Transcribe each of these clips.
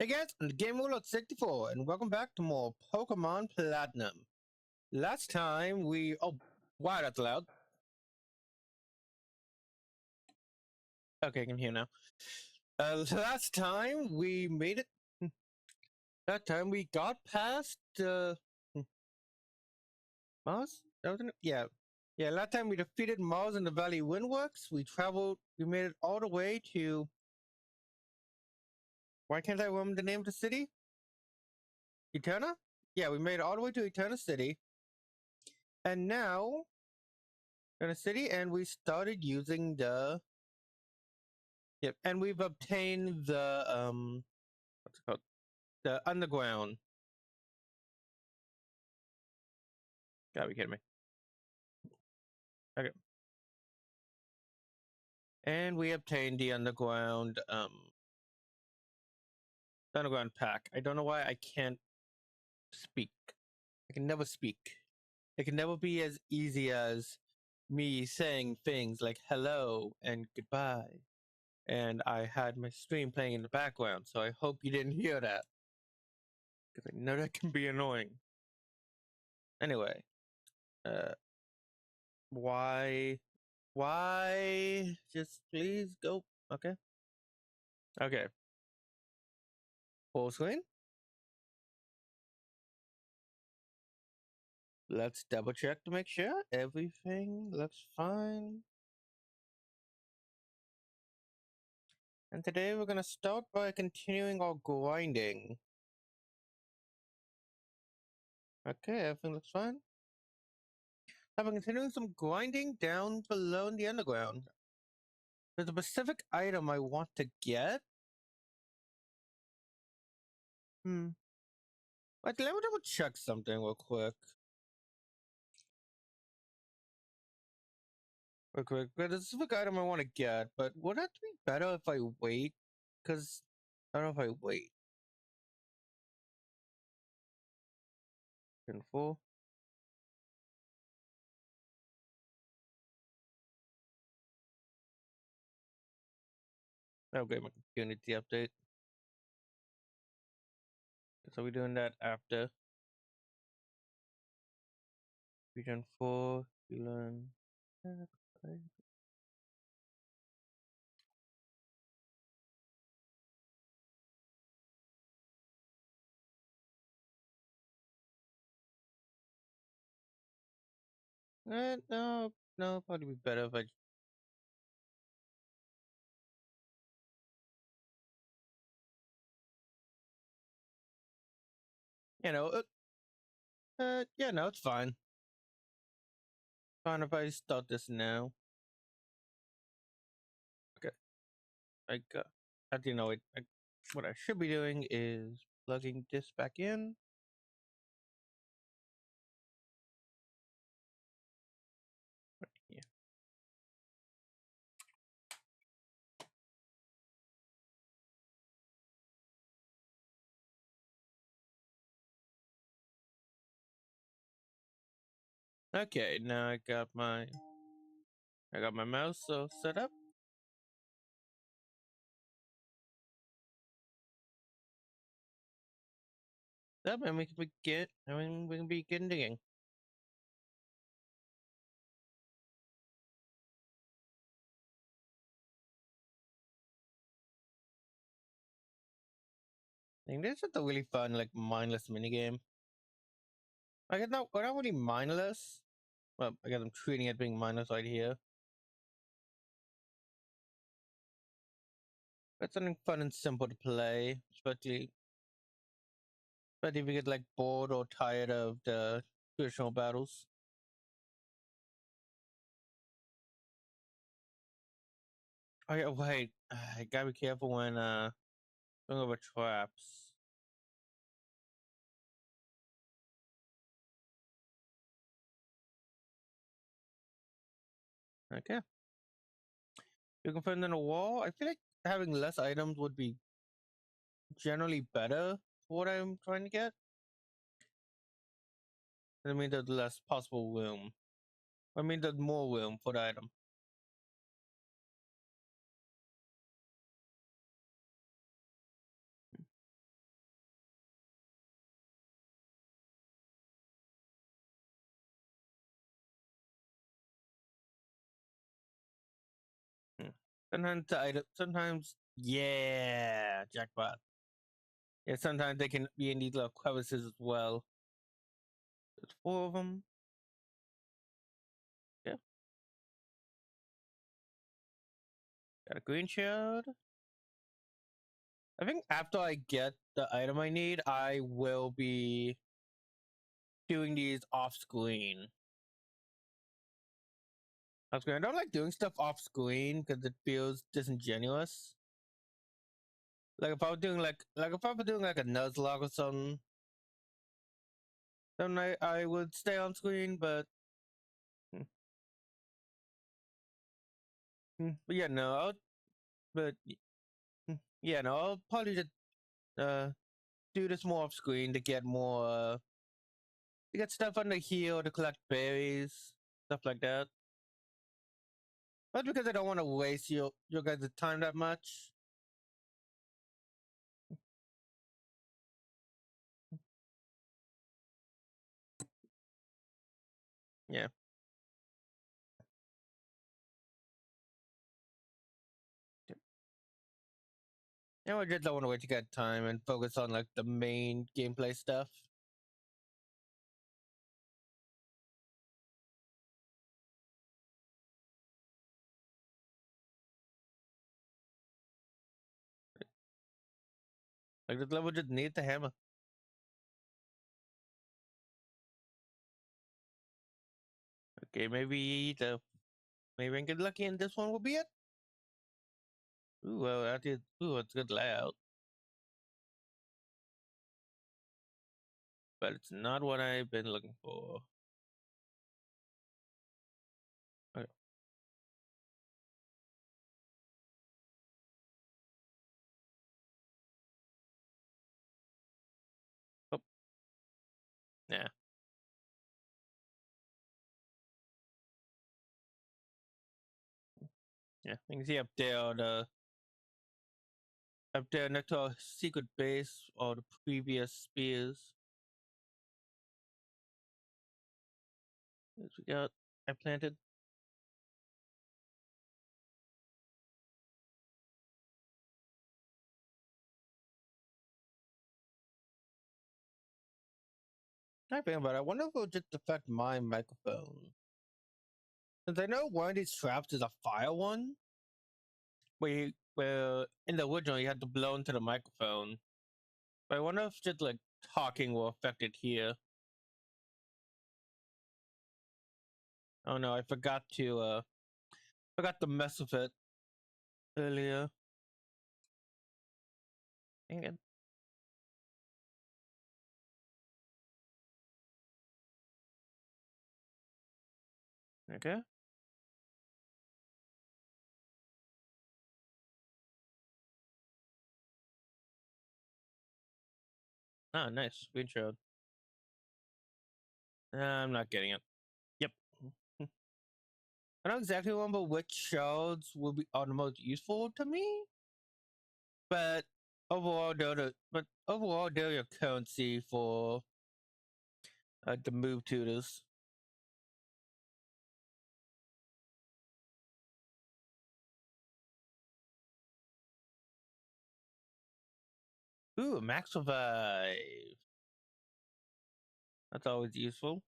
Hey guys, I'm the Game Warlord 64, and welcome back to more Pokemon Platinum. Last time we... Oh, wow, that's loud. Okay, I can hear now. Last time we made it... That time we got past... Mars? Yeah. Yeah, last time we defeated Mars in the Valley Windworks. We made it all the way to... Why can't I remember the name of the city? Eterna? Yeah, we made it all the way to Eterna City. And now... in a city, and we started using the... Yep, and we've obtained the what's it called? The underground. Gotta be kidding me. Okay. And we obtained the underground pack. I don't know why I can't speak. I can never speak. It can never be as easy as me saying things like hello and goodbye. And I had my stream playing in the background, so I hope you didn't hear that. Because I know that can be annoying. Anyway. Why just please go. Okay, full screen. Let's double check to make sure everything looks fine. And today we're gonna start by continuing our grinding. Okay, everything looks fine. I've been continuing some grinding down below in the underground. There's a specific item I want to get. Let me double check something real quick. There's a specific item I want to get, but would that be better if I wait? Because I don't know if I wait. Info. Okay, my community update. So we're doing that after. Region 4, you learn. No, probably be better if I. You know, yeah, no, it's fine. Fine if I start this now. Okay. You know, what I should be doing is plugging this back in. Yeah. Okay, now I got my mouse so set up. Yep, and we can begin digging. I think this is a really fun, like, mindless minigame. I guess not, we're not really mindless. Well, I guess I'm treating it being mindless right here. It's something fun and simple to play, especially if you get like bored or tired of the traditional battles. Oh yeah, wait. I gotta be careful when going over traps. Okay. You can find in a wall. I feel like having less items would be generally better for what I'm trying to get. I mean, there's less possible room. I mean, there's more room for the item. Sometimes the item, sometimes, yeah, jackpot. Yeah, sometimes they can be in these little crevices as well. There's four of them. Yeah, got a green shield. I think after I get the item I need, I will be doing these off screen. Off screen. I don't like doing stuff off screen because it feels disingenuous. Like if I was doing like if I was doing like a Nuzlocke or something, then I would stay on screen, but mm, but yeah, no, but yeah, no, I'll probably just uh do this more off screen to get more to get stuff under here to collect berries, stuff like that. But because I don't want to waste your guys' time that much. Yeah. Yeah, I just don't want to waste your guys' time and focus on like the main gameplay stuff. Like this level just needs the hammer. Okay, maybe I get lucky and this one will be it. Ooh, well, that is it's good layout. But it's not what I've been looking for. Okay. Oh, yeah. Yeah. You can see up there up there next to our secret base or the previous spears. Yes, we got I planted. I think about it. I wonder if it'll just affect my microphone. Since I know one of these traps is a fire one, where in the original you had to blow into the microphone. But I wonder if just like talking will affect it here. Oh no, I forgot to mess with it earlier. Dang it. Okay. Ah, nice. Green shroud. I'm not getting it. Yep. I don't exactly remember which shards will be are the most useful to me, but overall they're your currency for the move tutors. Ooh, max survive. That's always useful.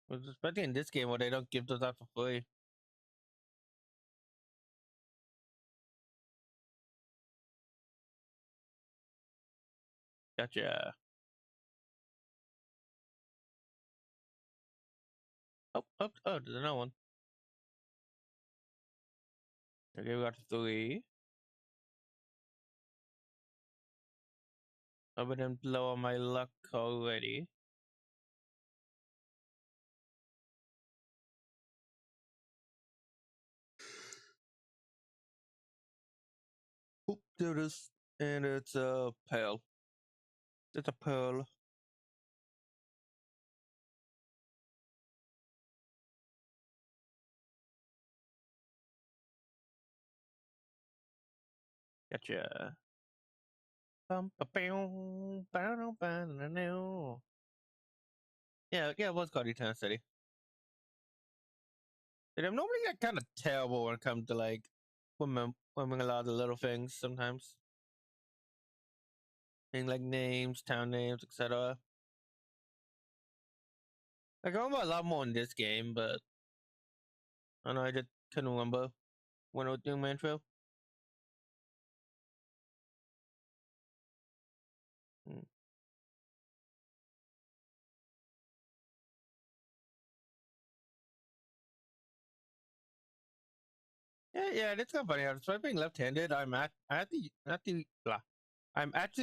Especially in this game where they don't give those out for free. Gotcha. There's another one. Okay, we got three. I've been low on my luck already. Oop, there it is. And it's a pearl. It's a pearl. Gotcha. Yeah, it was called Eternal City. And I'm normally like, kind of terrible when it comes to like remembering a lot of the little things sometimes. Things like names, town names, etc. Like, I remember a lot more in this game, but I don't know, I just couldn't remember when I was doing my intro. Mm. Yeah, it's kind of funny. Despite being left-handed, I'm actually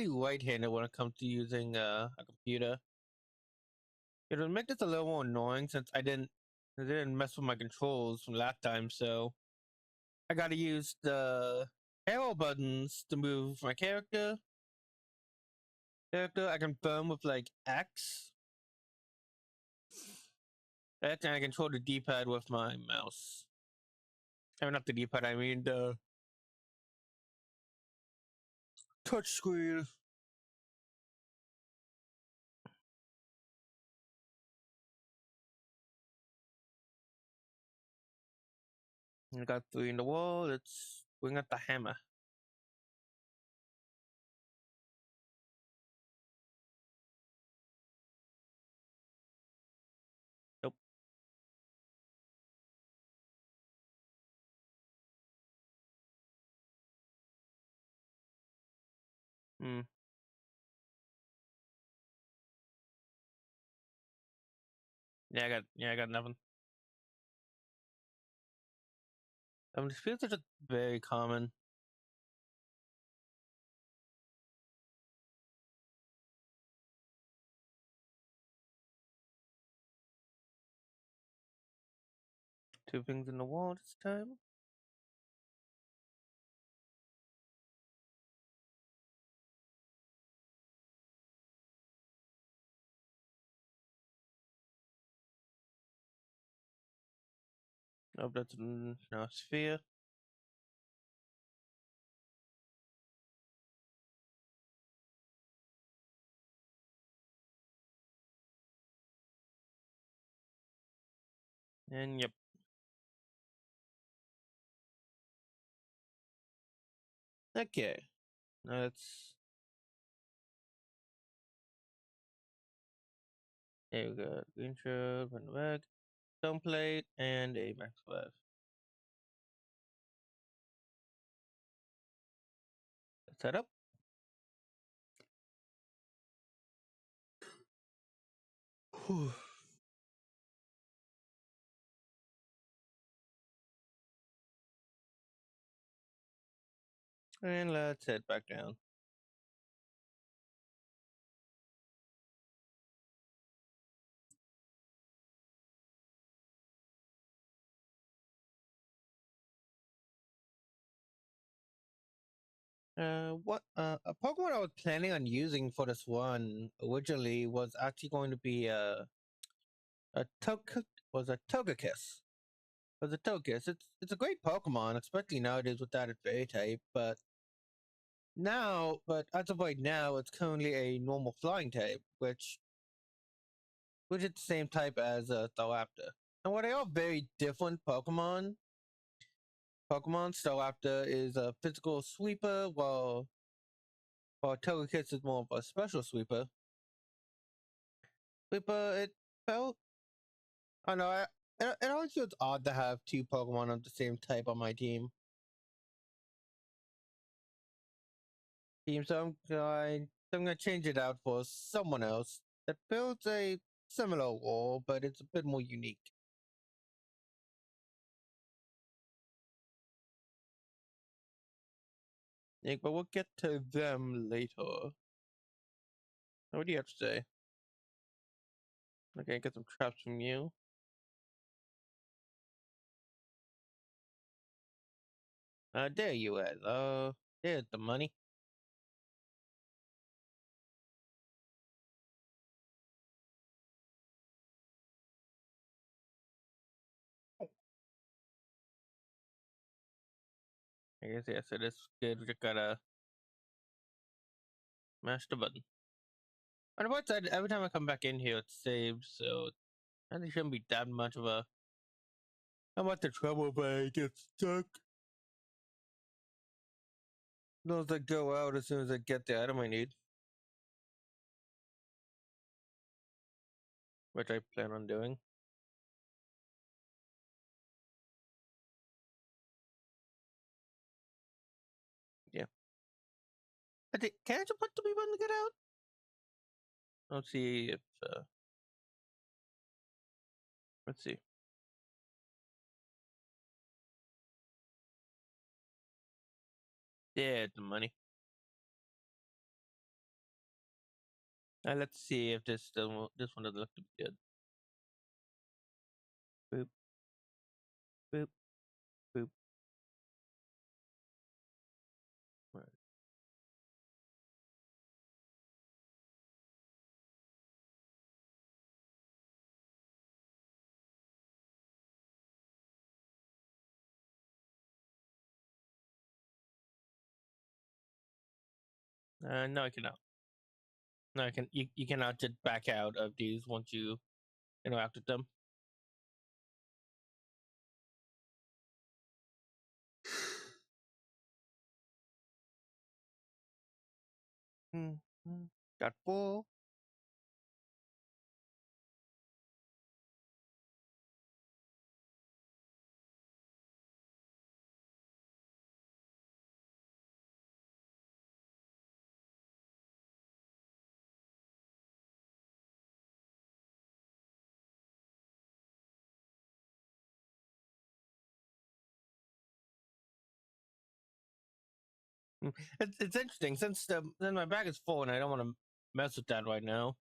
right-handed when it comes to using a computer. It would make this a little more annoying since I didn't mess with my controls from last time, so I gotta use the arrow buttons to move my character. I can firm with like X, and I control the D-pad with my mouse. I mean, not the D-pad, I mean the touch screen. I got three in the wall. Let's bring out the hammer. Nope. Hmm. Yeah, I got nothing. Disputes are just very common. Two things in the wall this time. Oh, that's no sphere. And yep. Okay. Now let's. There we go. Green shirt, run the back, stone plate, and a max 5. Set up. Whew. And let's head back down. A Pokemon I was planning on using for this one originally was actually going to be a Tog was a Togekiss. Was a Togekiss. It's a great Pokemon, especially nowadays with that fairy type. But as of right now, it's currently a normal flying type, which is the same type as Staraptor. And while they are very different Pokemon Staraptor is a physical sweeper, while Togekiss is more of a special sweeper. It felt I know. It always feels odd to have two Pokemon of the same type on my team. So I'm gonna change it out for someone else that builds a similar role, but it's a bit more unique. Yeah, but we'll get to them later. What do you have to say? Okay, get some traps from you. There you at. There's the money. I guess yes, it is good. We just gotta mash the button. On the bright side, every time I come back in here, it's saved, so I think it shouldn't be that much of a I'm at the trouble if I get stuck. Those that go out as soon as I get the item I need. Which I plan on doing. Yeah. Can I just put the people to get out? Let's see if let's see. Yeah, the money. Let's see if this one doesn't look too good. Boop, boop, boop. Right. No, I cannot. No, I can. You cannot just back out of these once you interact with them. Got full. It's interesting since then my bag is full and I don't want to mess with that right now.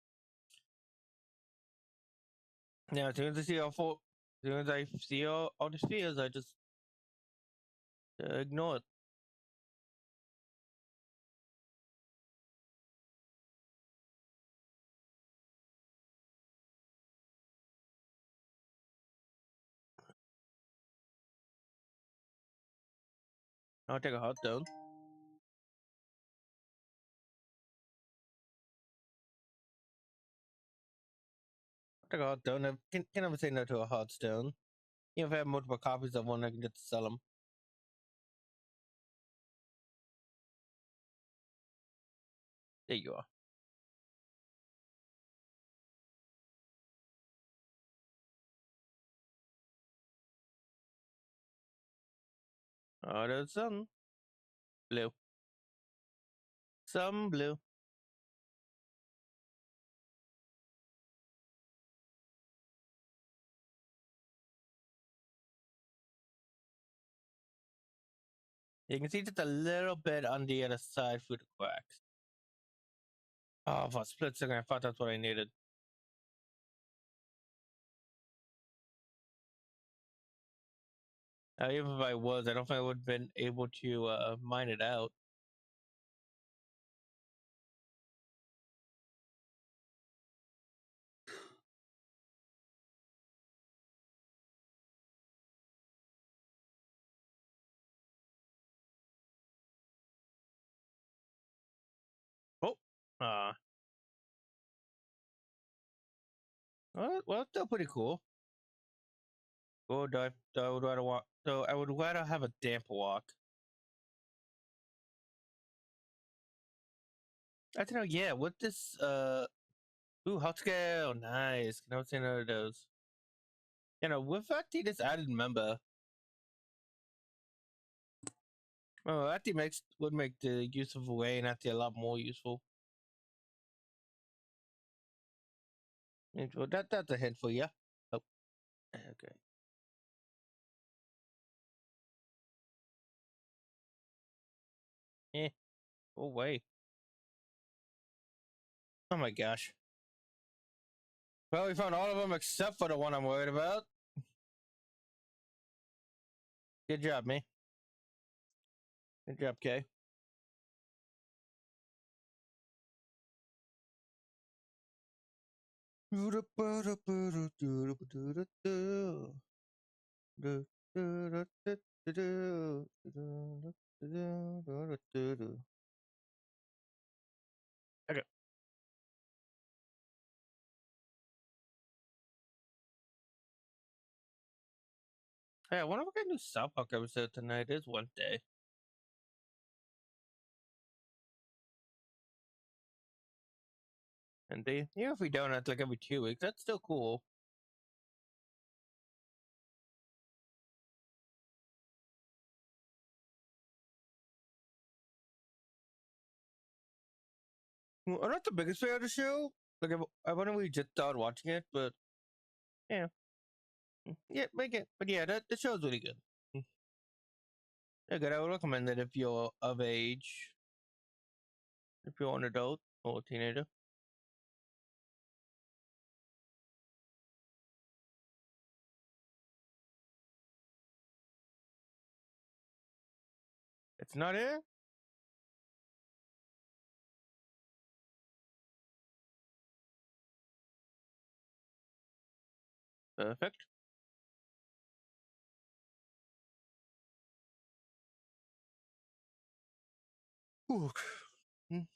Yeah, as soon as I see as soon as I see all the spheres, I just ignore it. I'll take a hot stone. I'll take a hot stone. I can never say no to a hot stone. Even if I have multiple copies of one, I can just sell them. There you are. Oh, there's some blue. Some blue. You can see just a little bit on the other side through the cracks. Oh, for a split second, I thought that's what I needed. Even if I was, I don't think I would have been able to mine it out. Oh, uh, well, still pretty cool. Oh, I would rather walk. So I would rather have a damp walk. I don't know. Yeah, with this, ooh, hot scale, nice. Can I see none of those? You know, with that, they just added member. Oh, that would make the use of rain actually a lot more useful. Well, that's a hint for you. Oh, okay. Eh, go away. Oh my gosh. Well, we found all of them except for the one I'm worried about. Good job, me. Good job, Kay. Okay. Hey, I wonder if we can do South Park episode tonight. It is Wednesday. And even if we don't, it's like every 2 weeks. That's still cool. Well, I'm not the biggest fan of the show. Like, I wonder if we just started watching it, but yeah. Yeah, make it. But yeah, the show's really good. Yeah, good. I would recommend it if you're of age. If you're an adult or a teenager. It's not here? Perfect. Ooh. Mm-mm.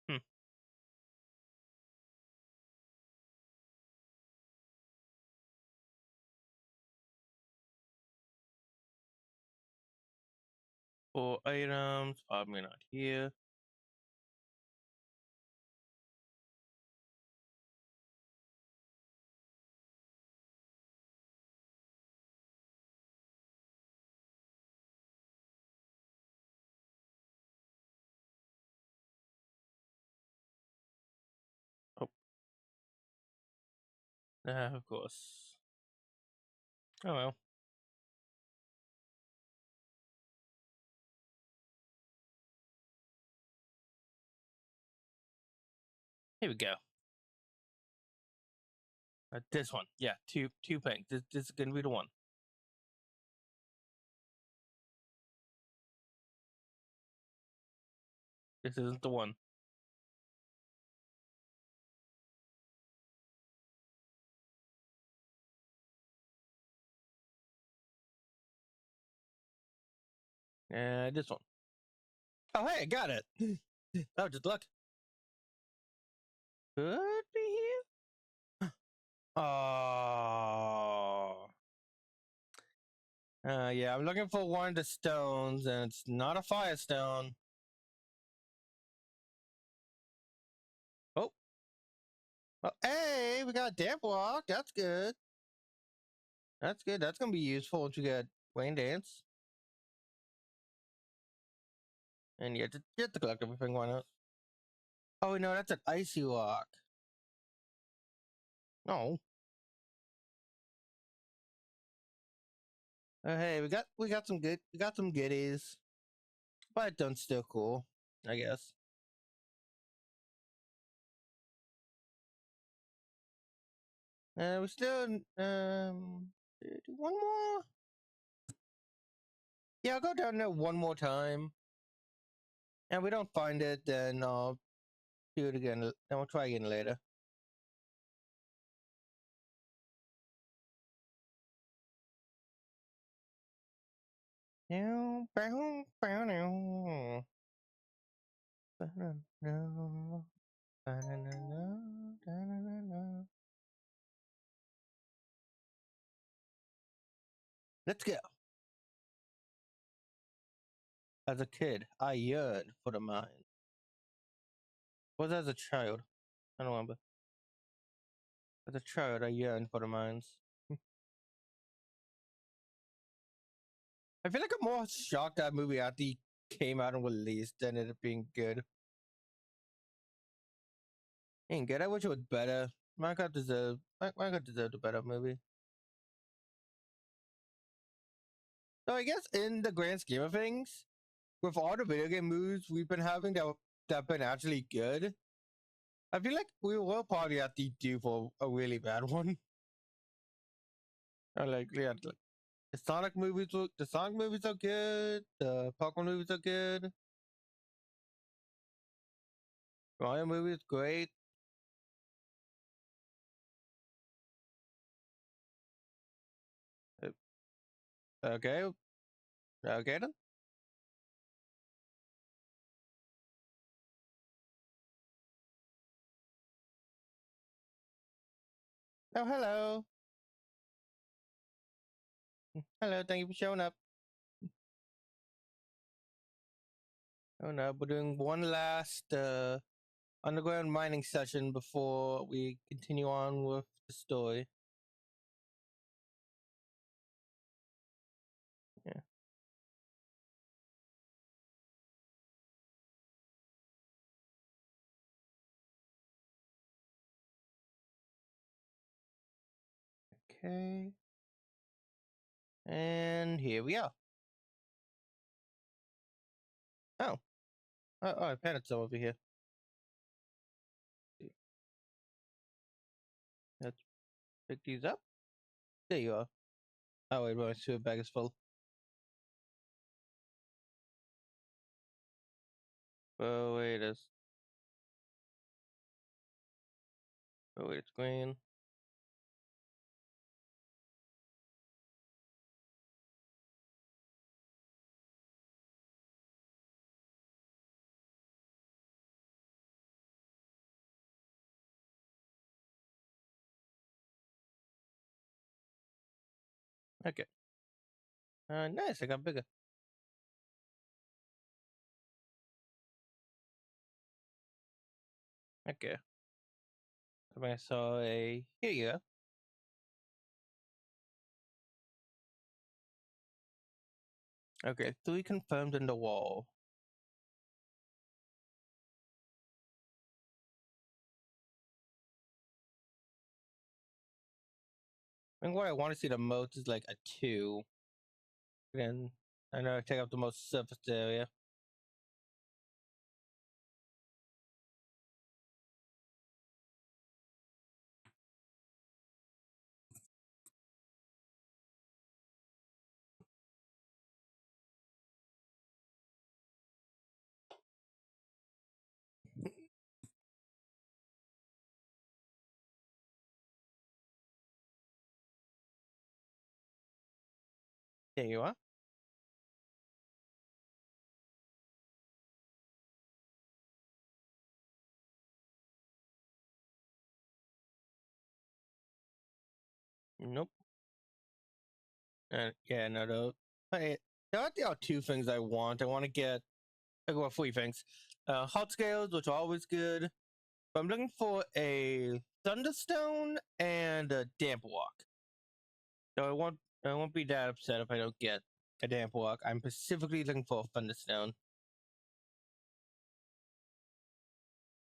Hmm. 4 items. Probably not here. Oh, of course. Oh well. Here we go. This one. Yeah, two pink. This is gonna be the one. This isn't the one. This one. Oh, hey, I got it. That was just luck. Could be here. Oh. Yeah, I'm looking for one of the stones, and it's not a firestone. Oh. Oh, hey, we got damp walk. That's good. That's good. That's gonna be useful once you get Wayne Dance. And yeah, just to collect everything. Why not? Oh no, that's an icy walk. No. Hey, we got some goodies, but don't still cool, I guess. We still do one more. Yeah, I'll go down there one more time, and we don't find it, then I'll do it again. Then we'll try again later. Let's go. As a kid, I yearned for the mine. Was as a child? I don't remember. As a child, I yearned for the mines. I feel like I'm more shocked that movie after he came out and released than it being good. Ain't good. I wish it was better. Minecraft deserved a better movie. So I guess in the grand scheme of things, with all the video game movies we've been having that have been actually good, I feel like we will probably have to do for a really bad one. Like the Sonic movies are good. The Pokemon movies are good. Mario movie is great. Okay. Okay then. Oh, hello. Hello, thank you for showing up. Oh no, we're doing one last underground mining session before we continue on with the story. Yeah. Okay. And here we are. Oh. I planted some over here. Let's pick these up. There you are. Oh wait, my sewer bag is full. Oh wait, it's green. Okay. Nice, I got bigger. Okay. I saw a here you go. Okay, 3 confirmed in the wall. I think what I want to see the most is like a 2. Then I know I take up the most surface area. There you are. Nope. Yeah, no, there are 2 things I want. I want to get, well, 3 things. Hot scales, which are always good. But I'm looking for a thunderstone and a damp walk. So I won't be that upset if I don't get a damp walk. I'm specifically looking for a thunderstone.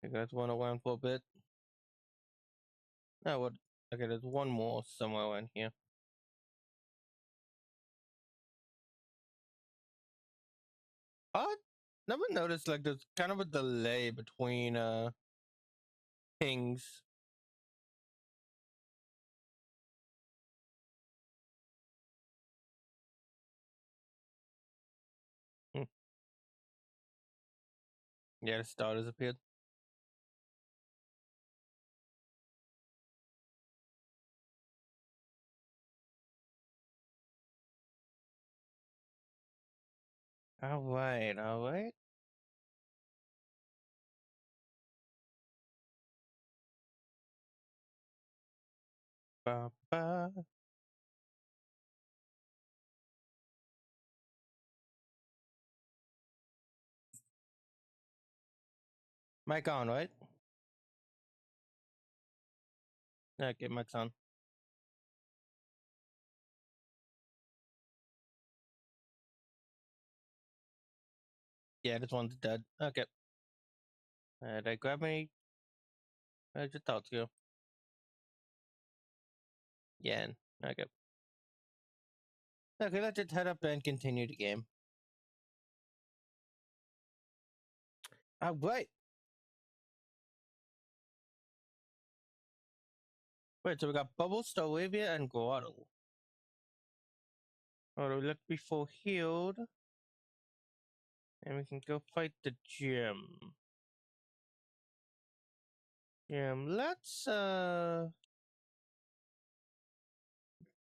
You guys want to around for a bit? Oh, what? Okay, there's one more somewhere around here. I never noticed like there's kind of a delay between pings. Hmm. Yeah, the star disappeared. All right, all right. Ba, ba. Mic on, right? Okay, mic's on. Yeah, this one's dead. Okay. They grab me. I just thought to go. Yeah. Okay. Okay, let's just head up and continue the game. All right. Wait, so we got Bubble, Staravia, and Grotto. Alright, we look before healed. And we can go fight the gym. Let's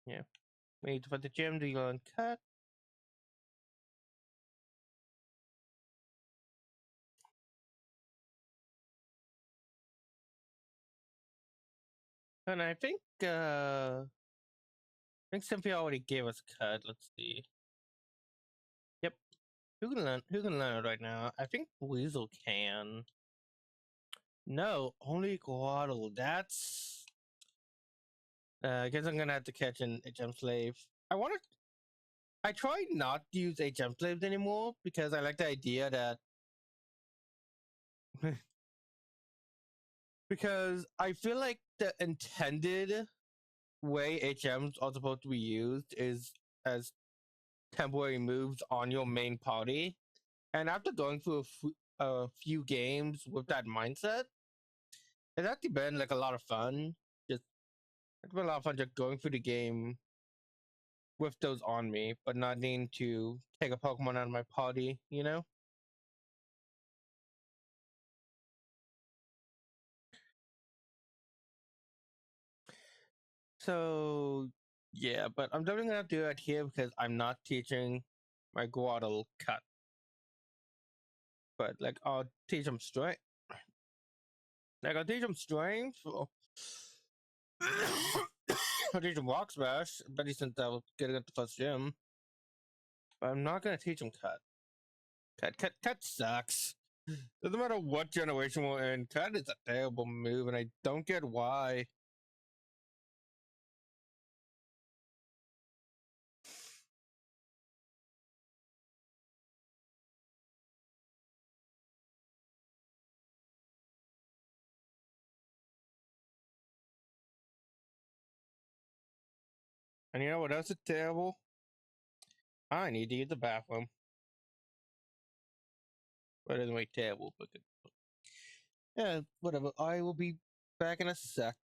yeah. Wait for the gym to go and cut. And I think Cynthia already gave us a cut. Let's see. Yep. Who can learn it right now? I think Weasel can. No, only Guadal. That's I guess I'm gonna have to catch a gem slave. I try not to use a gem slaves anymore because I like the idea that because I feel like the intended way HMs are supposed to be used is as temporary moves on your main party. And after going through a few games with that mindset, it's actually been like a lot of fun. Just it's been a lot of fun just going through the game with those on me, but not needing to take a Pokemon out of my party, you know? So yeah, but I'm definitely gonna do it here because I'm not teaching my Guadal cut. But like I'll teach them strength. Like I'll teach them strength. Or I'll teach them rock smash, but since I was getting at the first gym. But I'm not gonna teach them cut. Cut sucks. Doesn't matter what generation we're in, cut is a terrible move, and I don't get why. And you know what else is terrible? I need to use the bathroom. But anyway, terrible. But yeah, whatever. I will be back in a sec.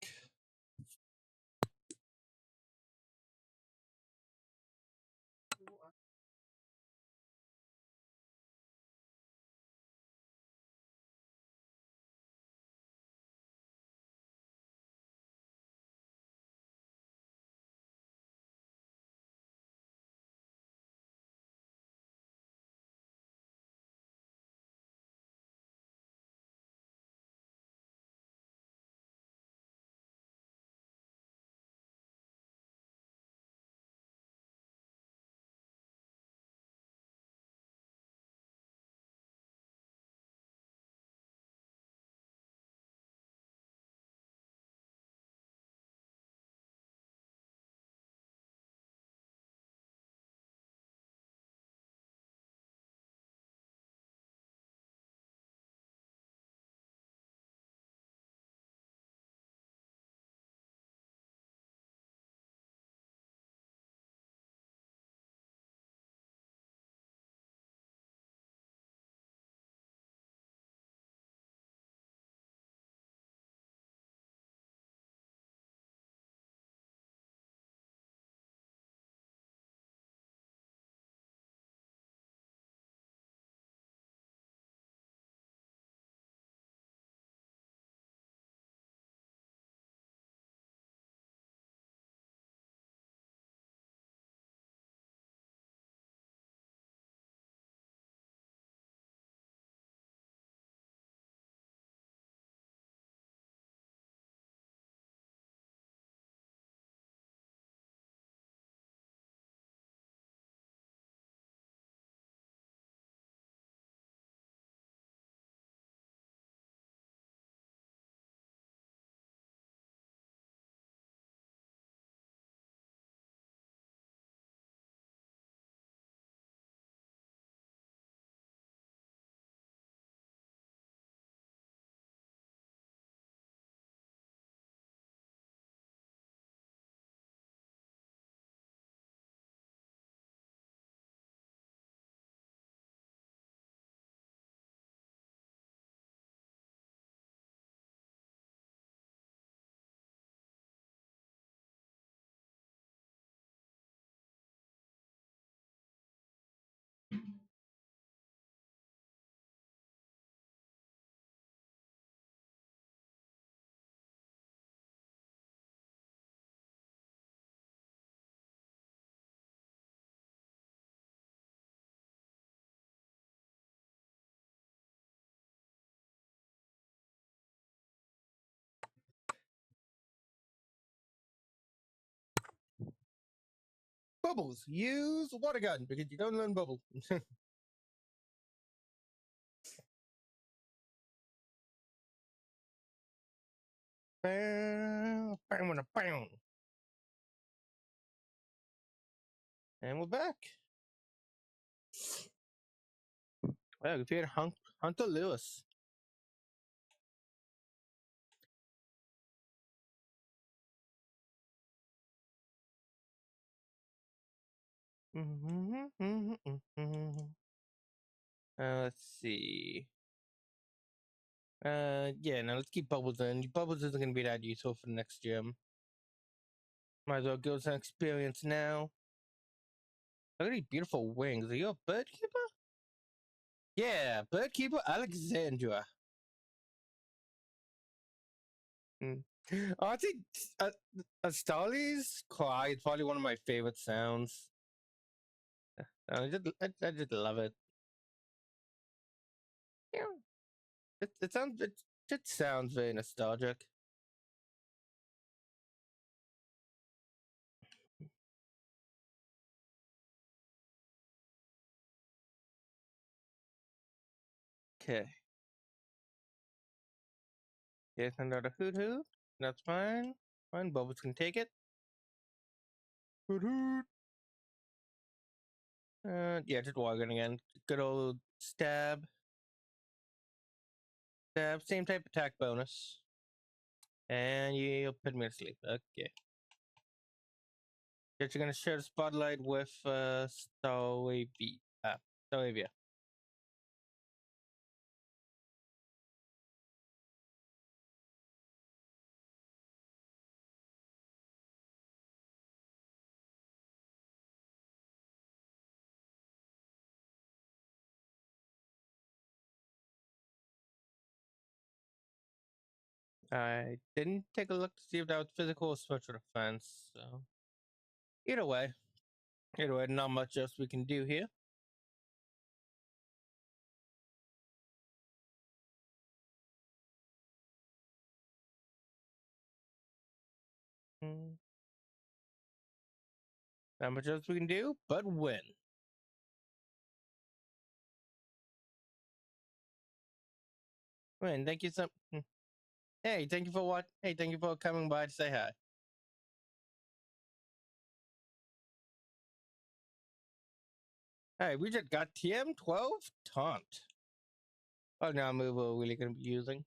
Bubbles. Use water gun because you don't learn bubble. Bam, bam, bam. And we're back. Well, we feared Hunter Lewis. Let's see. Yeah, now let's keep Bubbles in. Bubbles isn't going to be that useful for the next gym. Might as well give us an experience now. Look at these beautiful wings. Are you a bird keeper? Yeah, bird keeper Alexandra. Mm. Honestly, a Starly's cry is probably one of my favorite sounds. I just love it. Yeah, it sounds very nostalgic. Okay. Here's another hoot hoot. That's fine. Fine, Bubbles can take it. Hoot hoot. Yeah, just walking again. Good old stab. Stab, same type attack bonus. And you'll put me to sleep. Okay. Guess you're gonna share the spotlight with Stalwavia. Stalwavia. I didn't take a look to see if that was physical or special defense. So either way, not much else we can do here. Mm. Not much else we can do, but win. Win. Thank you so. Hey, thank you for what? Hey, thank you for coming by to say hi. Hey, we just got TM12 taunt. Oh, now move we're really gonna be using.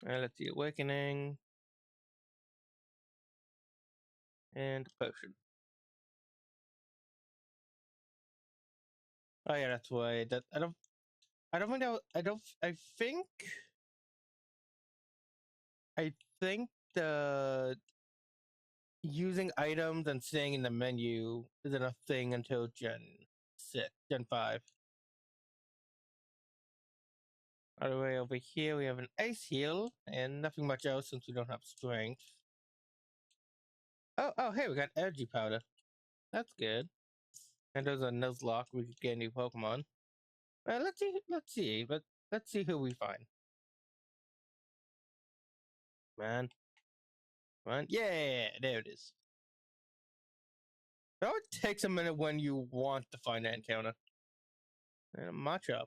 Let's see, awakening and potion. Oh yeah, that's why. That I don't think that. I think the using items and staying in the menu isn't a thing until Gen 5. All the way over here, we have an ice heal and nothing much else since we don't have strength. Oh, hey, we got energy powder. That's good. And there's a Nuzlocke. We could get a new Pokemon. Let's see who we find. Man, yeah, there it is. That takes a minute when you want to find that encounter. And a Machop.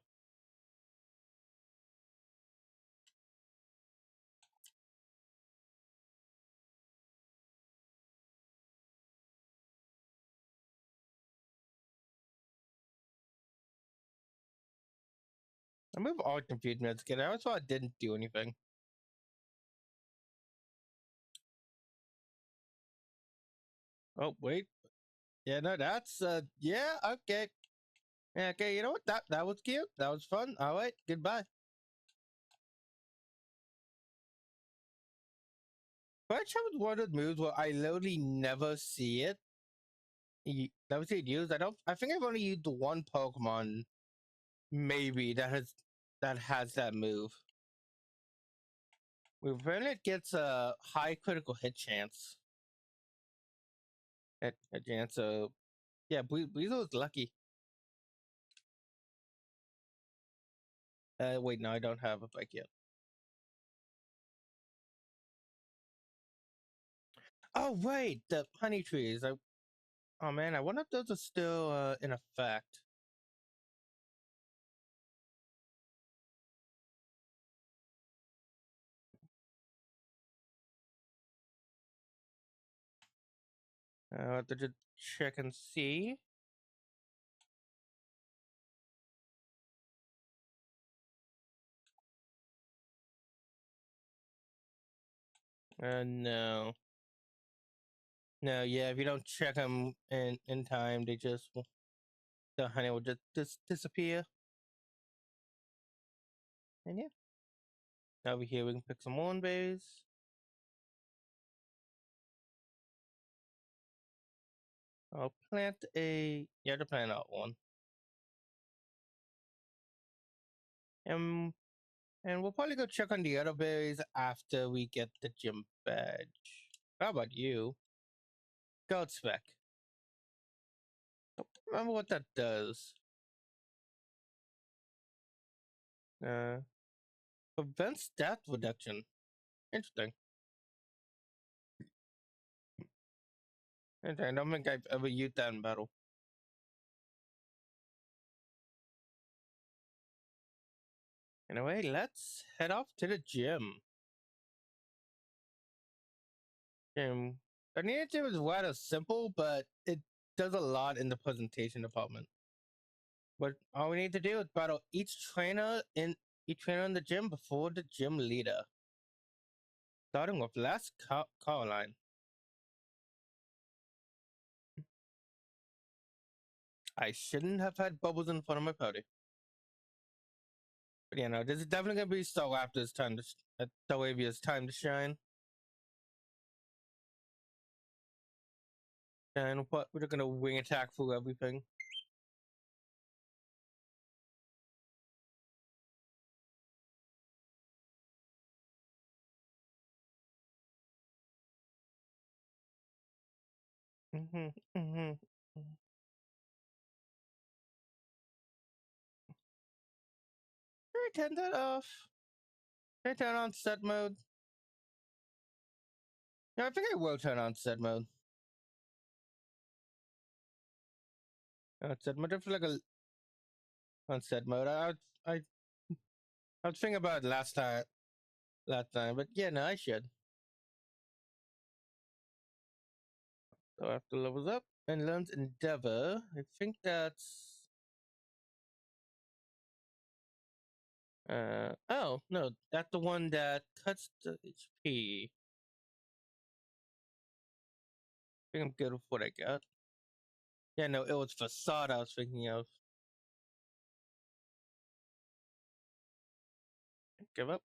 I move all confused me as a kid. I always thought I didn't do anything. Oh wait, yeah, no, that's yeah, okay, yeah, okay. You know what? That was cute. That was fun. All right, goodbye. But I was one of those moves where I literally never see it. Never see it used. I think I've only used one Pokemon, maybe that has that move. When it gets a high critical hit chance. A chance. So yeah, Weasel is lucky. Wait, no, I don't have a bike yet. Oh wait, the honey trees. Oh man, I wonder if those are still in effect. I'll have to just check and see. No. No, yeah, if you don't check them in time, the honey will just disappear. And yeah, over here we can pick some hornberries. I'll plant to plant out one. And and we'll probably go check on the other berries after we get the gym badge. How about you? Gold spec. Don't remember what that does. Uh, Prevents death reduction. Interesting. I don't think I've ever used that in battle. Anyway, let's head off to the gym. The narrative is rather simple, but it does a lot in the presentation department. But all we need to do is battle each trainer in the gym before the gym leader. Starting with last Caroline. I shouldn't have had bubbles in front of my party. But this is definitely gonna be Star Raptor's time to Stawavia's time to shine. And what we're gonna wing attack through everything. Mm-hmm, mm-hmm. Can I turn that off? Can I turn on set mode? No, I think I will turn on set mode. Set mode. I feel like on set mode. I was thinking about it last time, but yeah, no, I should. So after levels up and learns Endeavor, I think that's oh no, that's the one that cuts the HP. I think I'm good with what I got. Yeah, no, it was Facade I was thinking of. Give up.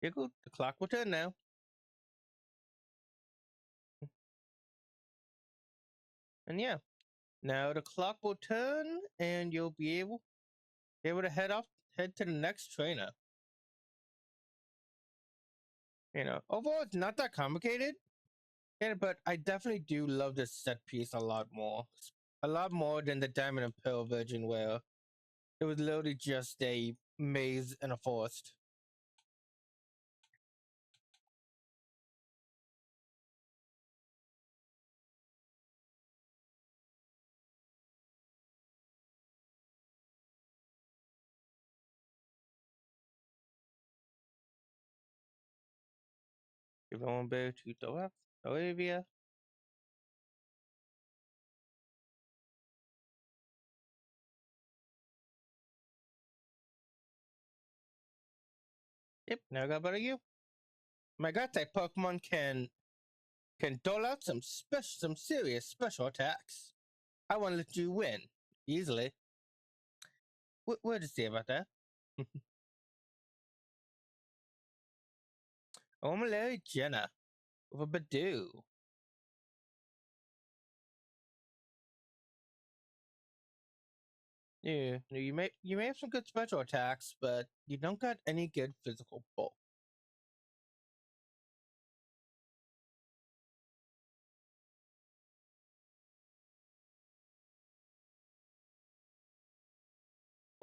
Giggle, the clock will turn now. And yeah, now the clock will turn and you'll be able to head to the next trainer. Overall it's not that complicated. Yeah, but I definitely do love this set piece a lot more. A lot more than the Diamond and Pearl version where it was literally just a maze in a forest. Give one bear to the left, Olivia. Yep, now I got about you. My god, that Pokemon can dole out some serious special attacks. I want to let you win easily. What to say about that? Omalary Jenna with a Badoo. Yeah, you may have some good special attacks, but you don't got any good physical bulk.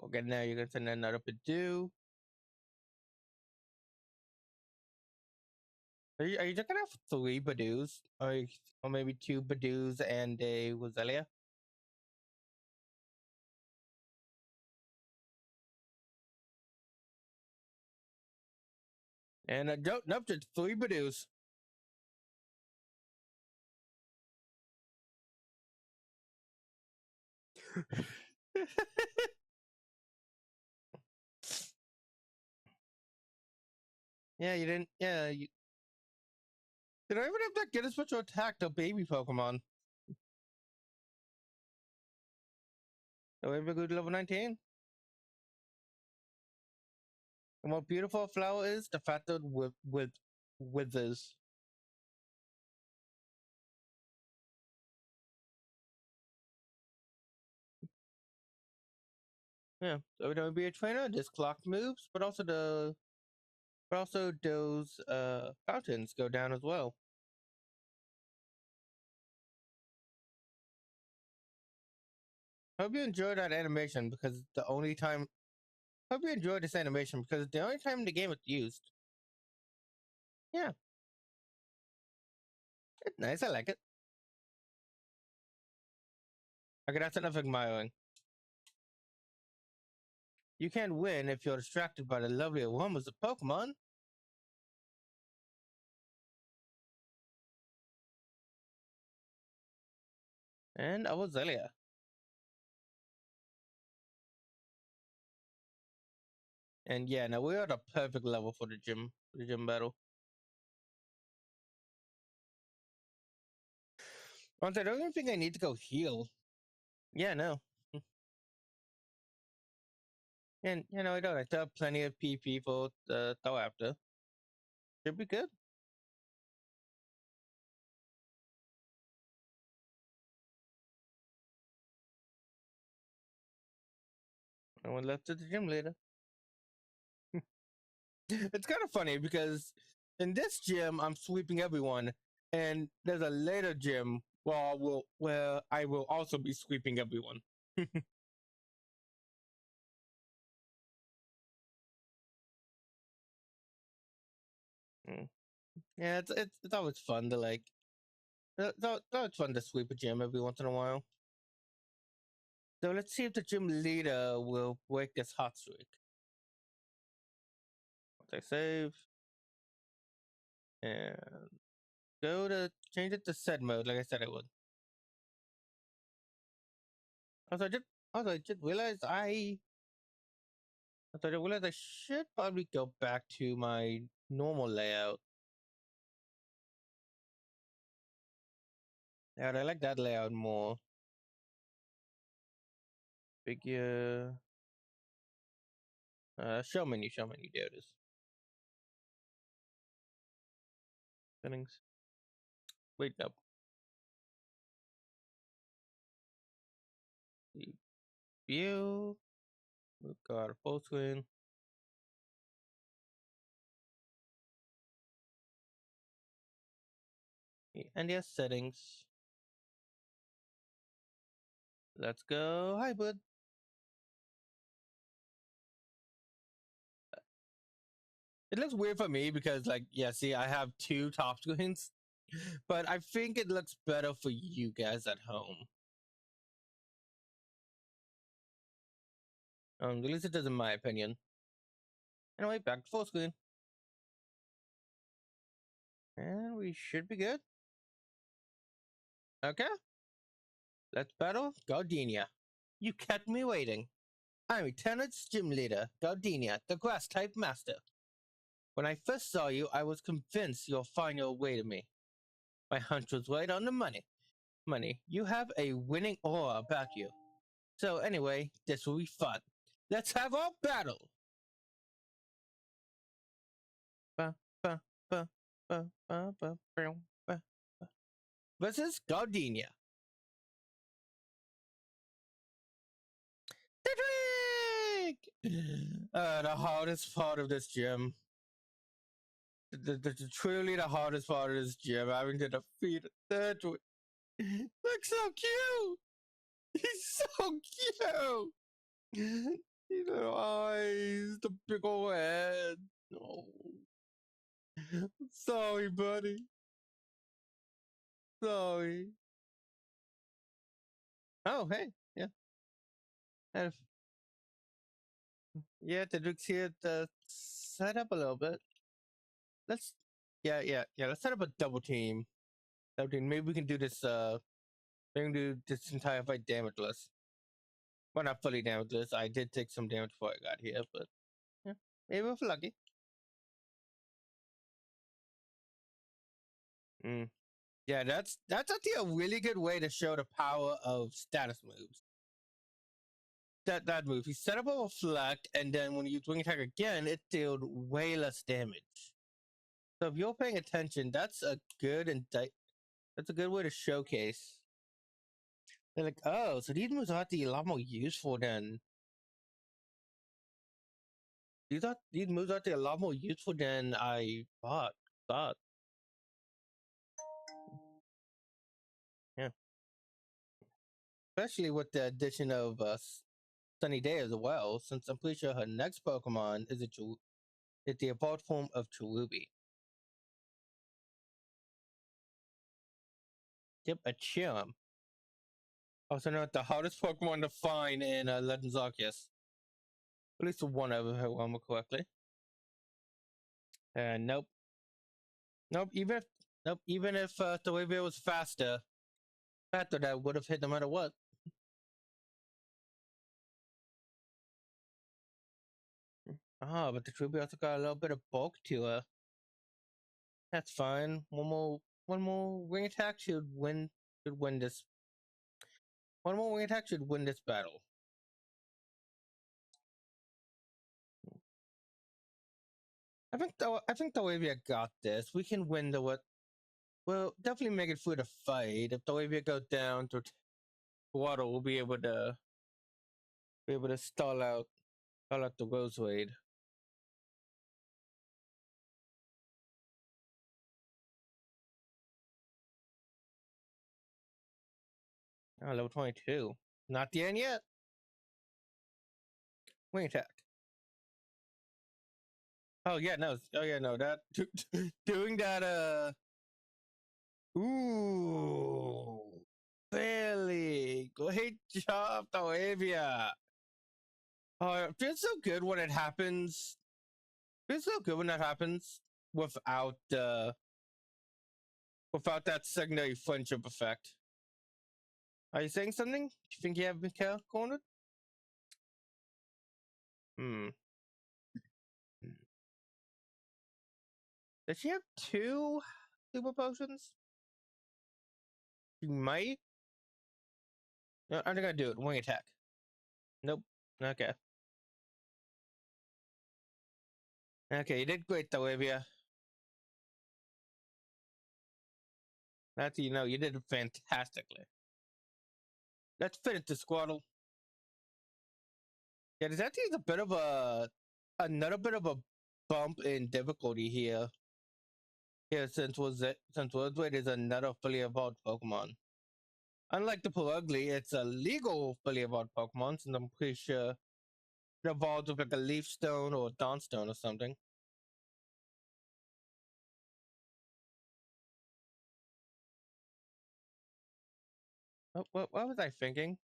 Okay, now you're gonna send another Badoo. Are you just gonna have 3 Badoos? Or maybe 2 Badoos and a Roselia? And nope, just 3 Badoos. Yeah, you didn't. Yeah, you don't even have to get a special attack to baby Pokemon. So we go to level 19. The more beautiful a flower is, the faster with withers. Yeah, so there would be a trainer. This clock moves, but also those fountains go down as well. Hope you enjoyed that animation because the only time. Hope you enjoyed this animation because the only time in the game it's used. Yeah, it's nice. I like it. Okay, that's enough admiring. You can't win if you're distracted by the lovely aromas of Pokemon. And I was Zelia. And yeah, now we're at a perfect level for the gym battle. Honestly, I don't even think I need to go heal. Yeah, no. And I don't. I still have plenty of PP for the throw after. Should be good. No one left at the gym later. It's kind of funny because in this gym I'm sweeping everyone, and there's a later gym where I will also be sweeping everyone. Mm. Yeah, it's always fun to like. It's always fun to sweep a gym every once in a while. So let's see if the gym leader will break this hot streak. Once I save and go to change it to set mode, like I said I would. Also, I just realized I should probably go back to my normal layout. Yeah, I like that layout more. Figure. Show menu. There it is. Settings. Wait, no. View. We've got a full screen. And yes, settings. Let's go hybrid. It looks weird for me because, like, yeah, see, I have 2 top screens, but I think it looks better for you guys at home. At least it does in my opinion. Anyway, back to full screen. And we should be good. Okay. Let's battle Gardenia. You kept me waiting. I'm Lieutenant's gym leader, Gardenia, the grass type master. When I first saw you, I was convinced you'll find your way to me. My hunch was right on the money. You have a winning aura about you. So anyway, this will be fun. Let's have our battle. Ba, ba, ba, ba, ba, ba, ba, ba. Versus Gardenia. The the hardest part of this gym. Truly the hardest part of this gym, having to defeat Sedgwick. Looks so cute! He's so cute! The little eyes, the big old head. Oh. Sorry, buddy. Sorry. Oh, hey. Yeah. And yeah, the Duke's here to set up a little bit. Let's yeah. Let's set up a double team. Double team. Maybe we can do this we can do this entire fight damageless. Well, not fully damageless. I did take some damage before I got here, but yeah. Maybe if we're lucky. Mm. Yeah, that's actually a really good way to show the power of status moves. That move. He set up a reflect, and then when you use wing attack again, it dealt way less damage. So if you're paying attention, that's a good that's a good way to showcase. They're like, oh, so these moves are actually a lot more useful than these moves are actually a lot more useful than I thought. Yeah, especially with the addition of Sunny Day as well. Since I'm pretty sure her next Pokemon is it's the evolved form of Cherubi. Yep, a Chim. Also known as the hardest Pokemon to find in Legends Arceus. At least one of them, if I remember correctly. And nope. Even if Thorevia was faster, that would have hit no matter what. Ah, but the Cherubi also got a little bit of bulk to her. That's fine. One more wing attack should win this. One more wing attack should win this battle. I think Thorevia got this. We can win the what. Well, definitely make it through the fight. If Thorevia goes down to water, we'll be able to stall out the Rose Raid. Oh, level 22. Not the end yet. Wing attack. Oh yeah, no. Oh yeah, no. That doing that. Ooh. Barely. Great job, Thorevia. Oh, it feels so good when it happens. It feels so good when that happens without without that secondary friendship effect. Are you saying something? Do you think you have Mikhail cornered? Hmm. Does she have two super potions? She might. No, I'm gonna do it. Wing attack. Nope. Okay. Okay, you did great, though, Olivia. That's you know, you did it fantastically. Let's finish the Squaddle. Yeah, there's actually a bit of another bit of a bump in difficulty here. Here, since Wordway is another fully evolved Pokemon. Unlike the Purugly, it's a legal fully evolved Pokemon, since I'm pretty sure it evolves with like a Leaf Stone or a Dawnstone or something. What was I thinking?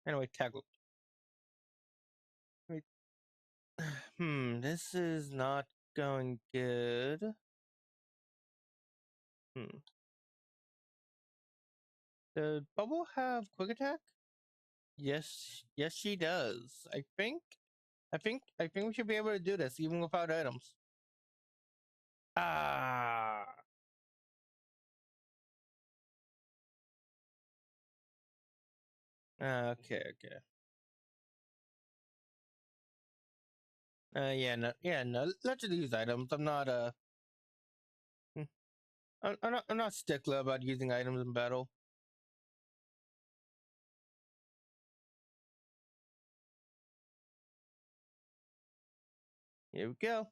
Anyway, tackle. This is not going good. Hmm. Does Bubble have quick attack? Yes, she does. I think we should be able to do this even without items. Ah. Okay. Yeah, no. Let's just use items. I'm not hmm, I'm not stickler about using items in battle. Here we go.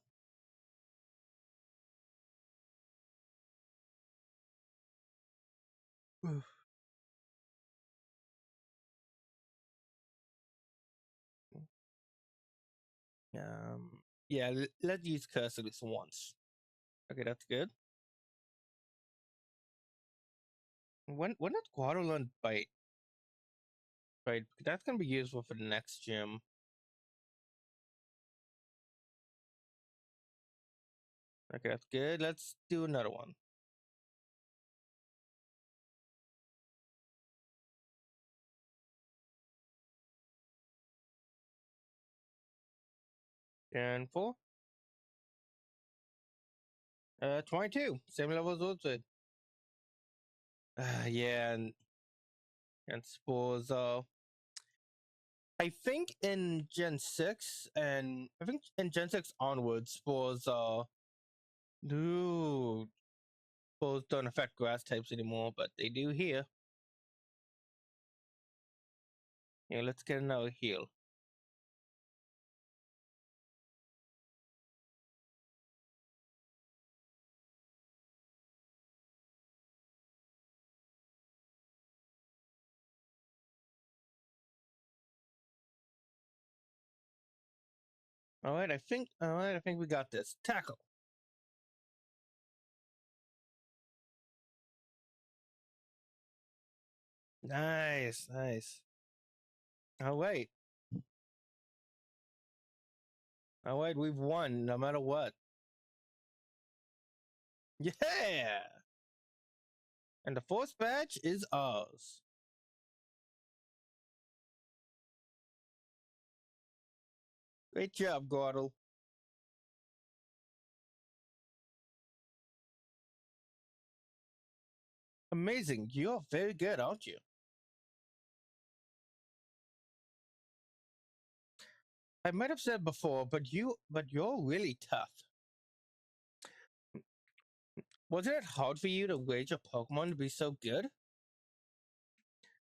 Um, Yeah, let's use curse at least once. Okay, that's good. When did Guado learn bite? Right, that's gonna be useful for the next gym. Okay, that's good. Let's do another one. And 4. 22. Same level as Woodford. Yeah, and spores. I think in Gen 6 and I think in Gen 6 onwards, spores dude, spores don't affect grass types anymore, but they do here. Yeah, let's get another heal. Alright, I think we got this. Tackle. Nice, nice. Oh wait. Oh wait, we've won no matter what. Yeah! And the force badge is ours. Great job, Gordle. Amazing. You're very good, aren't you? I might have said before, but you're really tough. Wasn't it hard for you to raise your Pokemon to be so good?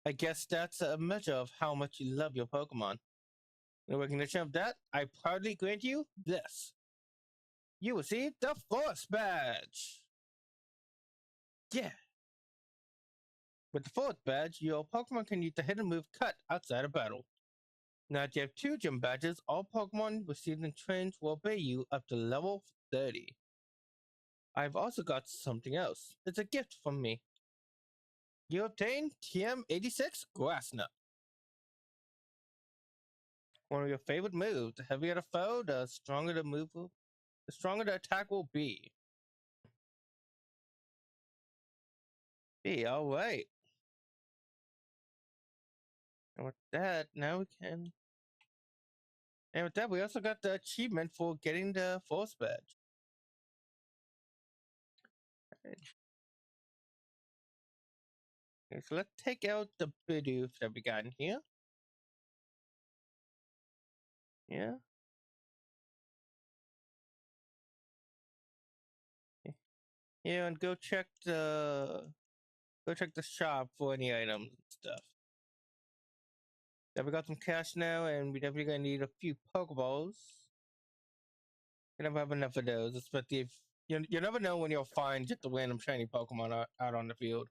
I guess that's a measure of how much you love your Pokemon. In recognition of that, I proudly grant you this. You receive the Force Badge! Yeah! With the Force Badge, your Pokemon can use the hidden move Cut outside of battle. Now that you have 2 gym badges, all Pokemon received in trains will obey you up to level 30. I've also got something else. It's a gift from me. You obtain TM86 Grass Knot. One of your favorite moves. The heavier the foe, the stronger the stronger the attack will be. Alright. And with that, now we can. And with that, we also got the achievement for getting the Force Badge. Okay, so let's take out the Bidoof that we got in here. Yeah. Yeah, and go check the shop for any items and stuff. Yeah, we got some cash now, and we definitely gonna need a few Pokeballs. You never have enough of those, especially if you never know when you'll find just a random shiny Pokemon out on the field.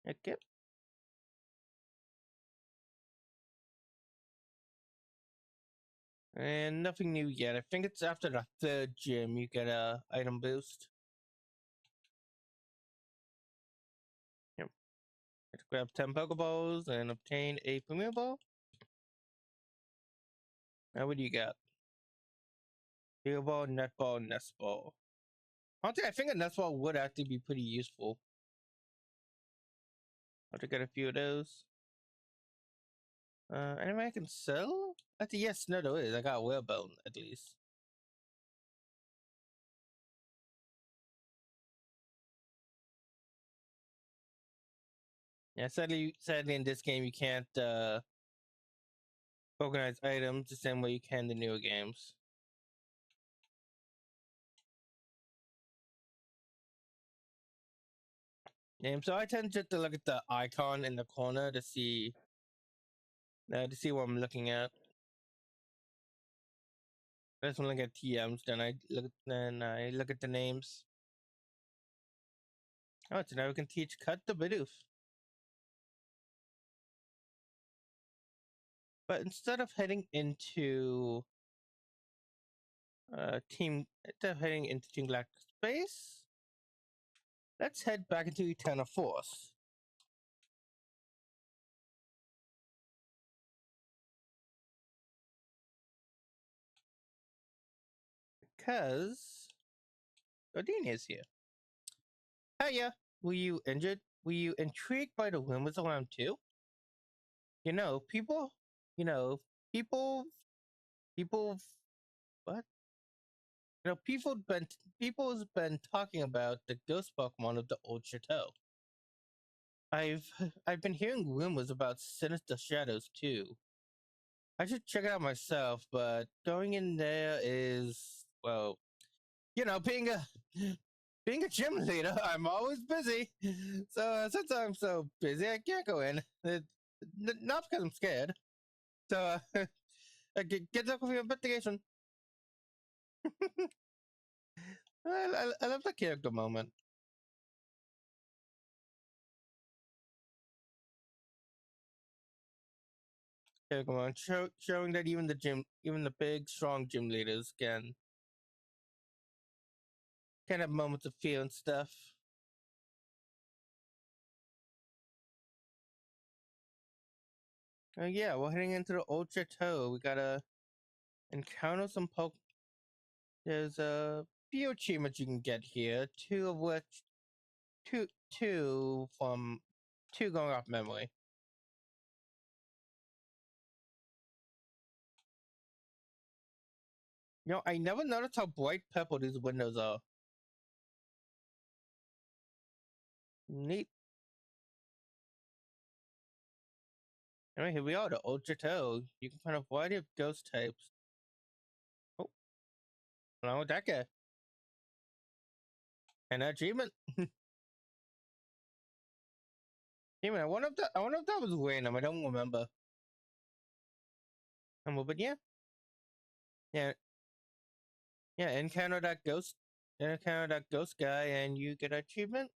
Okay. And nothing new yet. I think it's after the 3rd gym you get a item boost. Yep. Let's grab 10 Pokeballs and obtain a Premier Ball. Now what do you got? Premier Ball, Net Ball, Nest Ball. Honestly, I think a Nest Ball would actually be pretty useful. I'll have to get a few of those. Anyway I can sell? Actually, yes, no, there is. I got a Whalebone at least. Yeah, sadly in this game you can't organize items the same way you can in the newer games. So I tend just to look at the icon in the corner to see what I'm looking at. I just want to look at TMs, then I look at the names. Oh, so now we can teach cut the Bidoof. But instead of heading into Team Galactic Space, let's head back into Eternal Force. Because Odin is here. Hiya! Were you injured? Were you intrigued by the rumors around too? You know, people, you know, people, what? You know, people's been talking about the ghost Pokemon of the old chateau. I've I've been hearing rumors about sinister shadows too. I should check it out myself, but going in there is, well, you know, being a gym leader, I'm always busy. So since I'm so busy, I can't go in. Not because I'm scared. So get up with your investigation. I love the character moment. Character moment, showing that even the big, strong gym leaders can have moments of fear and stuff. Yeah, we're heading into the old chateau. We gotta encounter some poke. There's a few achievements you can get here. Two from two going off memory. You know, I never noticed how bright purple these windows are. Neat. Anyway, here we are, the old chateau. You can find a variety of ghost types. Oh, along with that guy. And an achievement. Achievement. I wonder if that was random. I don't remember. But yeah. Yeah. Yeah, encounter that ghost guy and you get an achievement.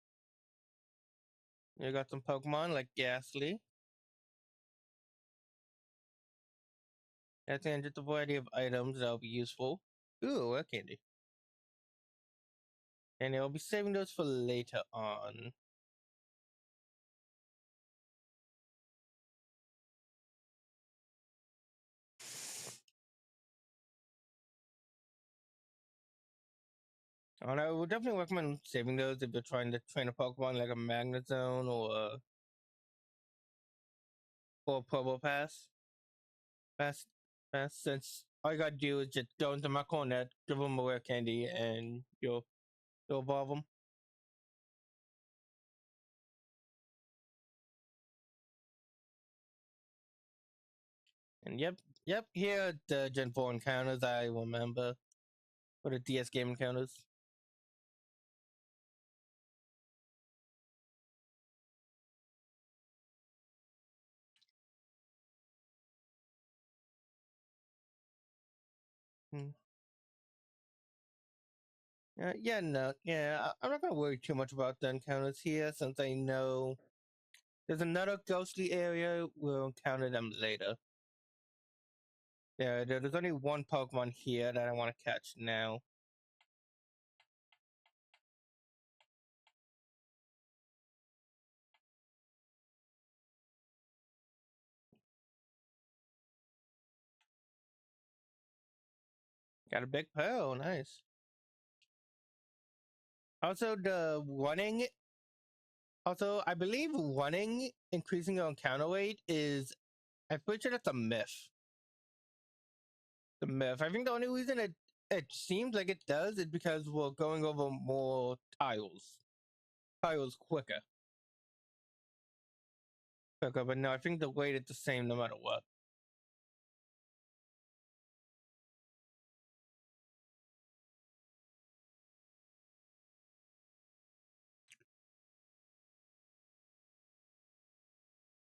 You got some Pokemon like Ghastly. That's just a variety of items that'll be useful. Ooh, a candy. And I'll be saving those for later on. And I would definitely recommend saving those if you're trying to train a Pokemon like a Magnezone or a Probo Pass. Since all you gotta do is just go into my corner, give them a rare candy, and you'll evolve them. And yep, here are the Gen 4 encounters I remember. For the DS game encounters. Hmm. I'm not gonna worry too much about the encounters here since I know there's another ghostly area. We'll encounter them later. Yeah, there's only one Pokemon here that I want to catch now. Got a big pearl, nice. Also, the running. Also, I believe running increasing your encounter rate is. I'm pretty sure that's a myth. The myth. I think the only reason it seems like it does is because we're going over more tiles quicker. But no, I think the weight is the same no matter what.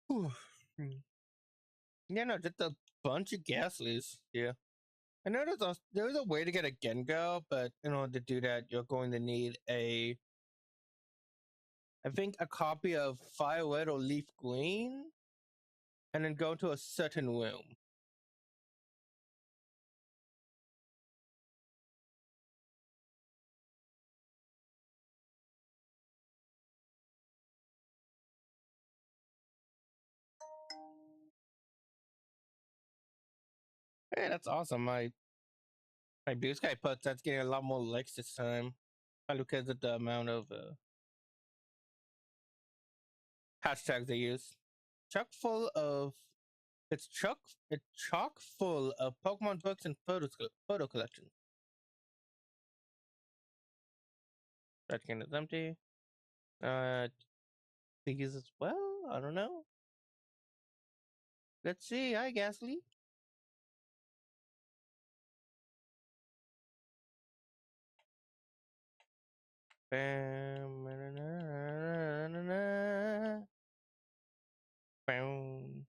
Whew. Yeah, no, just a bunch of Gaslies. Yeah. I know there's a way to get a Gengar, but in order to do that, you're going to need I think a copy of Fire Red or Leaf Green, and then go to a certain room. Hey, that's awesome. My blue sky puts that's getting a lot more likes this time. Probably because of the amount of hashtags they use. Chock full of it's chock full of Pokemon books and photo collections. That can is empty. These as well. I don't know. Let's see. Hi, Ghastly. Bam. Bam.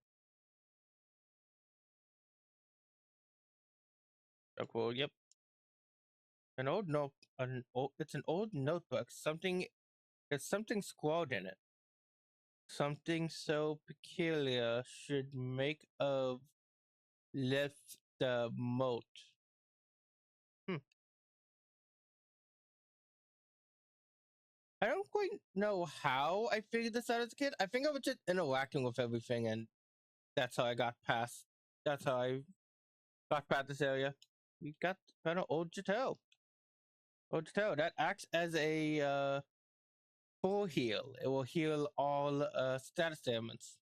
Oh, cool. Yep. An old note. It's an old notebook. There's something scrawled in it. Something so peculiar should make of lift the moat. I don't quite know how I figured this out as a kid. I think I was just interacting with everything, and that's how I got past. That's how I got past this area. We got kind of old Jato. Old Jato that acts as a full heal. It will heal all status ailments.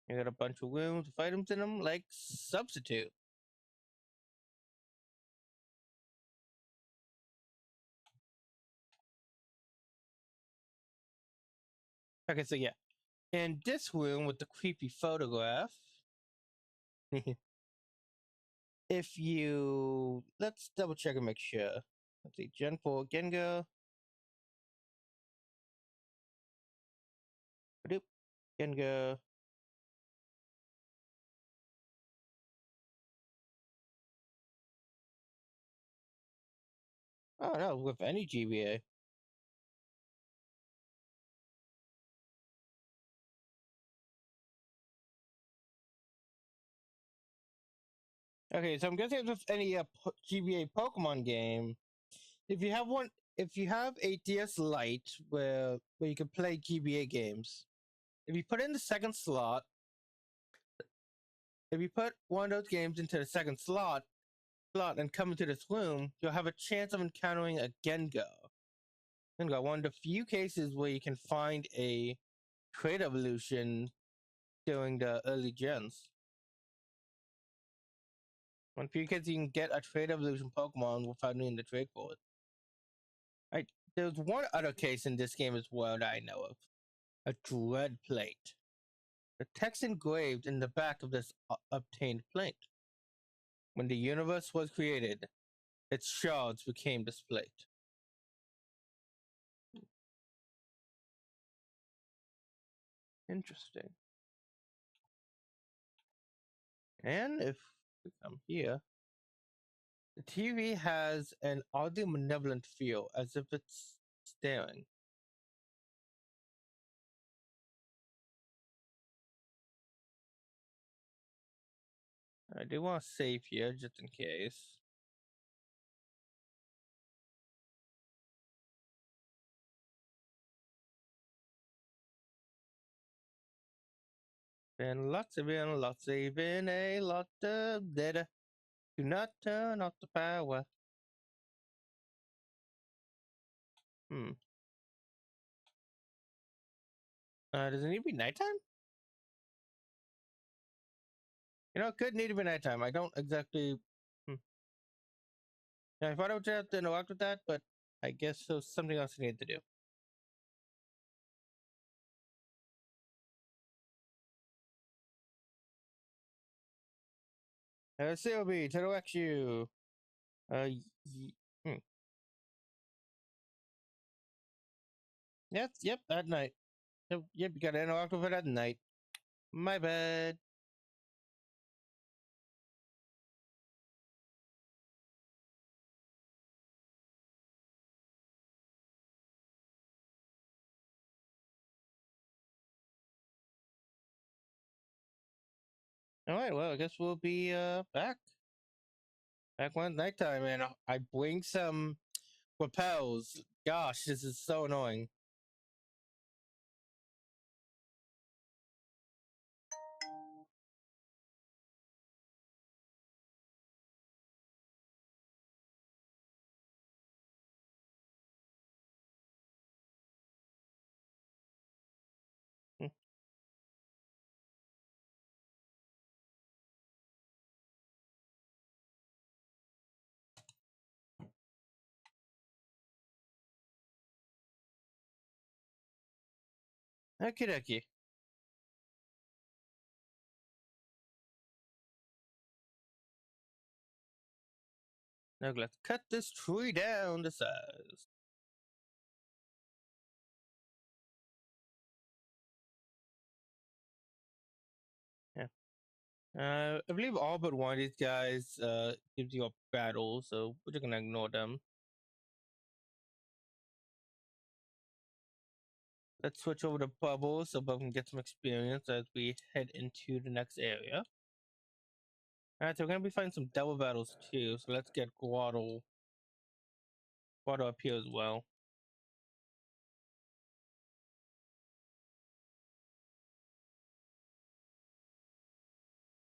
You got a bunch of wounds with items in them, like substitute. Okay, so yeah, in this room with the creepy photograph, if you let's double check and make sure. Let's see, Gen 4 Gengar. Doop, Gengar. Oh no, with any GBA. Okay, so I'm guessing with any GBA Pokemon game, if you have one, if you have a DS Lite where you can play GBA games, if you put in the second slot, if you put one of those games into the second slot and come into this room, you'll have a chance of encountering a Gengar. Gengar, one of the few cases where you can find a trade evolution during the early gens. One few kids you can get a trade evolution Pokemon without needing the trade for it. Right. There's one other case in this game as well that I know of. A dread plate. The text engraved in the back of this obtained plate. When the universe was created, its shards became this plate. Interesting. And if we come here, the TV has an oddly malevolent feel, as if it's staring. I do want to save here just in case. And lots of in, lots of in, a lot of data. Do not turn off the power. Does it need to be nighttime? You know, it could need to be nighttime. I don't exactly. Yeah, I thought I would have to interact with that, but I guess there's something else I need to do. Sylvie, to direct you. Hmm. Yep, at night. Yep, you gotta interact with it at night. My bad. All right, well, I guess we'll be back when it's nighttime, and I bring some repels. Gosh, this is so annoying. Okie dokie. Now let's cut this tree down to size. Yeah. I believe all but one of these guys gives you a battle, so we're just gonna ignore them. Let's switch over to Bubble so Bubble can get some experience as we head into the next area. Alright, so we're gonna be fighting some double battles too, so let's get Guado up here as well.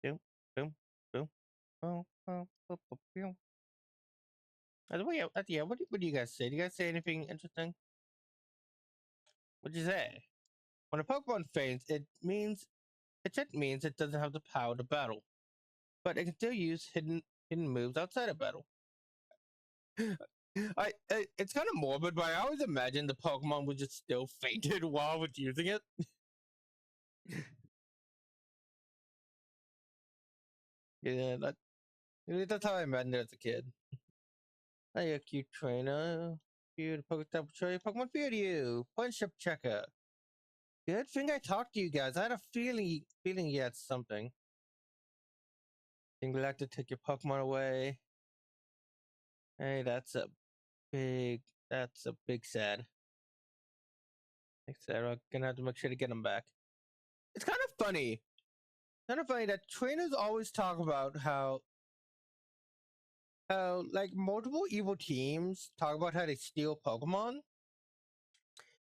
Boom, boom, boom. Oh, oh, oh, oh, boom. Yeah, what do you guys say? Do you guys say anything interesting? What'd you say? When a Pokemon faints, it just means it doesn't have the power to battle, but it can still use hidden moves outside of battle. It's kind of morbid, but I always imagine the Pokemon would just still fainted while I was using it. Yeah, that's how I imagined it as a kid. Hey, a cute trainer. Cute Pokestop show you Pokemon for you. Friendship checker. Good thing I talked to you guys. I had a feeling you had something. Think we like to take your Pokemon away. Hey, big that's a big sad. Big sad. I'm gonna have to make sure to get him back. It's kind of funny that trainers always talk about how like multiple evil teams talk about how they steal Pokemon,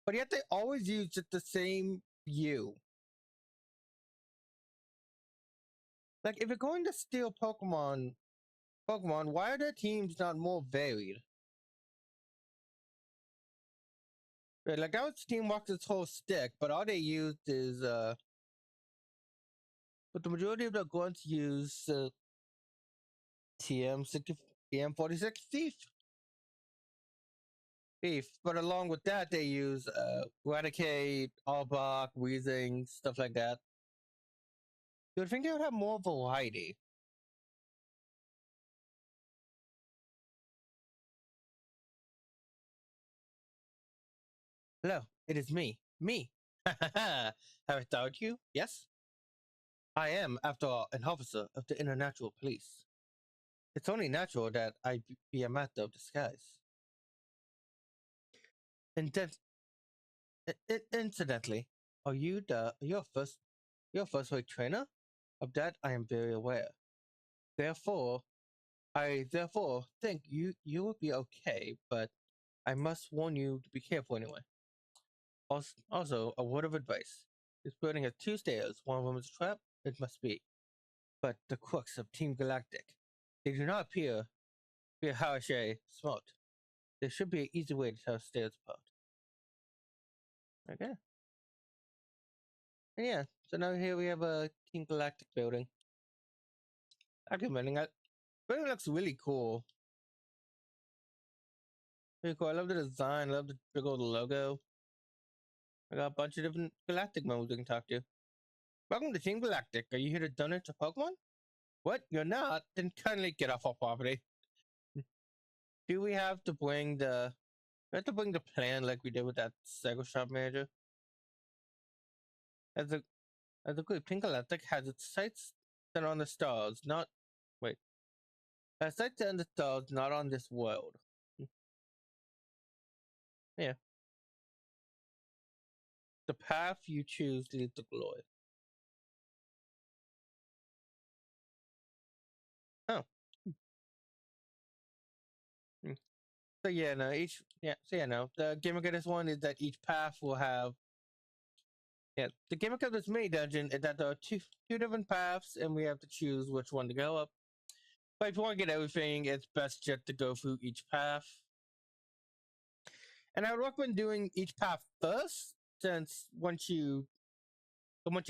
but yet they always use just the same view. Like if you're going to steal Pokemon, why are their teams not more varied? Right, like that was Team Rocket's whole stick, but all they used is but the majority of the grunts use TM46 Thief. But along with that, they use Eradicate, Arbok, Weezing, stuff like that. You would think they would have more variety. Hello, it is me. Me. Have I started you? Yes? I am, after all, an officer of the International Police. It's only natural that I be a master of disguise. Incident- Incidentally, are you your first rate trainer? Of that I am very aware. Therefore, I therefore think you will be okay, but I must warn you to be careful anyway. Also, a word of advice. This building has two stairs. One of them is a trap. It must be. But the crooks of Team Galactic, they do not appear how I say smart. There should be an easy way to tell stairs apart. Okay. And yeah, so now here we have a Team Galactic building. Documenting it. Building looks really cool. Really cool. I love the design. I love the big old logo. I got a bunch of different Galactic members we can talk to. Welcome to Team Galactic. Are you here to donate to Pokemon? What? You're not? Then kindly get off our property. Do we have to bring the plan like we did with that Cycle Shop manager? As a as a group, Team Galactic has its sights set on the stars, not wait. Has sights set on the stars, not on this world. Yeah. The path you choose leads to glory. So yeah, no, the gimmick of this one is that each path will have the gimmick of this mini dungeon is that there are two different paths, and we have to choose which one to go up. But if you want to get everything, it's best just to go through each path. And I would recommend doing each path first, since once you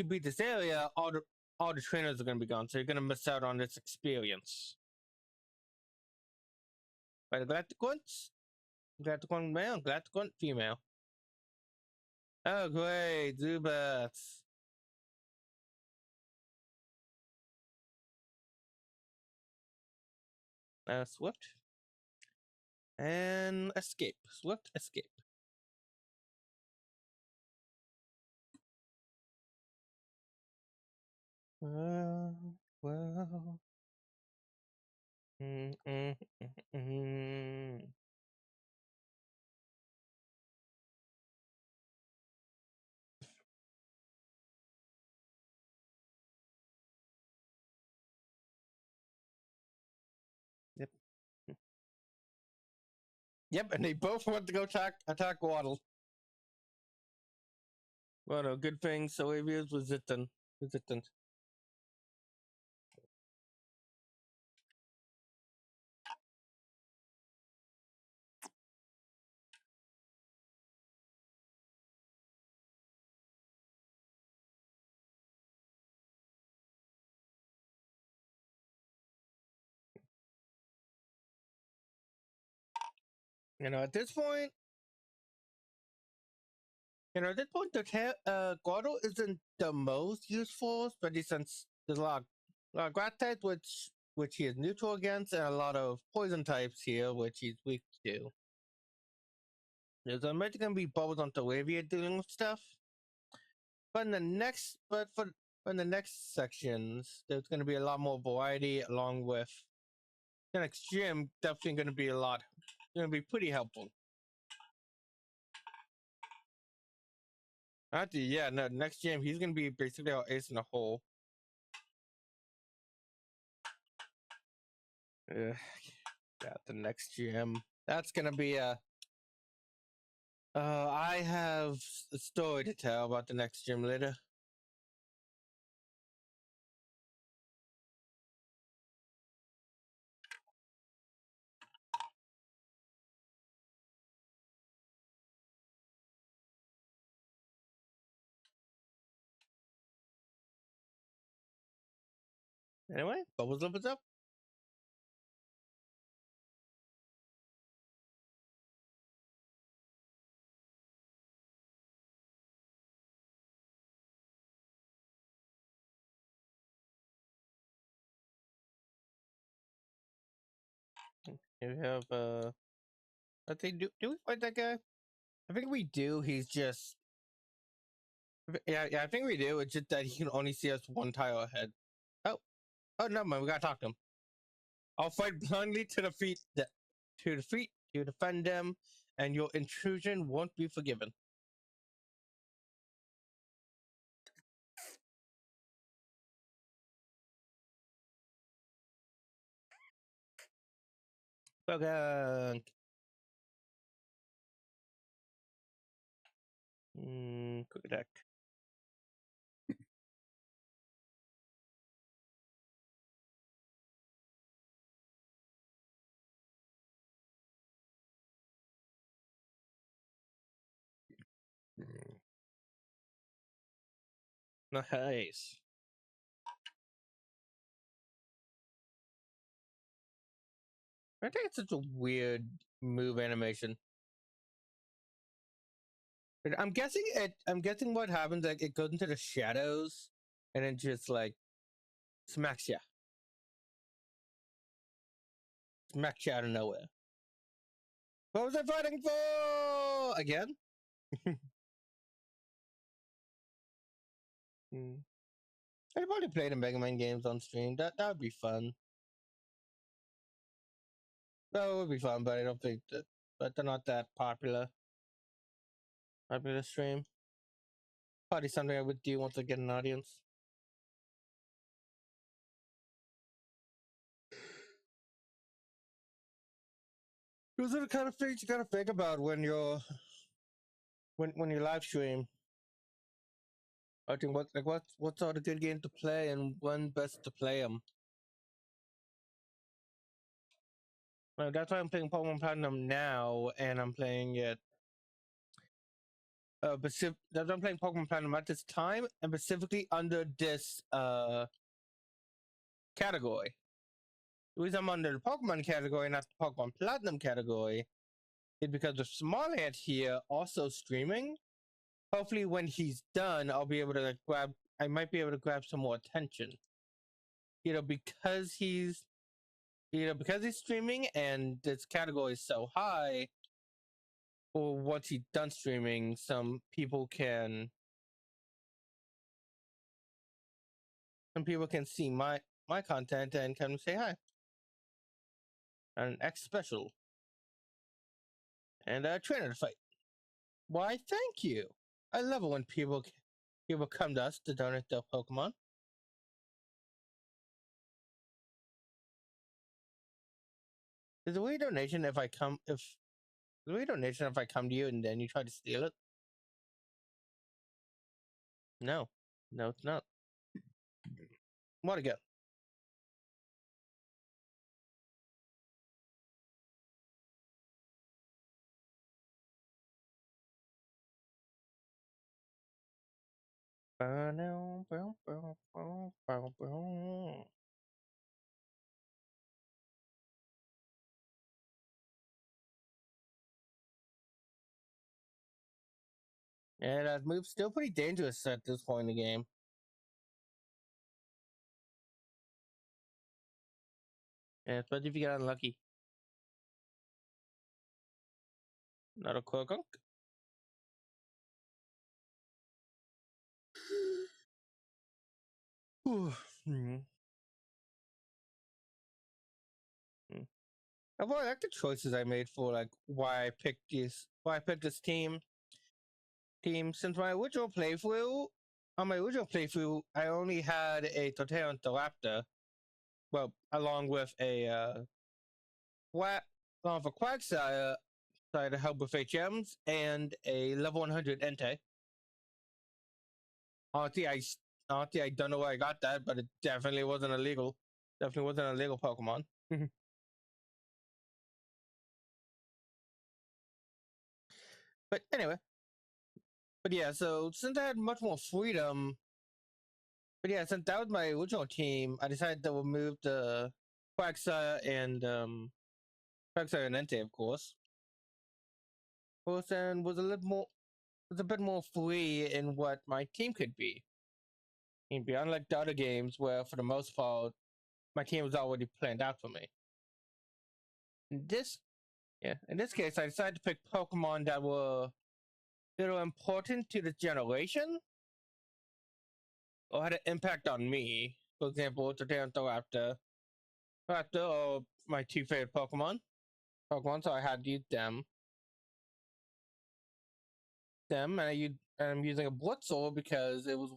beat this area, all the trainers are going to be gone, so you're going to miss out on this experience. By the Galactic male, Galactic female. Oh great, Zubats. Swift and escape. Swift escape. Well. Mm, mm, mm. Yep. Yep, and they both want to go attack Waddle. Well, no, good thing Sylvia's resistant. At this point, the Guado isn't the most useful, especially since there's a lot of grass types which he is neutral against, and a lot of poison types here which he's weak to. There's already gonna be bubbles on Delivia dealing with stuff. But in the next sections, there's gonna be a lot more variety along with the next gym definitely gonna be pretty helpful. Actually, yeah, no, next gym he's gonna be basically our ace in the hole. Yeah, the next gym. That's gonna be a. I have a story to tell about the next gym later. Anyway, bubbles up, what's up? Here we have let's see, do we fight that guy? I think we do. He's just yeah, I think we do. It's just that he can only see us one tile ahead. Oh, no, man, we gotta talk to him. I'll fight blindly to defend them, and your intrusion won't be forgiven. Okay. Quick attack. Nice. I think it's such a weird move animation. I'm guessing what happens, like it goes into the shadows and then just like smacks you. Smacks you out of nowhere. What was I fighting for? Again? I'd probably play the Mega Man games on stream. That would be fun. That would be fun, but I don't think that. But they're not that popular. Popular stream. Probably something I would do once I get an audience. Those are the kind of things you gotta think about when you're when you live stream. I think what's all the good game to play and when best to play them. That's why I'm playing Pokemon Platinum now, and I'm playing it. That's why I'm playing Pokemon Platinum at this time, and specifically under this category. The reason I'm under the Pokemon category, not the Pokemon Platinum category, is because of Smallhead here also streaming. Hopefully, when he's done, I'll be able to like, grab. I might be able to grab some more attention. Because he's because he's streaming and this category is so high. Or once he's done streaming, some people can see my content and come say hi. An X special and a trainer to fight. Why, thank you. I love it when people come to us to donate their Pokemon. Is a weird donation if I come to you and then you try to steal it? No, it's not. What again? Yeah, that move's still pretty dangerous at this point in the game. Yeah, especially if you get unlucky. Not a Quirkunk. Hmm. I really like the choices I made for like why I picked this team. Since my original playthrough, I only had a Torterra Raptor. Well, along with a Quagsire, so I had to help with HMs and a level 100 Entei. Honestly, I don't know where I got that, but it definitely wasn't illegal. Definitely wasn't a legal Pokemon. But anyway, yeah. So since I had much more freedom, since that was my original team, I decided to remove the Quagsire and Entei, of course. And was a bit more free in what my team could be. Unlike the other games where, for the most part, my team was already planned out for me. In this case, I decided to pick Pokemon that were important to the generation or had an impact on me. For example, Raptor, or my two favorite Pokemon, so I had to use them. And I'm using a Blitzle because it's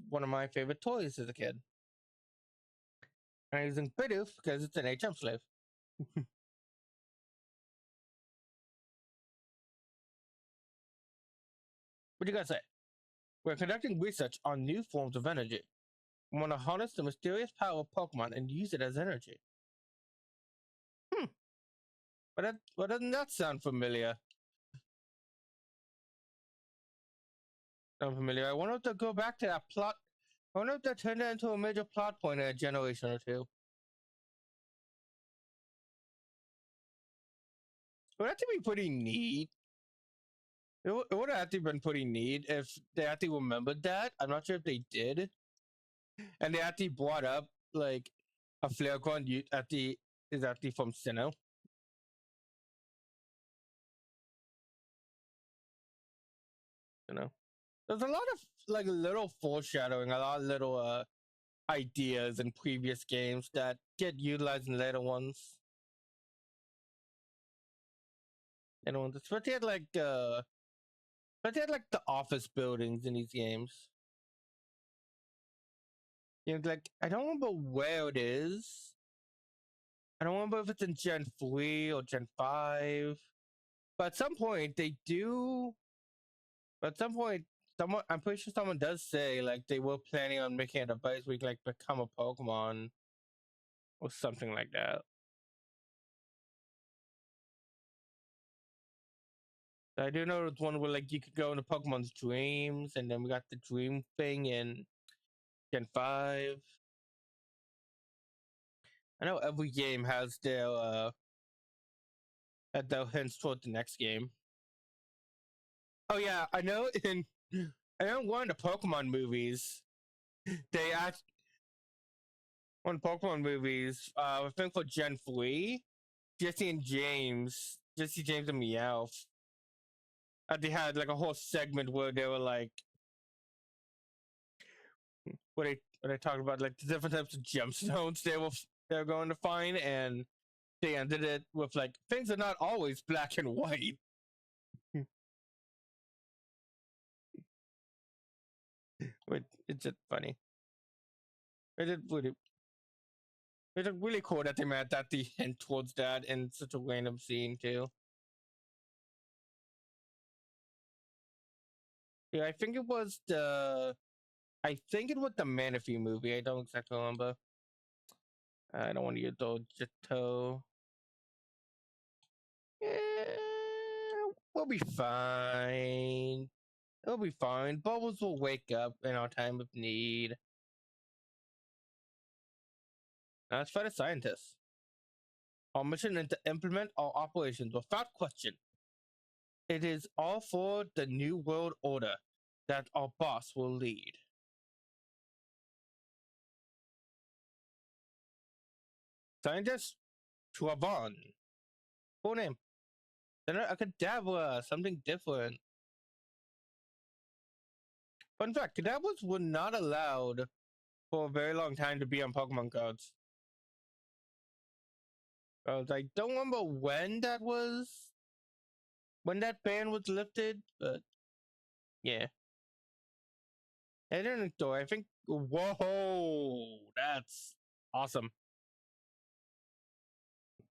one of my favorite toys as a kid. And I'm using Bidoof because it's an HM slave. What do you guys say? We're conducting research on new forms of energy. We want to harness the mysterious power of Pokemon and use it as energy. But doesn't that sound familiar? I wonder if they'll go back to that plot. I wonder if they'll turn that into a major plot point in a generation or two. It would have to be pretty neat. It would have actually been pretty neat if they actually remembered that. I'm not sure if they did. And they actually brought up like a Flareon is actually from Sinnoh. There's a lot of like little foreshadowing, a lot of little ideas in previous games that get utilized in later ones. Especially at like the office buildings in these games. Like I don't remember where it is. I don't remember if it's in Gen 3 or Gen 5. But at some point they do. But at some point, someone I'm pretty sure someone does say like they were planning on making a device where you can like become a Pokemon or something like that. I do know it's one where like you could go into Pokemon's dreams, and then we got the dream thing in Gen 5. I know every game has their hints toward the next game. Oh yeah, I know one of the Pokemon movies they asked one Pokemon movies, I think for Gen 3, Jesse James and Meowth. They had like a whole segment where they were like where they talked about like the different types of gemstones they were going to find, and they ended it with like things are not always black and white. It's just funny. It really it's really cool that they made that the hint towards that in such a random scene too. Yeah, I think it was the Manaphy movie. I don't exactly remember. I don't want to use Dojito. We'll be fine. It'll be fine. Bubbles will wake up in our time of need. Now let's fight a scientist. Our mission is to implement our operations without question. It is all for the New World Order that our boss will lead. Scientist Travan. Full name. Senator a Kadabra, something different. Fun fact, Kadabras were not allowed for a very long time to be on Pokemon cards. I don't remember when that ban was lifted, but yeah. Internet door, I think. Whoa, that's awesome.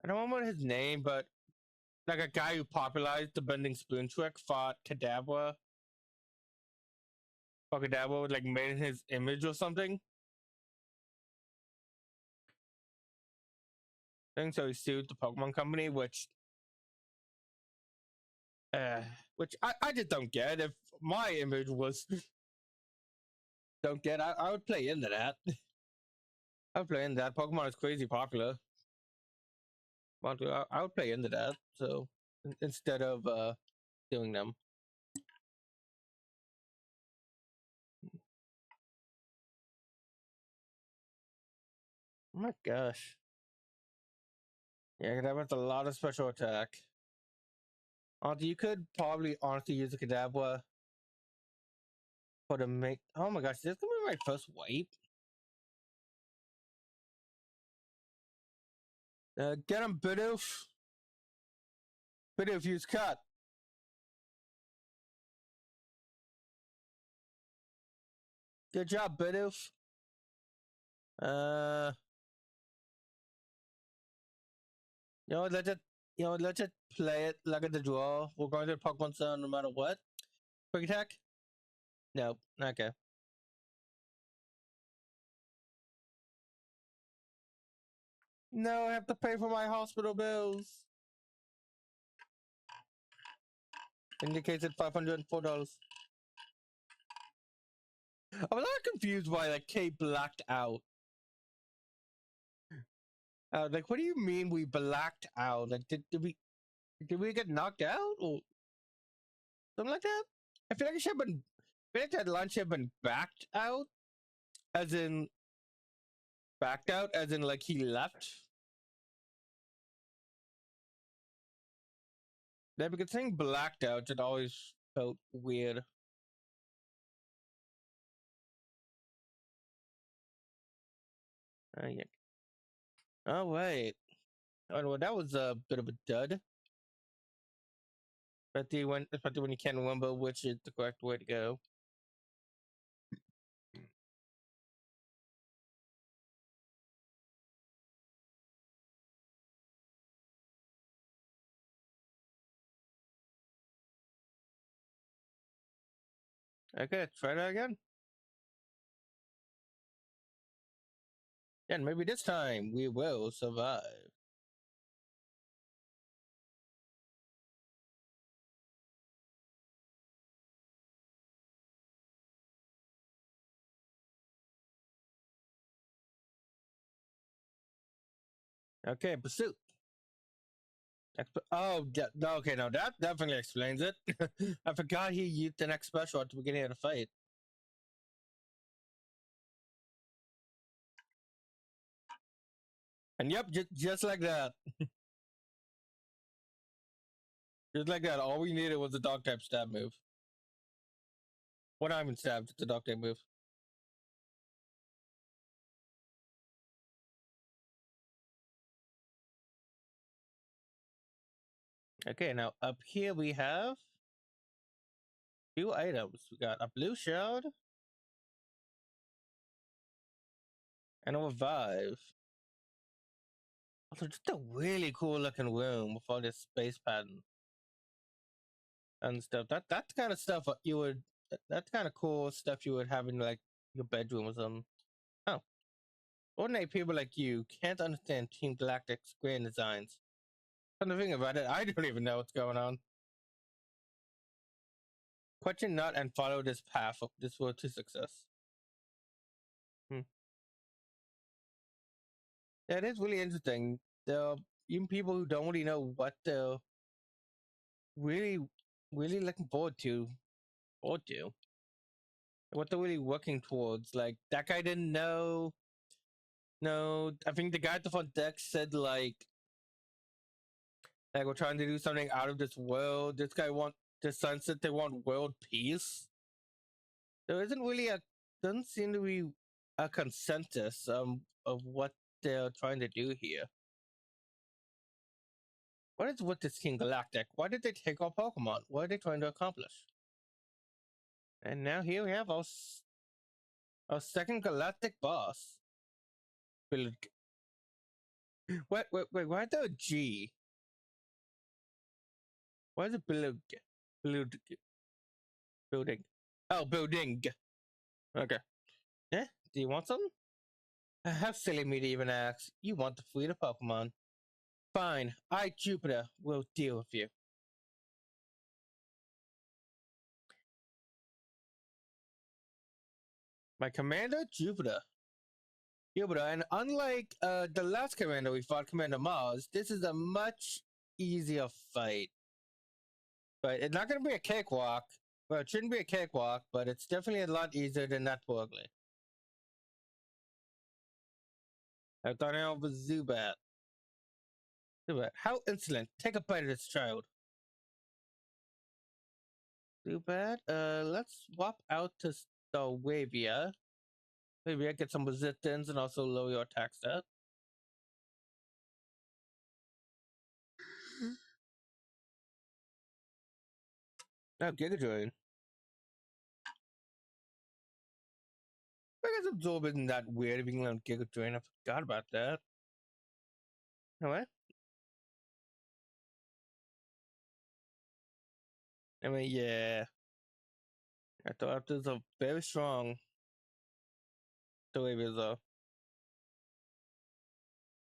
I don't remember his name, but like a guy who popularized the bending spoon trick fought Kadabra. Or Kadabra was like made his image or something. I think so. He sued the Pokemon Company, which I just don't get. If my image was don't get, I would play into that. I would play into that. Pokemon is crazy popular. I would play into that. So instead of doing them. Oh my gosh. Yeah, that was a lot of special attack. You could probably honestly use a Kadabra for the make. Oh my gosh, this is gonna be my first wipe. Get him, Bidoof. Bidoof, use cut. Good job, Bidoof. Uh, you know, let's just play it like at the draw. We're going to Pokemon Center no matter what. Quick attack? Nope. Okay. No, I have to pay for my hospital bills. Indicated $504. I'm a lot confused why like K blacked out. Like, what do you mean we blacked out? Like, did we get knocked out or something like that? I feel like I feel like that lunch had been as in backed out, as in like he left. Yeah, because saying blacked out just always felt weird. Yeah. Oh wait. Oh, well, that was a bit of a dud. Especially when you can't remember which is the correct way to go. Okay, try that again. Yeah, and maybe this time we will survive. Okay, pursuit. Oh, okay, no, that definitely explains it. I forgot he used the next special at the beginning of the fight. And yep, just like that. Just like that, all we needed was the dog type stab move. Well, not even stab, just the dog type move. Okay, now up here we have two items. We got a blue shard and a revive. Also, just a really cool looking room with all this space pattern and stuff. That's kind of stuff you would. That's kind of cool stuff you would have in like your bedroom or something. Oh, ordinary people like you can't understand Team Galactic's grand designs. Come to think about it, I don't even know what's going on. Question not and follow this path of this road to success. Hmm. Yeah, it is really interesting. There are even people who don't really know what they're really, really looking forward to, what they're really working towards. Like that guy didn't know. No, I think the guy at the front deck said like we're trying to do something out of this world. This guy want the sunset. They want world peace. There isn't really a doesn't seem to be a consensus of what they're trying to do here. What is with this King Galactic? Why did they take our Pokemon? What are they trying to accomplish? And now here we have our second Galactic boss. Wait, why is there a G? Why is it Bilug? Bilug building. Oh, building. Okay. Yeah? Do you want something? How silly me to even ask. You want to flee the Pokemon. Fine. I, Jupiter, will deal with you. My commander, Jupiter. Jupiter, and unlike the last commander we fought, Commander Mars, this is a much easier fight. But it's not going to be a cakewalk. Well, it shouldn't be a cakewalk, but it's definitely a lot easier than that Borgly. I thought I was Zubat. Zubat, how insolent. Take a bite of this child. Zubat, let's swap out to Stalwavia. Maybe I get some resistance and also lower your attack stat. Now, Giga Drain. I guess Absorb isn't that weird being on Giga Drain. I forgot about that. No way. I mean, yeah. I thought this was a very strong Stalwavia though.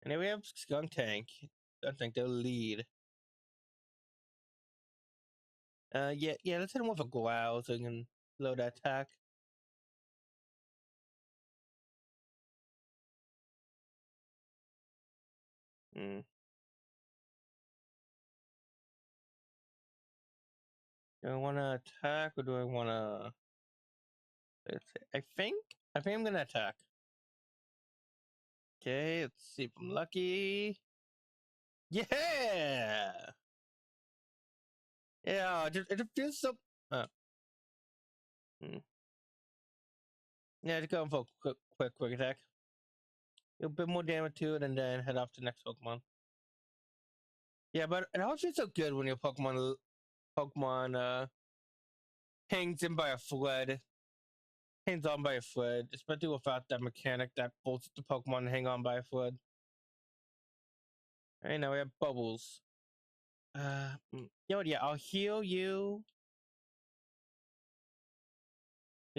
And then we have Skunk Tank. I think they'll lead. Yeah, let's hit him with a growl so we can load that attack. Hmm. Do I want to attack or do I want to? I think I'm gonna attack. Okay, let's see if I'm lucky. Yeah, yeah. It feels so. Uh, hmm. Yeah, just go for a quick attack. A bit more damage to it, and then head off to the next Pokemon. Yeah, but it always feels so good when your Pokemon hangs in by a thread, hangs on by a thread, especially without that mechanic that forces the Pokemon to hang on by a thread. Hey, now we have Bubbles. Yeah, I'll heal you.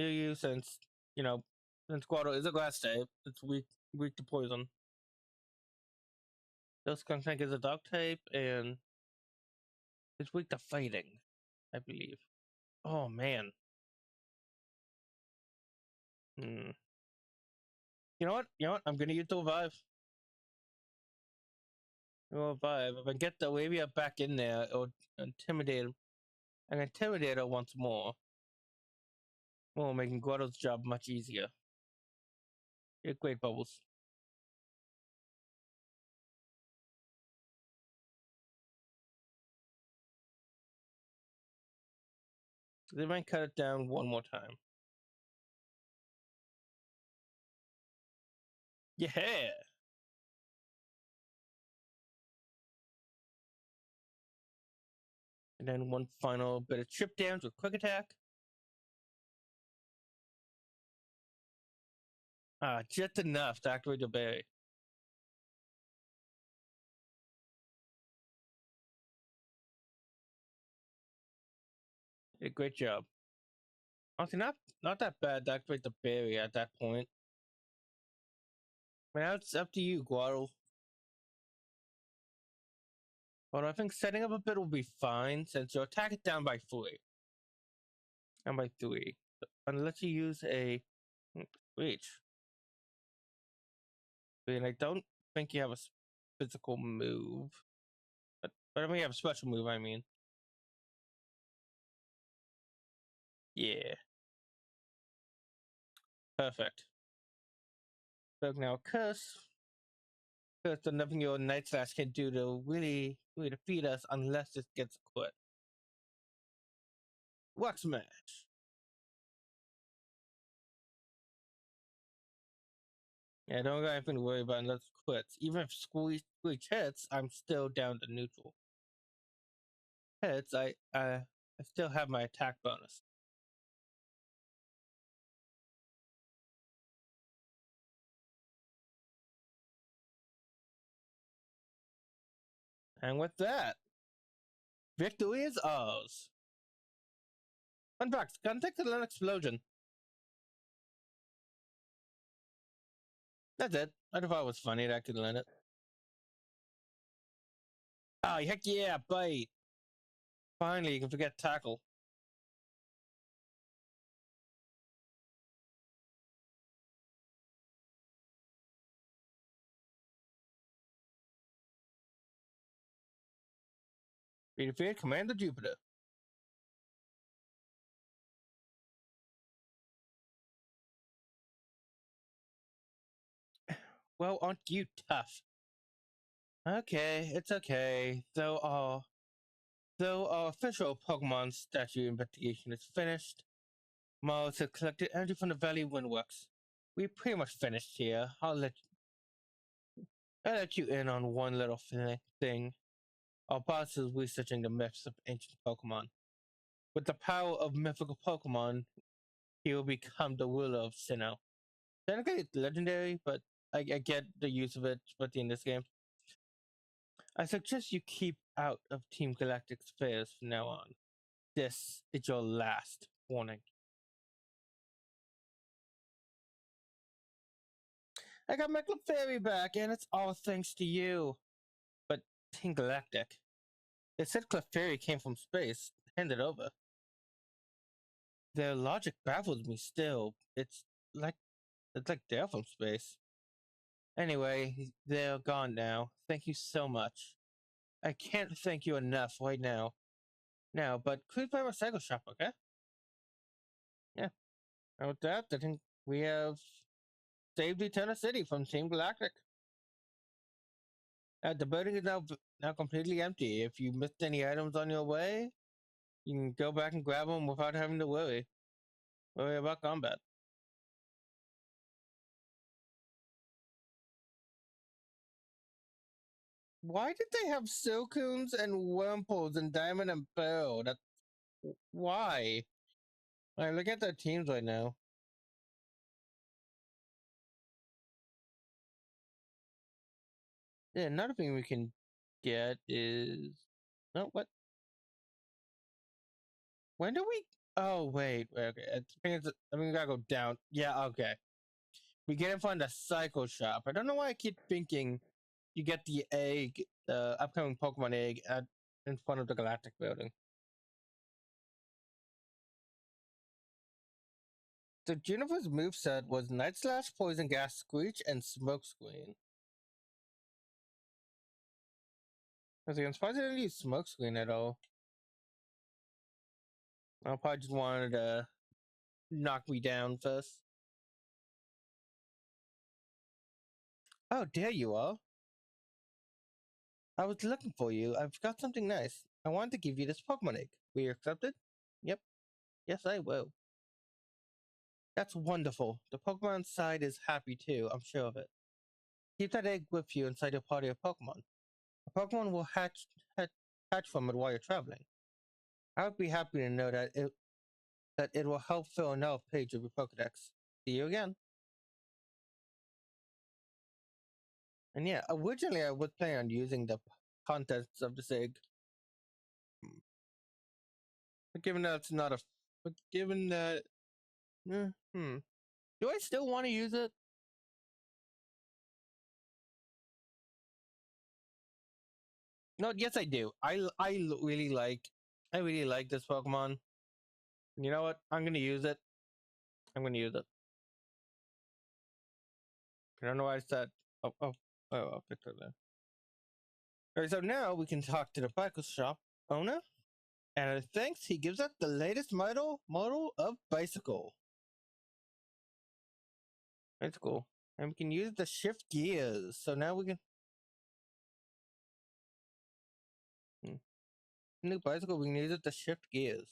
Heal you since, since Guado is a glass type, it's weak to poison. This Skunk is a dog type, and it's weak to fighting, I believe. Oh, man. Hmm. You know what? I'm gonna use the revive. Revive. If I get the Labia back in there, it'll intimidate him. And intimidate her once more. Well, making Guado's job much easier. Great bubbles. They might cut it down one more time. Yeah! And then one final bit of chip downs with quick attack. Just enough to activate the berry. Great job. Honestly, not that bad to activate the berry at that point. But now it's up to you, Guaro. But I think setting up a bit will be fine since your attack is down by 3. Down by 3. Unless you use a reach. And I don't think you have a physical move. But I mean, you have a special move, I mean. Yeah. Perfect. So now curse. There's nothing your Night Slash can do to really defeat us unless it gets quit. Rock Smash. Yeah, don't got anything to worry about unless it quits. Even if Squeak hits, I'm still down to neutral. Hits, I still have my attack bonus. And with that, victory is ours. Fun fact, contact an explosion. That's it. I thought it was funny that I could learn it. Oh, heck yeah, bite. Finally, you can forget tackle. Be defeated, Commander Jupiter. Well, aren't you tough? Okay, it's okay. Though our official Pokemon statue investigation is finished, Miles has collected energy from the Valley Windworks. We pretty much finished here. I'll let you in on one little thing. Our boss is researching the myths of ancient Pokemon. With the power of mythical Pokemon, he will become the ruler of Sinnoh. Technically, it's legendary, but I get the use of it, especially in this game. I suggest you keep out of Team Galactic's affairs from now on. This is your last warning. I got my Clefairy back, and it's all thanks to you. But Team Galactic. They said Clefairy came from space. Hand it over. Their logic baffles me still. It's like they're from space. Anyway, they're gone now. Thank you so much. I can't thank you enough right now. But please buy my cycle shop, okay? Yeah. And with that, I think we have saved Eternal City from Team Galactic. The building is now completely empty. If you missed any items on your way, you can go back and grab them without having to worry about combat. Why did they have Silcoons and Wurmples and Diamond and Pearl? Why? I look at their teams right now. Yeah, another thing we can get is what? When do we Oh wait, okay. I mean, we gotta go down. Yeah, okay. We get in front of the cycle shop. I don't know why I keep thinking you get the egg, the upcoming Pokemon egg, in front of the Galactic Building. So Juniper's moveset was Night Slash, Poison Gas, Screech, and Smoke Screen. I was like, I'm surprised I didn't use Smoke Screen at all. I probably just wanted to knock me down first. Oh, there you are. I was looking for you. I've got something nice. I wanted to give you this Pokemon egg. Will you accept it? Yep. Yes, I will. That's wonderful. The Pokemon side is happy too, I'm sure of it. Keep that egg with you inside your party of Pokemon. A Pokemon will hatch from it while you're traveling. I would be happy to know that it will help fill another page of your Pokedex. See you again. And yeah, originally I was planning on using the contents of this egg. But given that it's not a but given that do I still want to use it? No, yes I do. I really like this Pokemon. You know what? I'm gonna use it. I'm gonna use it. I don't know why I said. I'll fix it then. Alright, so now we can talk to the bicycle shop owner, and thanks, he gives us the latest model of bicycle. That's cool, and we can use the shift gears. So now we can new bicycle. We can use it to shift gears.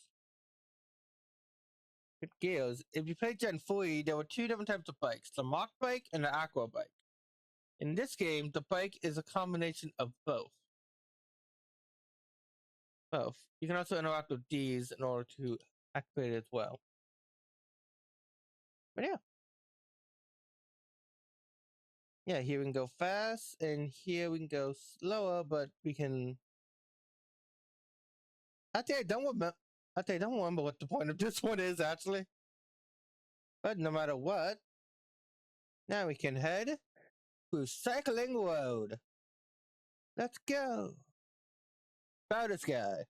Shift gears. If you play Gen 3, there were two different types of bikes: the Mach bike and the Aqua bike. In this game, the bike is a combination of both. You can also interact with these in order to activate it as well. But yeah, here we can go fast, and here we can go slower. But we can. I think I don't remember what the point of this one is actually. But no matter what, now we can head to Cycling Road. Let's go. Powder Sky.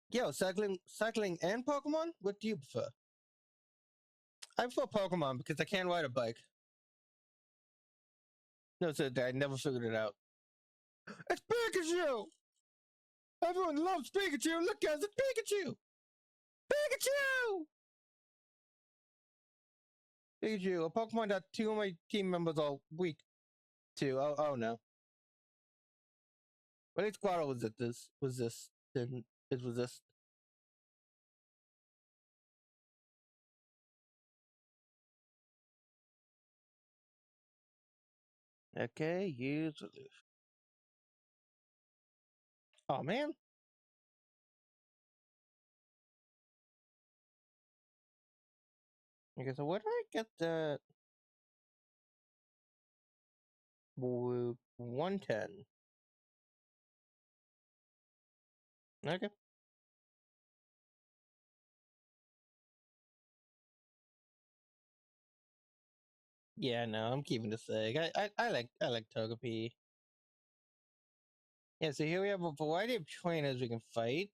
Yo, cycling and Pokemon? What do you prefer? I prefer Pokemon because I can't ride a bike. No, so I never figured it out. It's Pikachu! Everyone loves Pikachu! Look guys, it's Pikachu! Pikachu! Pikachu, a Pokemon that two of my team members are weak to. Oh no. But it's Squirtle didn't it resist. Okay, use relief. Oh man. Okay, so where did I get that 110? Okay. Yeah, no, I'm keeping the egg. I like Togepi. Yeah, so here we have a variety of trainers we can fight.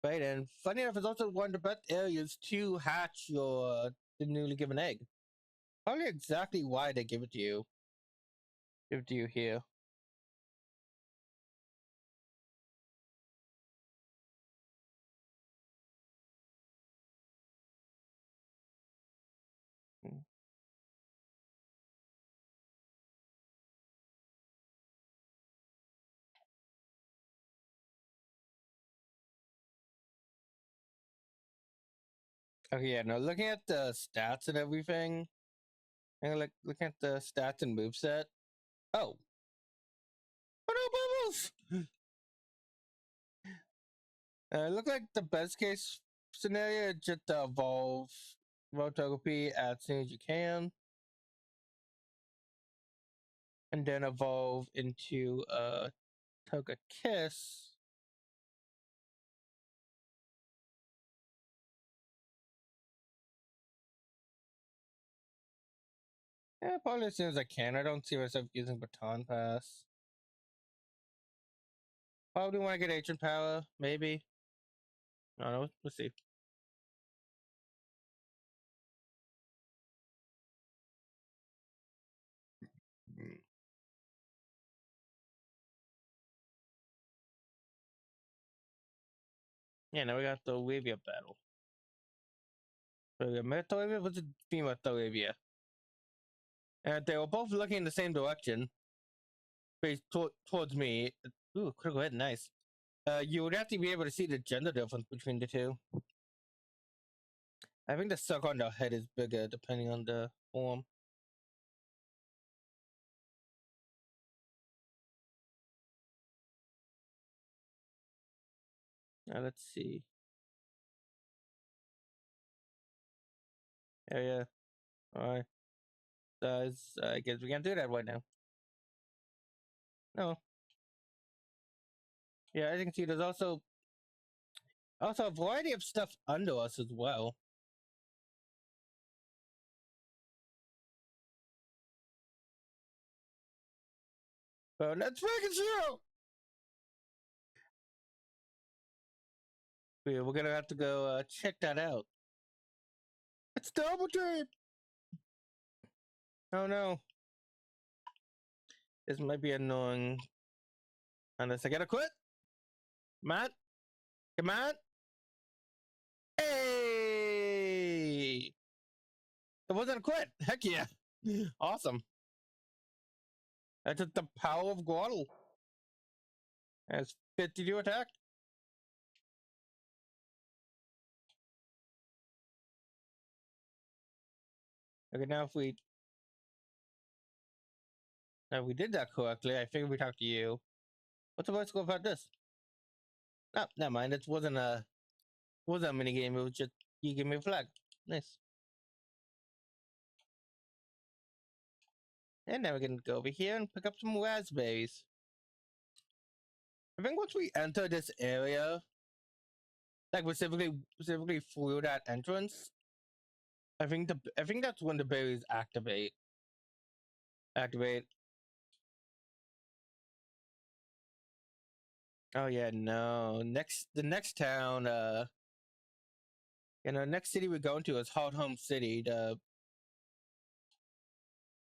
Right, and funny enough, it's also one of the best areas to hatch your the newly given egg. Probably exactly why they give it to you. Give it to you here. Okay, yeah, now looking at the stats and everything, and looking at the stats and moveset. Oh. Oh no, bubbles! Look like the best case scenario is just to evolve Togepi as soon as you can. and then evolve into a Togekiss. Yeah, probably as soon as I can. I don't see myself using Baton Pass. Probably want to get Ancient Power, maybe. I don't know. We'll see. Yeah, now we got the Wavia battle. So we got Metawavia versus female Metawavia. And they were both looking in the same direction, faced towards me. Ooh, critical hit, nice. You would have to be able to see the gender difference between the two. I think the suck on the head is bigger depending on the form. Now let's see. Yeah. Alright. I guess we can't do that right now. No. Yeah, as you can see, there's also a variety of stuff under us as well. So let's freaking zero! Yeah, we're gonna have to go check that out. It's double team! Oh no. This might be annoying. Unless I gotta quit. Matt? Come on! Hey! It wasn't a quit. Heck yeah. Awesome. That's just the power of Guadal. Has 52 attack. Okay, now if we did that correctly, I figured we talked to you. What's the voice go about this? Oh, never mind. It wasn't a mini game. It was just you give me a flag. Nice. And now we can go over here and pick up some raspberries. I think once we enter this area, like specifically through that entrance, I think that's when the berries activate. Oh yeah, no. The next town, next city we're going to is Hard Home City.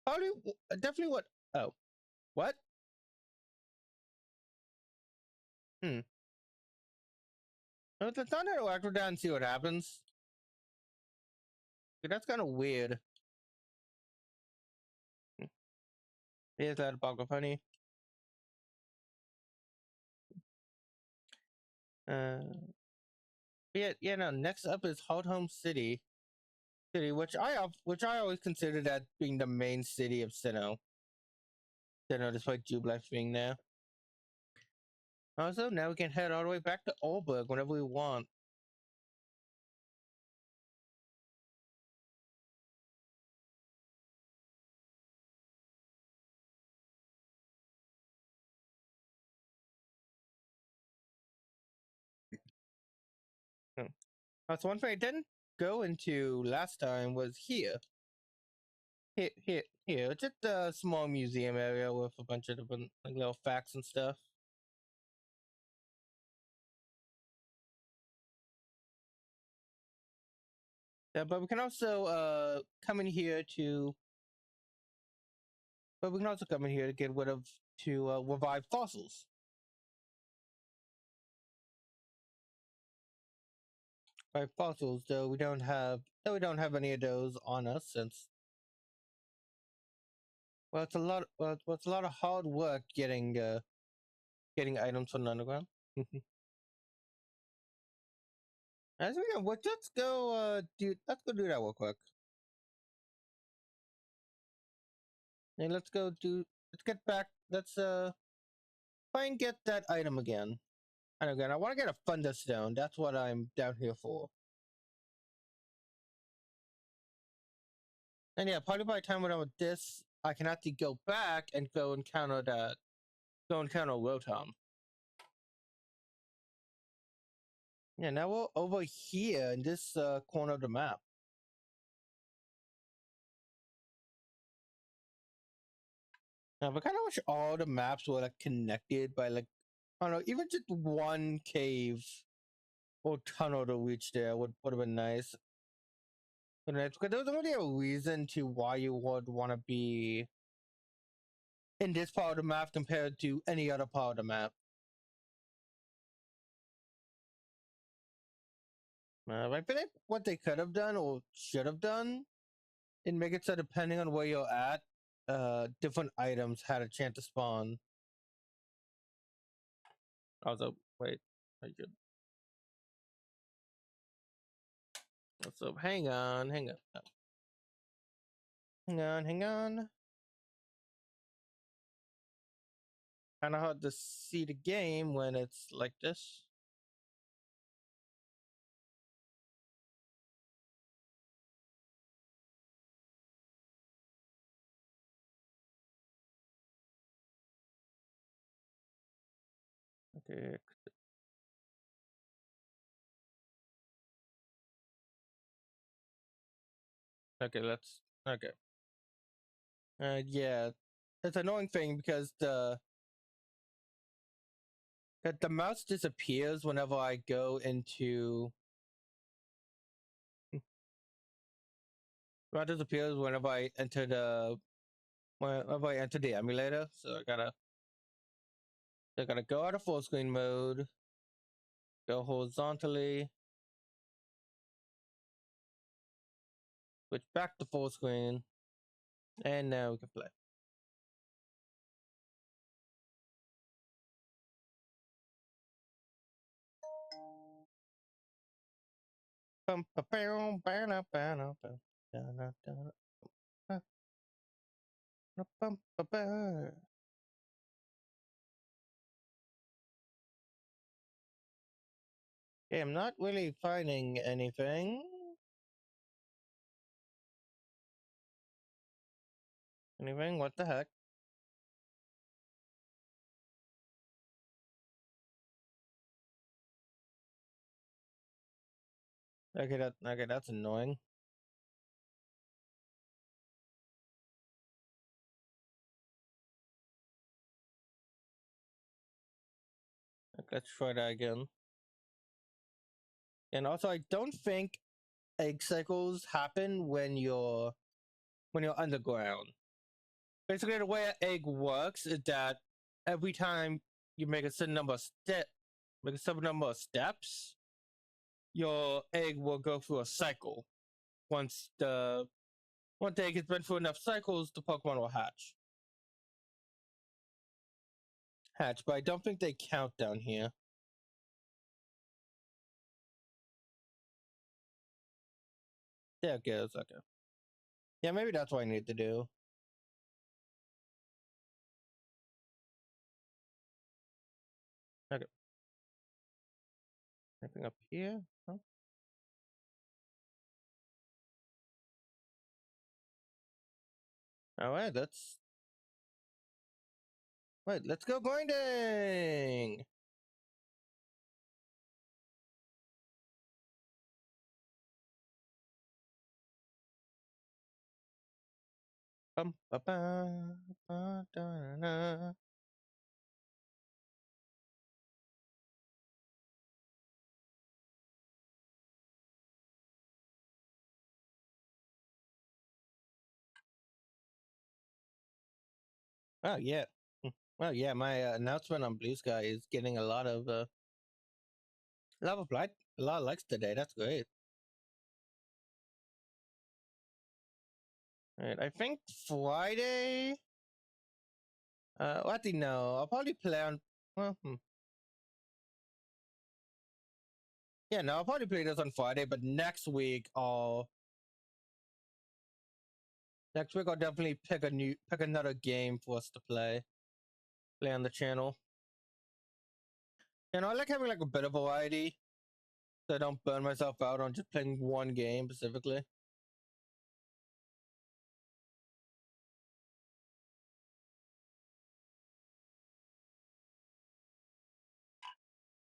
Probably, definitely what? Oh, what? Hmm. No, it's not that I'll go down and see what happens. That's kind of weird. Here's that bog of honey. Yeah. No. Next up is Hard Home City, which I always consider that being the main city of Sinnoh. Despite Jubilife being there. Also, now we can head all the way back to Olberg whenever we want. So one thing I didn't go into last time was here. Here. Just a small museum area with a bunch of different little facts and stuff. Yeah, but we can also come in here to. But we can also come in here to get rid of revive fossils. Right, fossils, though we don't have any of those on us since. Well, it's a lot. Well, it's a lot of hard work getting items from the underground. As we go, let's go do that real quick. And let's get back. Let's try and get that item again. And again, I want to get a Thunderstone. That's what I'm down here for. And yeah, probably by the time we're done with this, I can actually go back and go encounter Rotom. Yeah, now we're over here in this corner of the map. Now, I kind of wish all the maps were like connected by like, I don't know, even just one cave or tunnel to reach there would have been nice. Because there's only a reason to why you would want to be in this part of the map compared to any other part of the map. I feel like what they could have done or should have done and make it so depending on where you're at, different items had a chance to spawn. Also, wait, I should. So hang on. Hang on. Kind of hard to see the game when it's like this. Okay. Okay. Yeah, it's an annoying thing because the mouse disappears whenever I go into. Mouse disappears whenever I enter the emulator. So I gotta go out of full screen mode, go horizontally, switch back to full screen, and now we can play. Okay, I'm not really finding anything. Anything? What the heck? Okay, that's annoying. Okay, let's try that again. And also, I don't think egg cycles happen when you're underground. Basically, the way an egg works is that every time you make a certain number of steps, your egg will go through a cycle. Once the egg has been through enough cycles, the Pokemon will hatch. But I don't think they count down here. There it goes. Okay. Yeah, maybe that's what I need to do. Okay. Anything up here? Huh? All right, let's go grinding. Bum, ba, ba, ba, da, na. Oh yeah. Well, yeah. My announcement on Blue Sky is getting a lot of likes today. That's great. All right, I think Friday. What do you know? I'll probably play on. Well, yeah, no, I'll probably play this on Friday. But next week, I'll definitely pick another game for us to play on the channel. You know, I like having like a bit of variety, so I don't burn myself out on just playing one game specifically.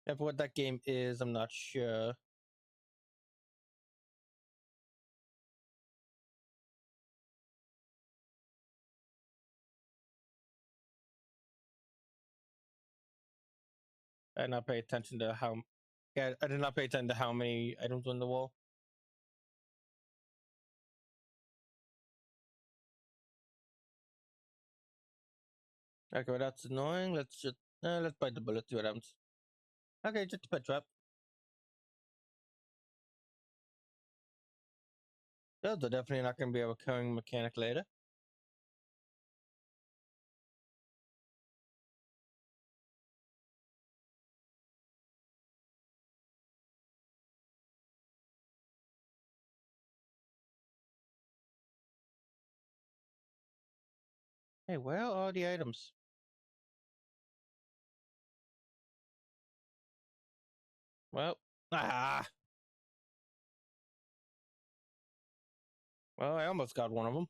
If what that game is, I'm not sure. I did not pay attention to how. Yeah, I did not pay attention to how many items on the wall. Okay, well, that's annoying. Let's bite the bullet. See what happens. Okay, just a pet trap. Those are definitely not going to be a recurring mechanic later. Hey, where are all the items? Well, ah. Well, I almost got one of them.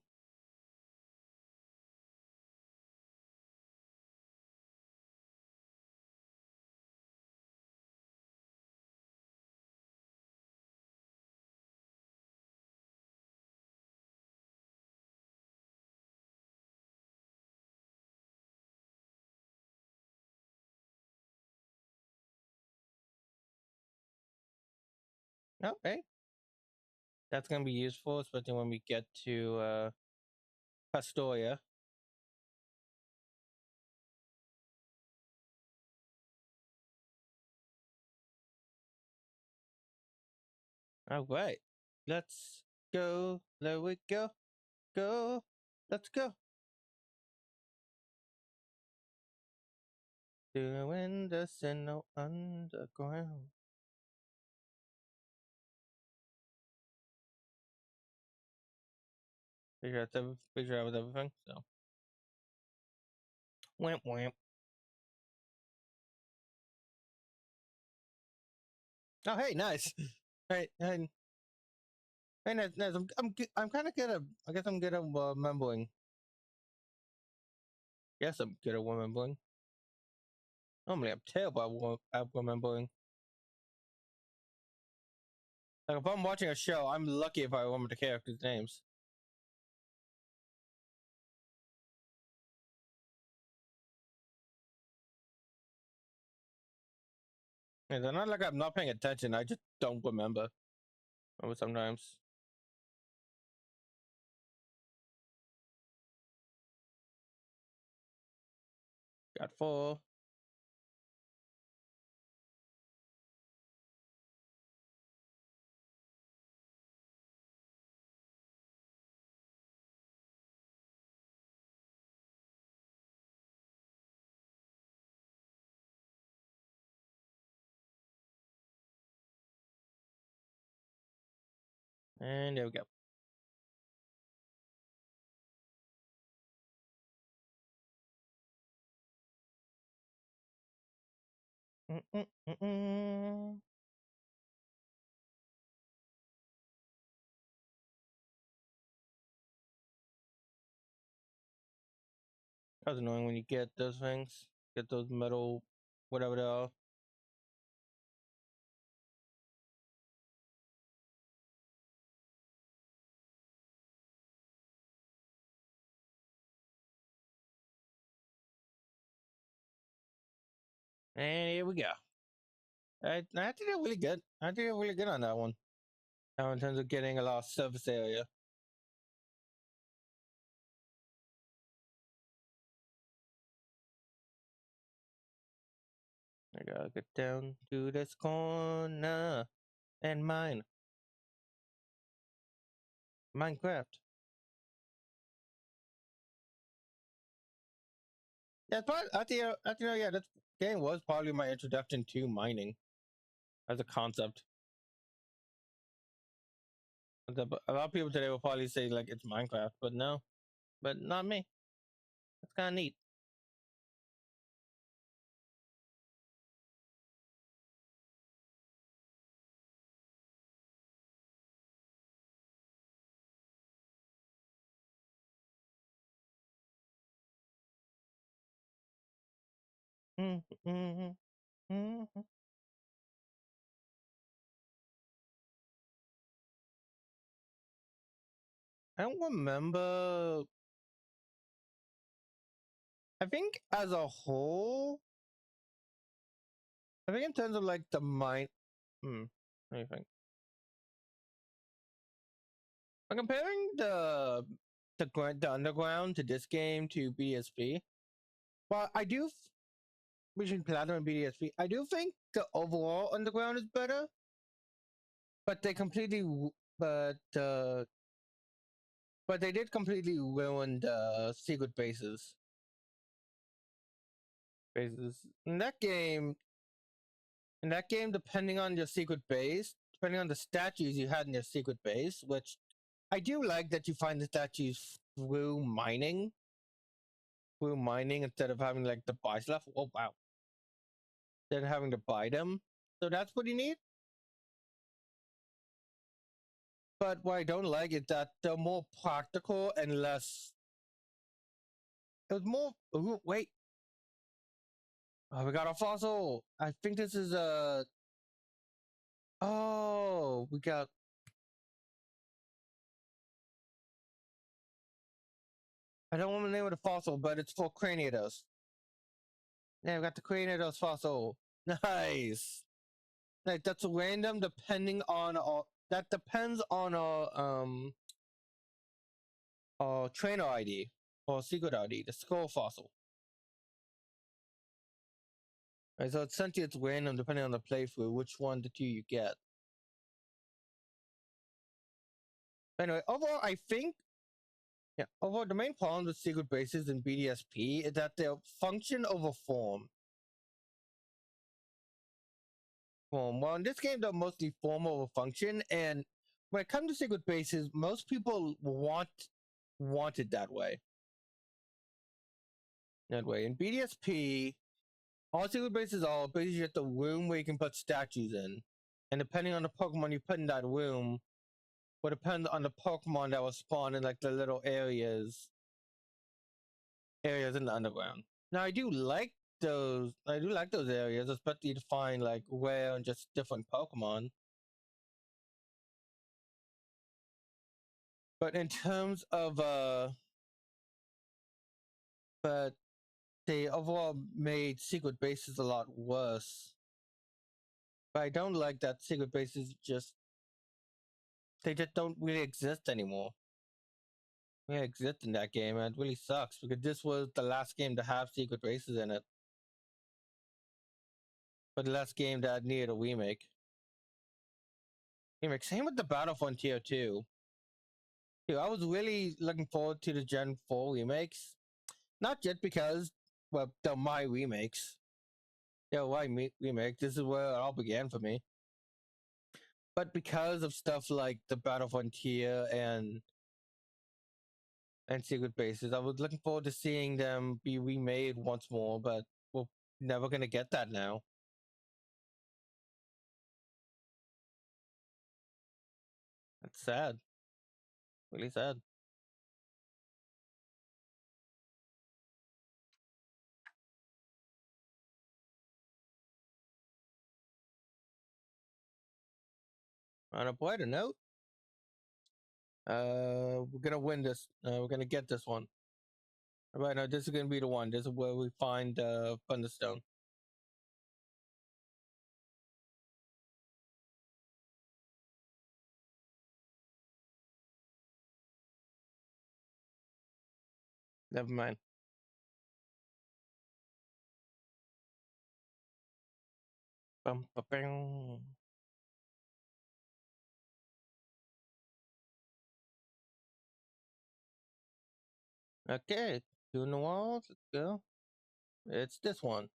Okay. That's going to be useful, especially when we get to Pastoria. All right. Let's go. There we go. Go. Let's go. Doing the Sinnoh underground. Figure out everything. So, wimp wimp. Oh, hey, nice. Hey, nice, nice. I'm kind of good at. I guess I'm good at remembering. Yes, I'm good at remembering. Normally, I'm terrible at remembering. Like if I'm watching a show, I'm lucky if I remember the characters' names. And it's not like I'm not paying attention. I just don't remember. Sometimes. Got 4. And there we go. Mm-mm-mm-mm. That's annoying when you get those things. Get those metal, whatever they are. And here we go. I think they're really good. I think they're really good on that one. Now in terms of getting a lot of surface area. I gotta get down to this corner and mine. Minecraft. That's part. Yeah, that game was probably my introduction to mining as a concept. A lot of people today will probably say like it's Minecraft, but no, but not me. It's kind of neat. Mm-hmm, mm-hmm. I don't remember. I think as a whole, I think in terms of like the mind, let me think. I'm comparing the underground to this game to BSP. Well, I do between Platinum and BDSP. I do think the overall underground is better, but they completely, but uh, but they did completely ruin the secret bases. Bases in that game. In that game, depending on your secret base, depending on the statues you had in your secret base, which I do like that you find the statues through mining instead of having like the buy stuff. Oh wow, instead of having to buy them. So that's pretty neat. But what I don't like is that they're more practical and less. It was more. Ooh, wait. Oh, we got a fossil. I think this is a. Oh, we got. I don't want the name of the fossil, but it's for Craniatus. Yeah, we got the Craniatus fossil. Nice. Like that's random depending on that depends on trainer ID or secret ID, the skull fossil. Right, so essentially it's random depending on the playthrough, which one the two you get. Anyway, overall, I think overall the main problem with secret bases in BDSP is that they're function over form. Well, in this game they're mostly form over function, and when it comes to secret bases, most people want it that way. That way. In BDSP, all secret bases are basically just a room where you can put statues in. And depending on the Pokemon you put in that room, will depend on the Pokemon that will spawn in like the little areas in the underground. Now I do like those areas, especially to find like rare and just different Pokemon. But in terms of but they overall made secret bases a lot worse. But I don't like that secret bases they just don't really exist anymore. They exist in that game, and it really sucks because this was the last game to have secret bases in it. But the last game that needed a remake. Same with the Battle Frontier 2. Dude, I was really looking forward to the Gen 4 remakes. Not just because, well, they're my remakes. They're my remakes. This is where it all began for me. But because of stuff like the Battle Frontier and Secret Bases, I was looking forward to seeing them be remade once more, but we're never gonna get that now. That's sad. Really sad. On a brighter note, we're gonna win this. We're gonna get this one. All right, now this is gonna be the one. This is where we find Thunderstone. Never mind. Bum, ba, bing. Okay, doing the walls. Let's go. It's this one.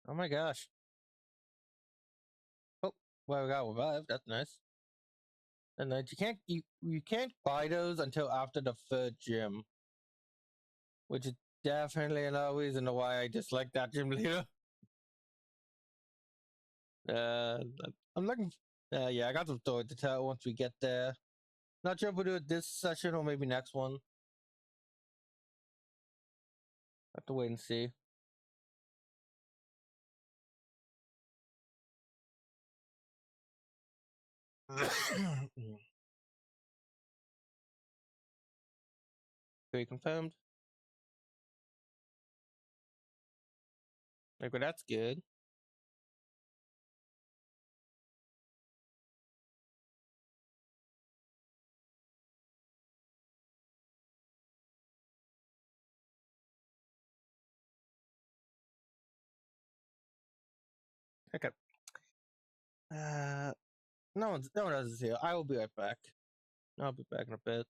Oh my gosh. Oh, well, we got revived. That's nice. And then you can't buy those until after the third gym, which is definitely another reason why I dislike that gym leader. Uh, I'm looking. Yeah, I got some story to tell once we get there. Not sure if we'll do it this session or maybe next one. Have to wait and see. Very confirmed. Like, well, that's good. Okay. No one else is here. I will be right back. I'll be back in a bit.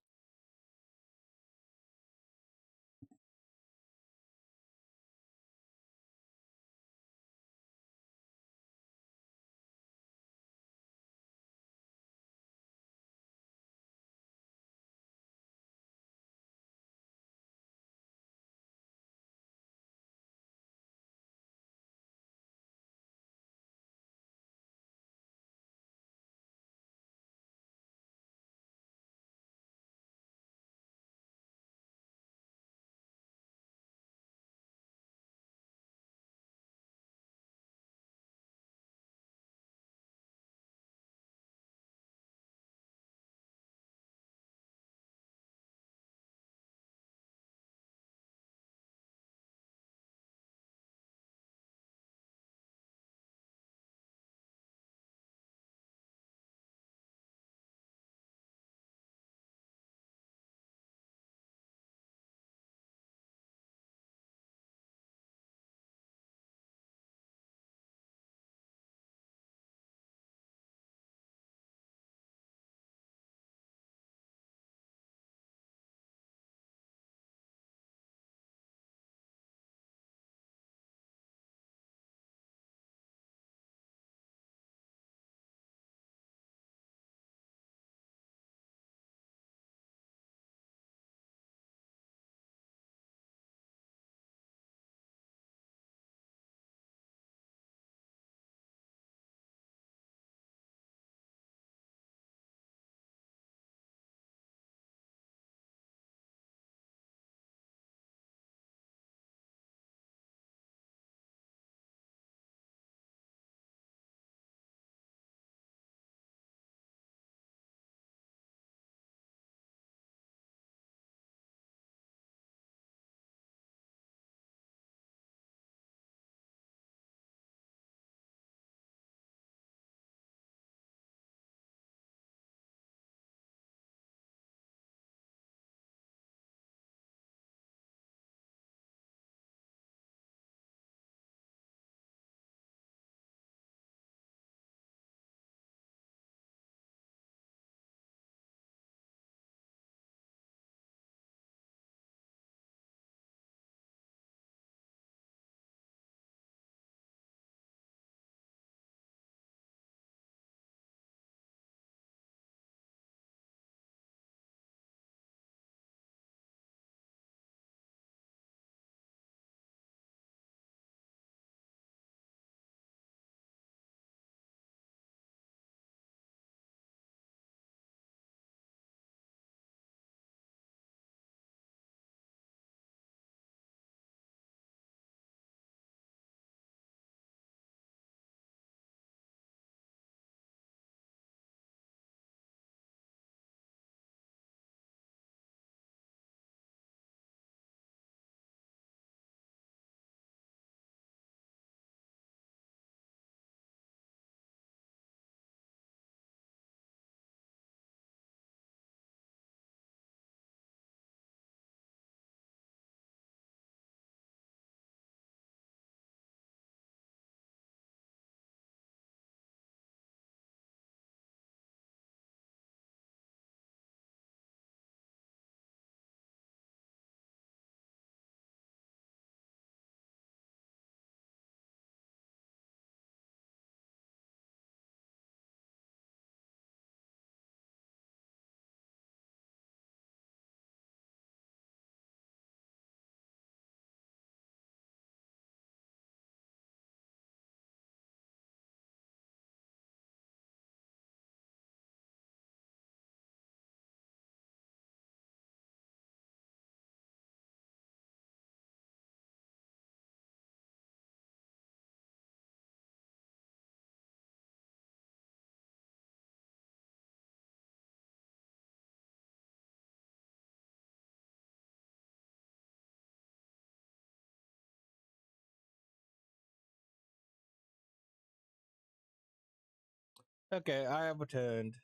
Okay, I have returned.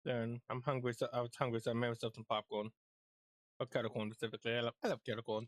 Then I'm hungry, so I was hungry, so I made myself some popcorn. Or kettle corn specifically. I love kettle corn.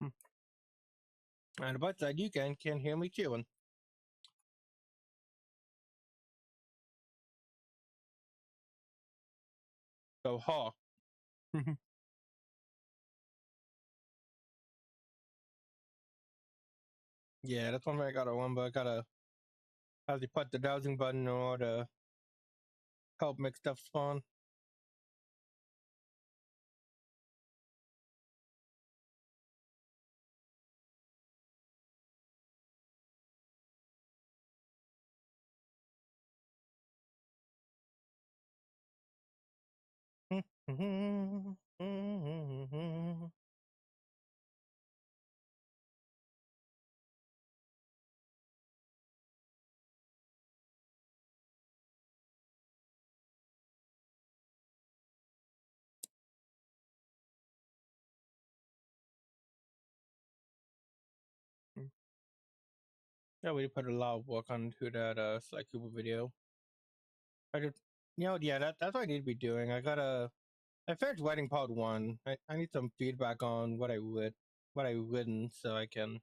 Hmm. And the bright side, you can't hear me chewing. So ha. Yeah, that's one thing I gotta remember. I gotta have to put the dowsing button in order to help make stuff spawn. Yeah, we put a lot of work onto that Sly Cooper video. I just, yeah, that's what I need to be doing. I finished writing part one. I need some feedback on what I written, so I can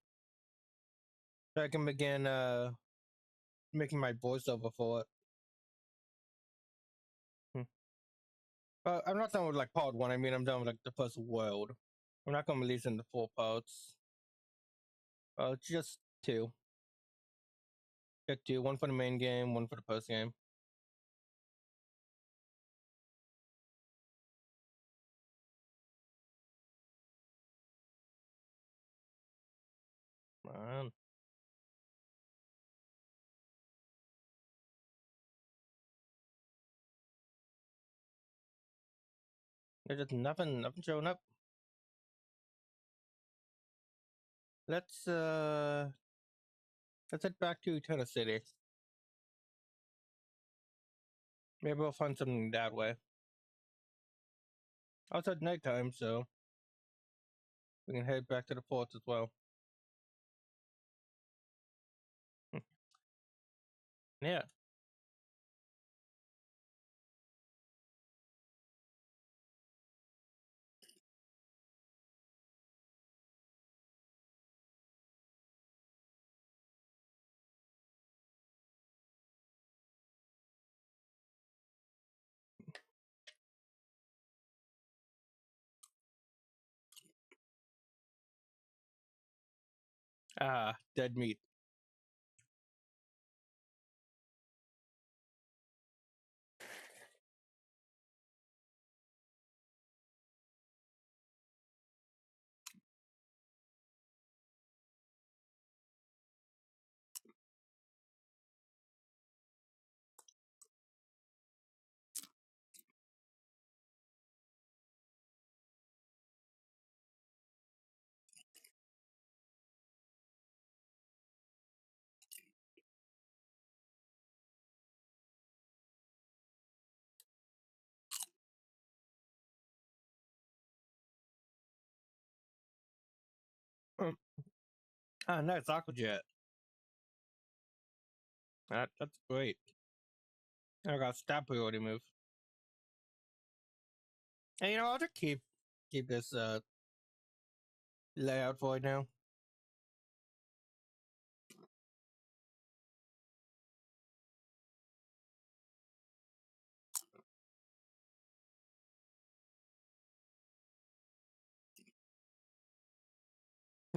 begin making my voiceover for it. Hmm. But I'm not done with like part one. I mean, I'm done with like the first world. I'm not gonna release into 4 parts. Just two. Get two. One for the main game, one for the post game. Man, there's just nothing showing up. Let's uh, let's head back to Eternal City. Maybe we'll find something that way. Also, it's nighttime, so we can head back to the ports as well. Yeah. Ah, dead meat. Mm. Ah, nice aquajet. That's great. I got stab priority move. And I'll just keep this layout for right now.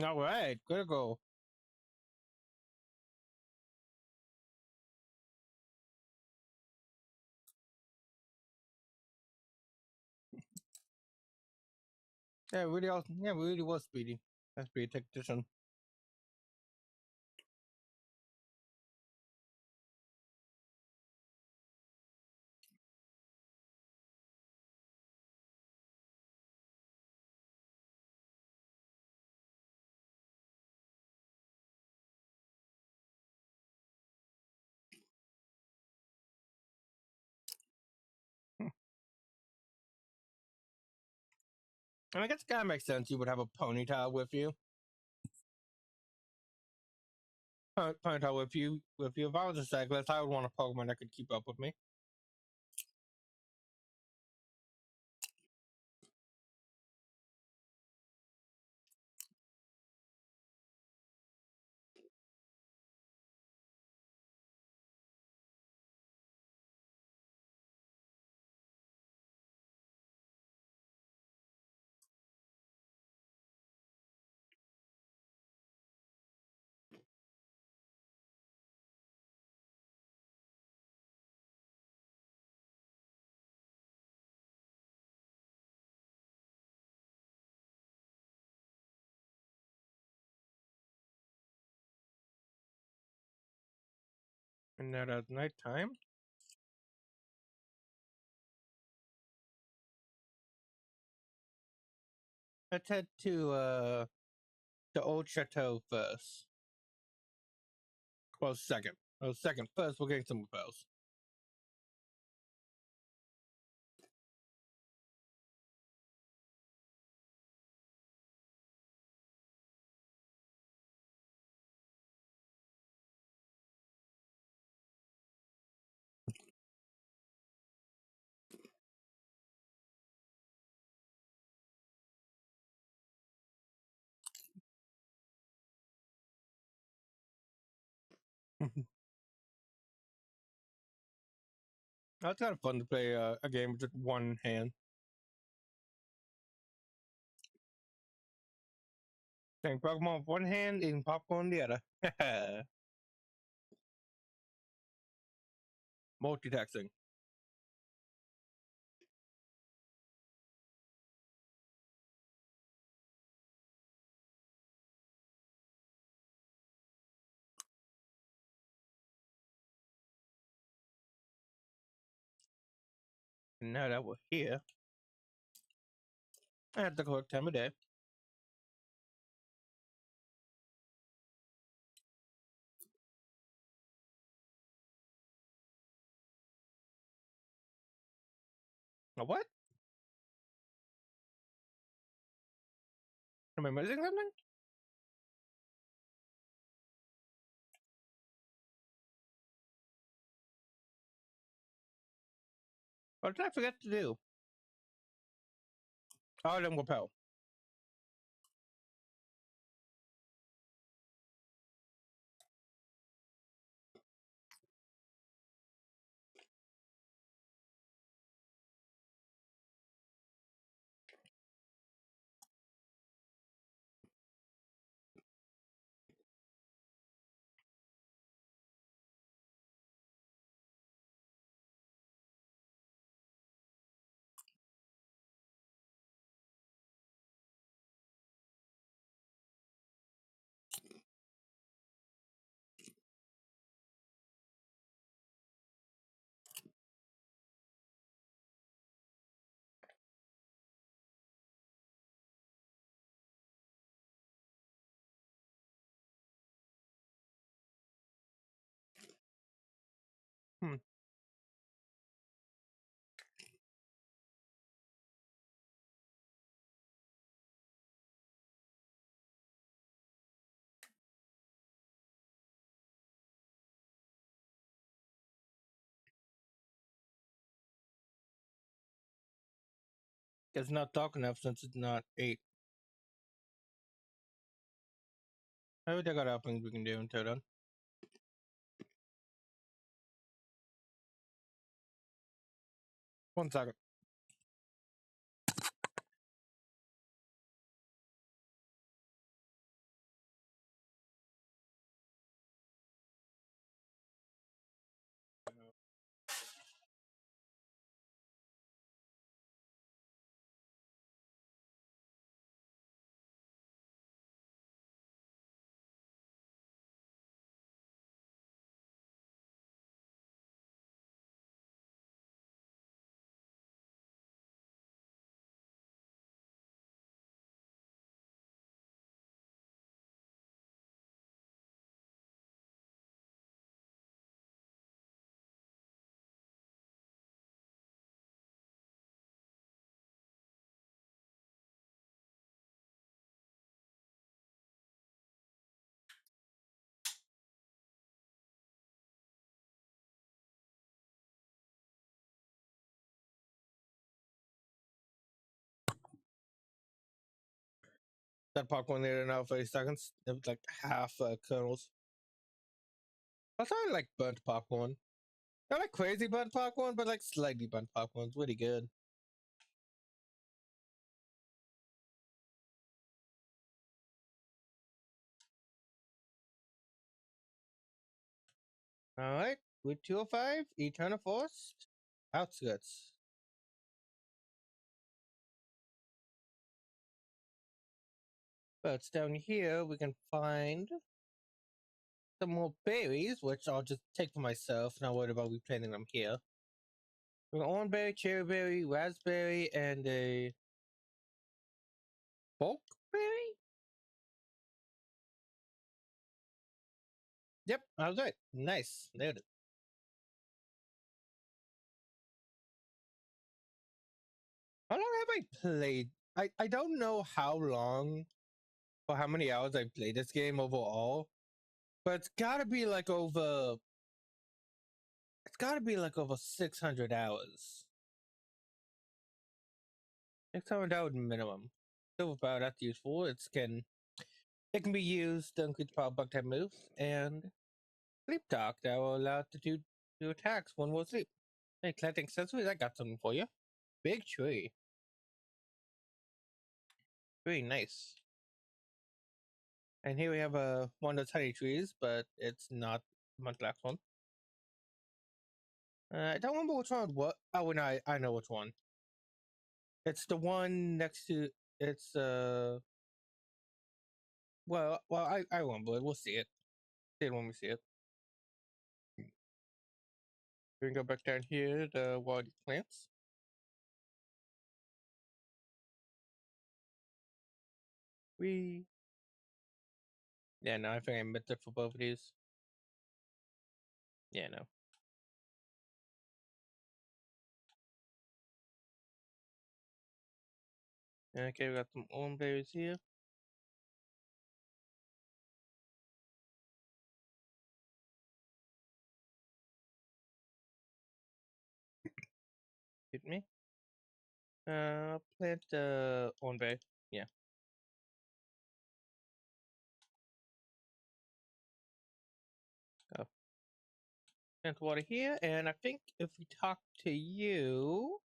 All right, critical. Yeah, we really was speedy. That's pretty tactician. And I guess it kind of makes sense you would have a ponytail with you. Ponytail with you. If I was a cyclist, I would want a Pokemon that could keep up with me. And that at nighttime. Let's head to the old chateau first. Well, second. Oh, second. First, we're getting some repels. That's kind of fun to play a game with just one hand. Playing Pokemon with one hand, eating popcorn the other. Multitasking. And now that we're here, I have the correct time of day. What? Am I missing something? What did I forget to do? Oh, then repel. Hmm. It's not dark enough since it's not 8. I think I got other things we can do until then. One second. That Pokemon there now 30 seconds. It was like half kernels. I thought I like burnt Pokemon. Not like crazy burnt Pokemon, but like slightly burnt Pokemon. It's really good. Alright, with 205, Eternal Forest, Outskirts. But down here we can find some more berries, which I'll just take for myself, not worried about replanting them here. We got orangeberry, cherryberry, raspberry, and a bulkberry? Yep, I was right. Nice. There it is. How long have I played? I don't know how long or how many hours I played this game overall, but it's gotta be like over 600 hours. 600 hours minimum. Silver power, that's useful. It can be used to increase power bug type moves, and sleep talk that will allow it to do attacks when we're asleep. Hey, collecting accessories, I got something for you. Big tree. Very nice. And here we have one of those honey trees, but it's not the Munchlax one. I don't remember which one. What? Oh, no, I know which one. It's the one next to. It's Well, I remember it. We'll see it. See it when we see it. We can go back down here to wild plants. We. Yeah, no, I think I meant it for both of these. Yeah, no. Okay, we got some orange berries here. Hit me. Plant orange berry. Yeah. Go. Plant water here, and I think if we talk to you,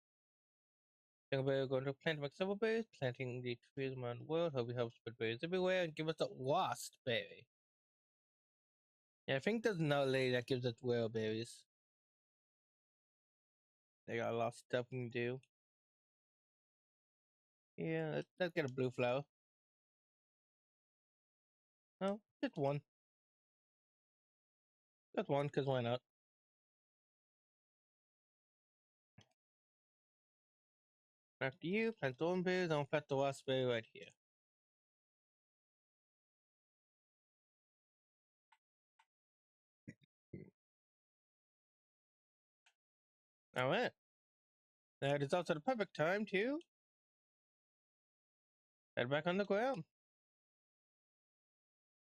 then we're going to plant like silver berries, planting the trees around the world. Hope we help spread berries everywhere and give us a wasp berry. Yeah, I think there's another lady that gives us whale berries. They got a lot of stuff we can do. Yeah, let's get a blue flower. Oh, just one. Just one, because why not? After you, plant thorn berries, I'll plant the wasp berry right here. Alright. That is also the perfect time to head back on the ground.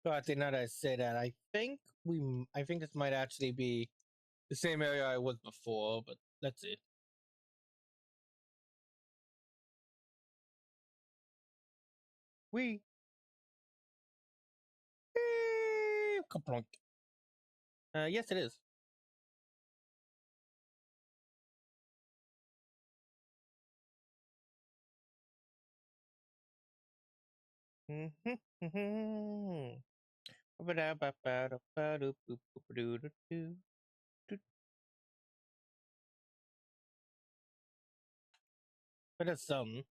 So actually, now that I say that, I think this might actually be the same area I was before, but let's see. We Kaplunk. Yes, it is. But that's something.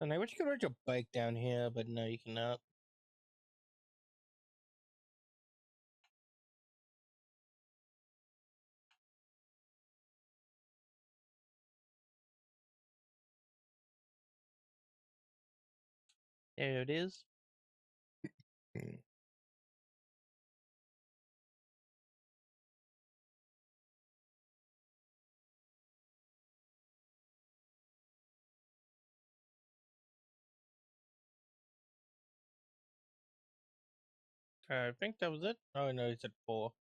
And I wish you could ride your bike down here, but no, you cannot. There it is. I think that was it. Oh no, it's at 4.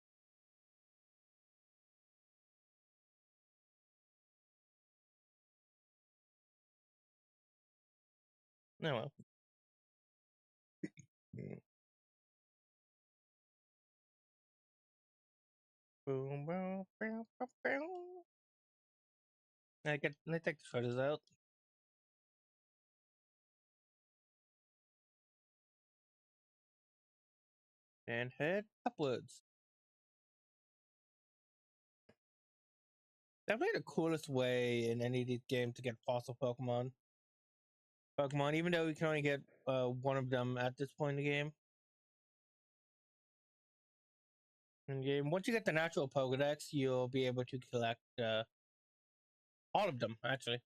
Oh well. Mm. Boom, boom, boom, boom, boom. Let take the shutters out. And head upwards. Definitely the coolest way in any of these games to get fossil Pokemon. Even though you can only get one of them at this point in the game. Once you get the natural Pokedex, you'll be able to collect all of them, actually.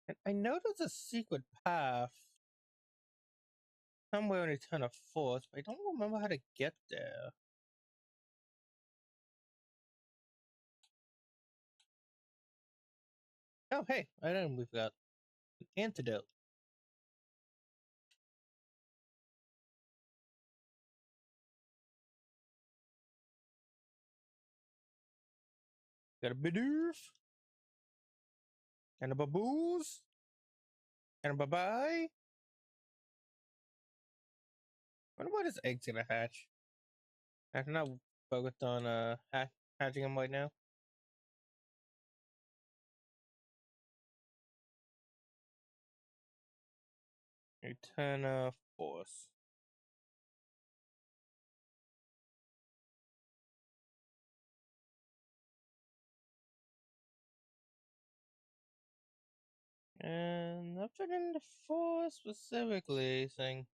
And I know there's a secret path somewhere in Return of Force, but I don't remember how to get there. Oh, hey, I know we've got an antidote. Got a Bidoof, and a Baboos, and a Bye-Bye. I wonder what his egg's gonna hatch. I'm not focused on hatching them right now. Return of Force. And up in the Force specifically, saying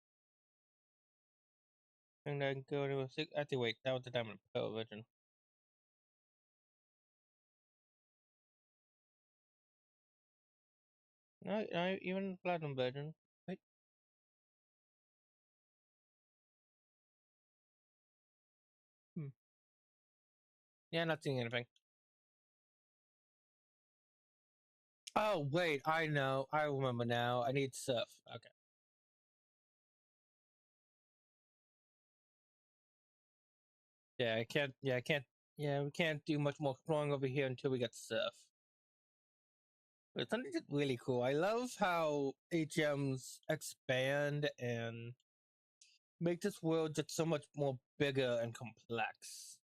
I can go to a six. Actually, wait, that was the Diamond Pearl version. No, even Platinum version. Wait. Hmm. Yeah, not seeing anything. Oh, wait, I know. I remember now. I need Surf. Okay. Yeah, I can't. Yeah, I can't. Yeah, we can't do much more exploring over here until we get Surf. But something just really cool. I love how HMs expand and make this world just so much more bigger and complex.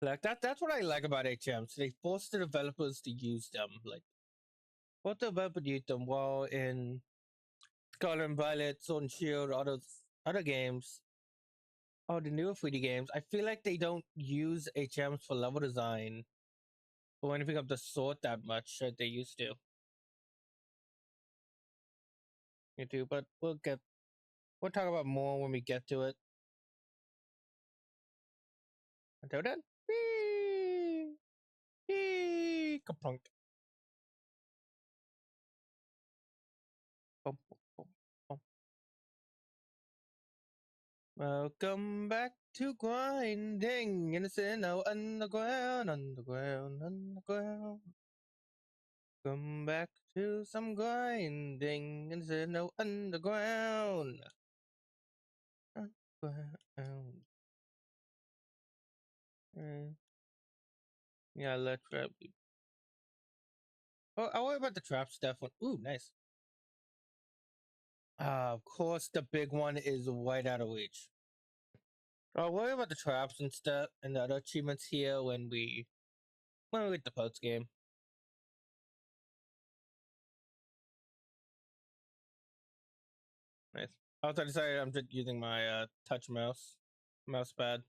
Like that's what I like about HMs. They force the developers to use them. Like what the developers use them while in Scarlet and Violet, Sword and Shield, other games, or the newer 3D games, I feel like they don't use HMs for level design or anything of the sort that much that they used to. You do, but we'll talk about more when we get to it. Until then, kaplunk. Bum, bum, bum. Welcome back to grinding in the Sinnoh underground, underground, underground. Come back to some grinding in the Sinnoh underground, underground. Yeah, let's trap. Oh, I'll worry about the trap stuff. Ooh, nice. Of course, the big one is right out of reach. I'll worry about the traps and stuff and the other achievements here when we get the post game. Nice. Also, I decided I'm just using my touch mouse pad,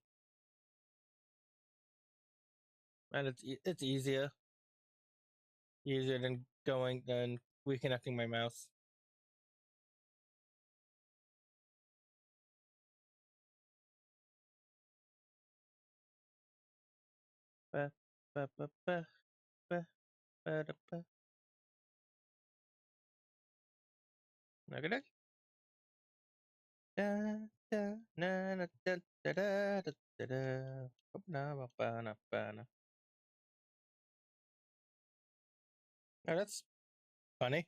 and it's easier than reconnecting my mouse. Ba, ba, ba, ba, ba, ba, da, ba. Nugget. Da, da, na, na, da, da, da, da, da, da. Na, ba, ba, na, ba, na. Oh, that's funny.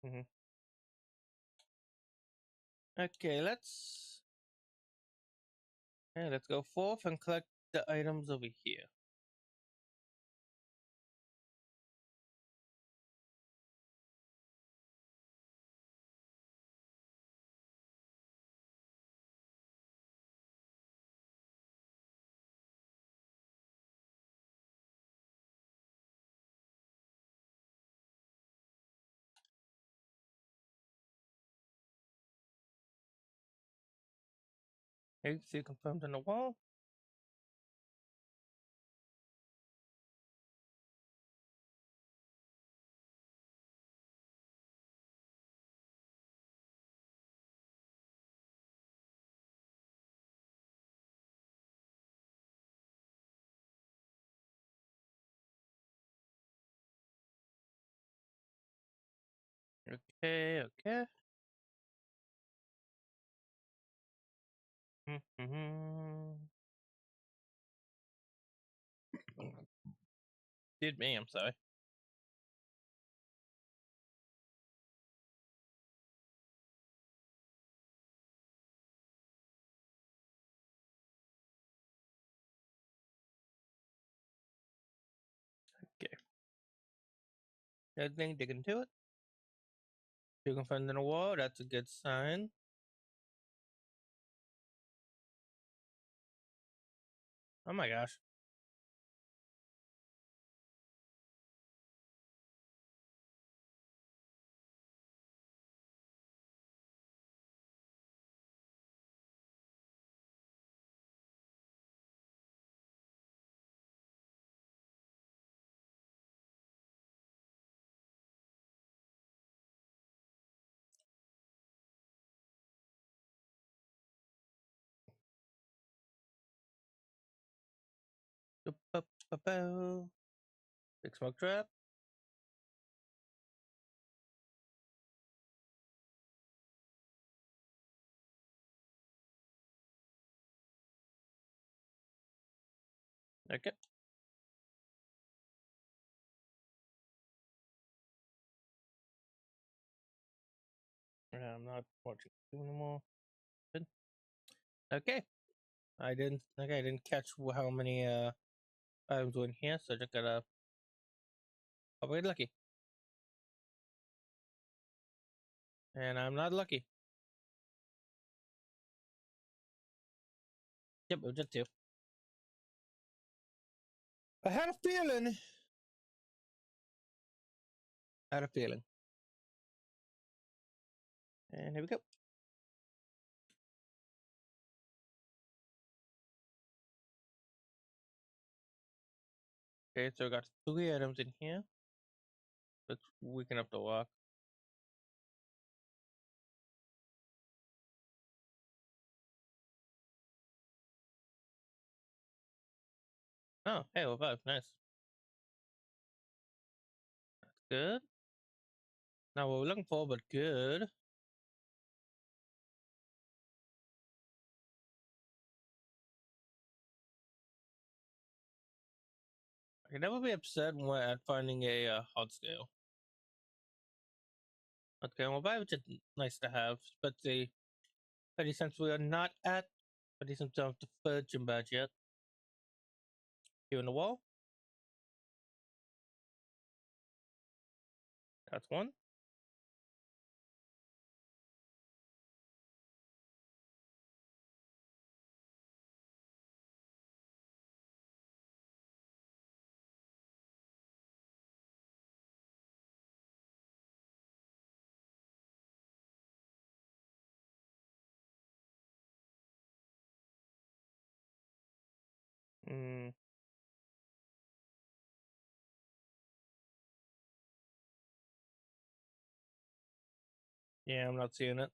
Mm-hmm. Okay, let's go forth and collect the items over here. AC confirmed on the wall. Okay, okay. Did me, I'm sorry. Okay. Everything digging to it. You can find in the wall, that's a good sign. Oh my gosh. Big smoke trap. Okay. I'm not watching anymore. Good. Okay. I didn't catch how many items were in here, so just gotta probably lucky. And I'm not lucky. Yep, it was just two. I had a feeling. I had a feeling. And here we go. Okay, so I got 3 items in here. Let's weaken up the lock. Oh, hey, we're both. Nice. Good. Not what we're looking for, but good. I can never be upset when at finding a hot scale. Okay, well, that was just nice to have. But since we are not at 30 cents of the virgin badge yet. Here in the wall. That's one. Mm, yeah, I'm not seeing it.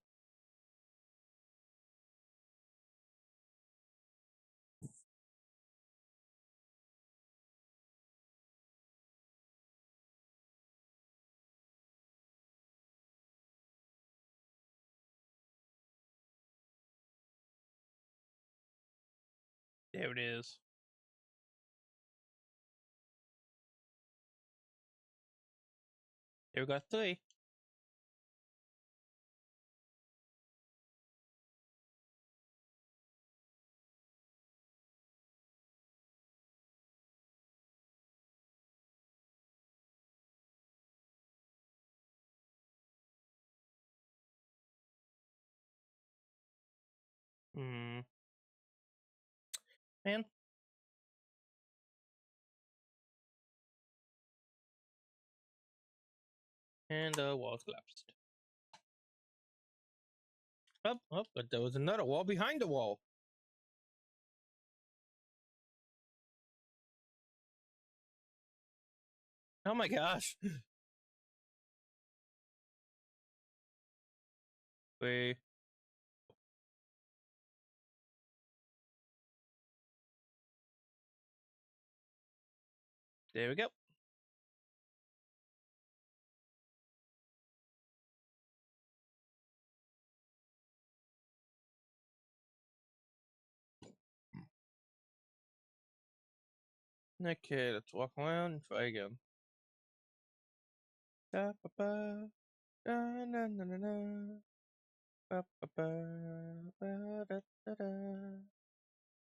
There it is. There we got 3. Hmm. Man. And the walls collapsed. Oh, but there was another wall behind the wall. Oh my gosh. Wait. There we go. Okay, let's walk around and try again. Da, ba, ba, da, na, na, na, na. Ba, ba, ba, ba, da, da, da.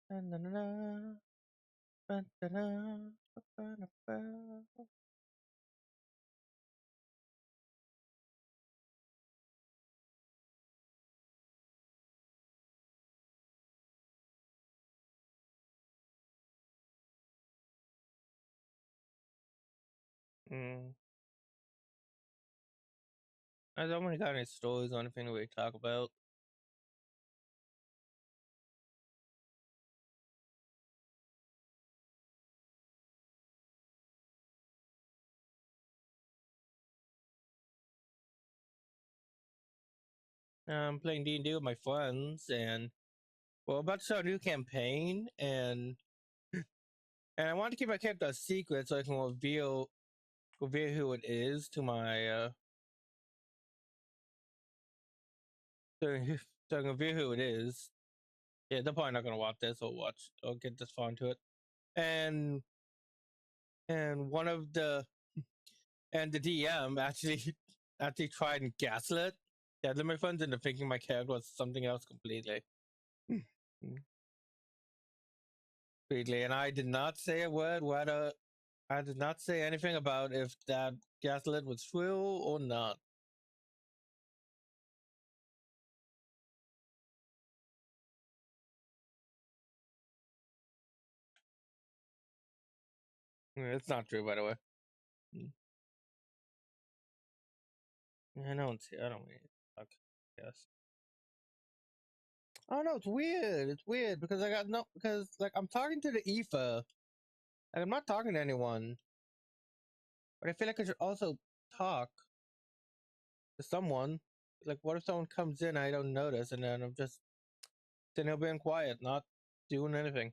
Da, na, na, na. Ba, da, da. Ba, ba, da, ba. Mm. I don't really got any stories or anything to really talk about. I'm playing D&D with my friends, and we're about to start a new campaign, and I want to keep my character a secret so I can reveal who it is to my so, so I can reveal who it is. Yeah, they're probably not gonna watch this or get this far into it. And one of the DM actually actually tried and gaslit. Yeah, let my friends into thinking my character was something else completely. Completely. And I did not say a word whether I did not say anything about if that gaslit was true or not. It's not true, by the way. I don't see. I don't mean. Fuck. Yes. Oh no, it's weird. It's weird because I got no because like I'm talking to the ether. Like, I'm not talking to anyone, but I feel like I should also talk to someone. Like, what if someone comes in I don't notice, and then I'm just sitting there being quiet, not doing anything?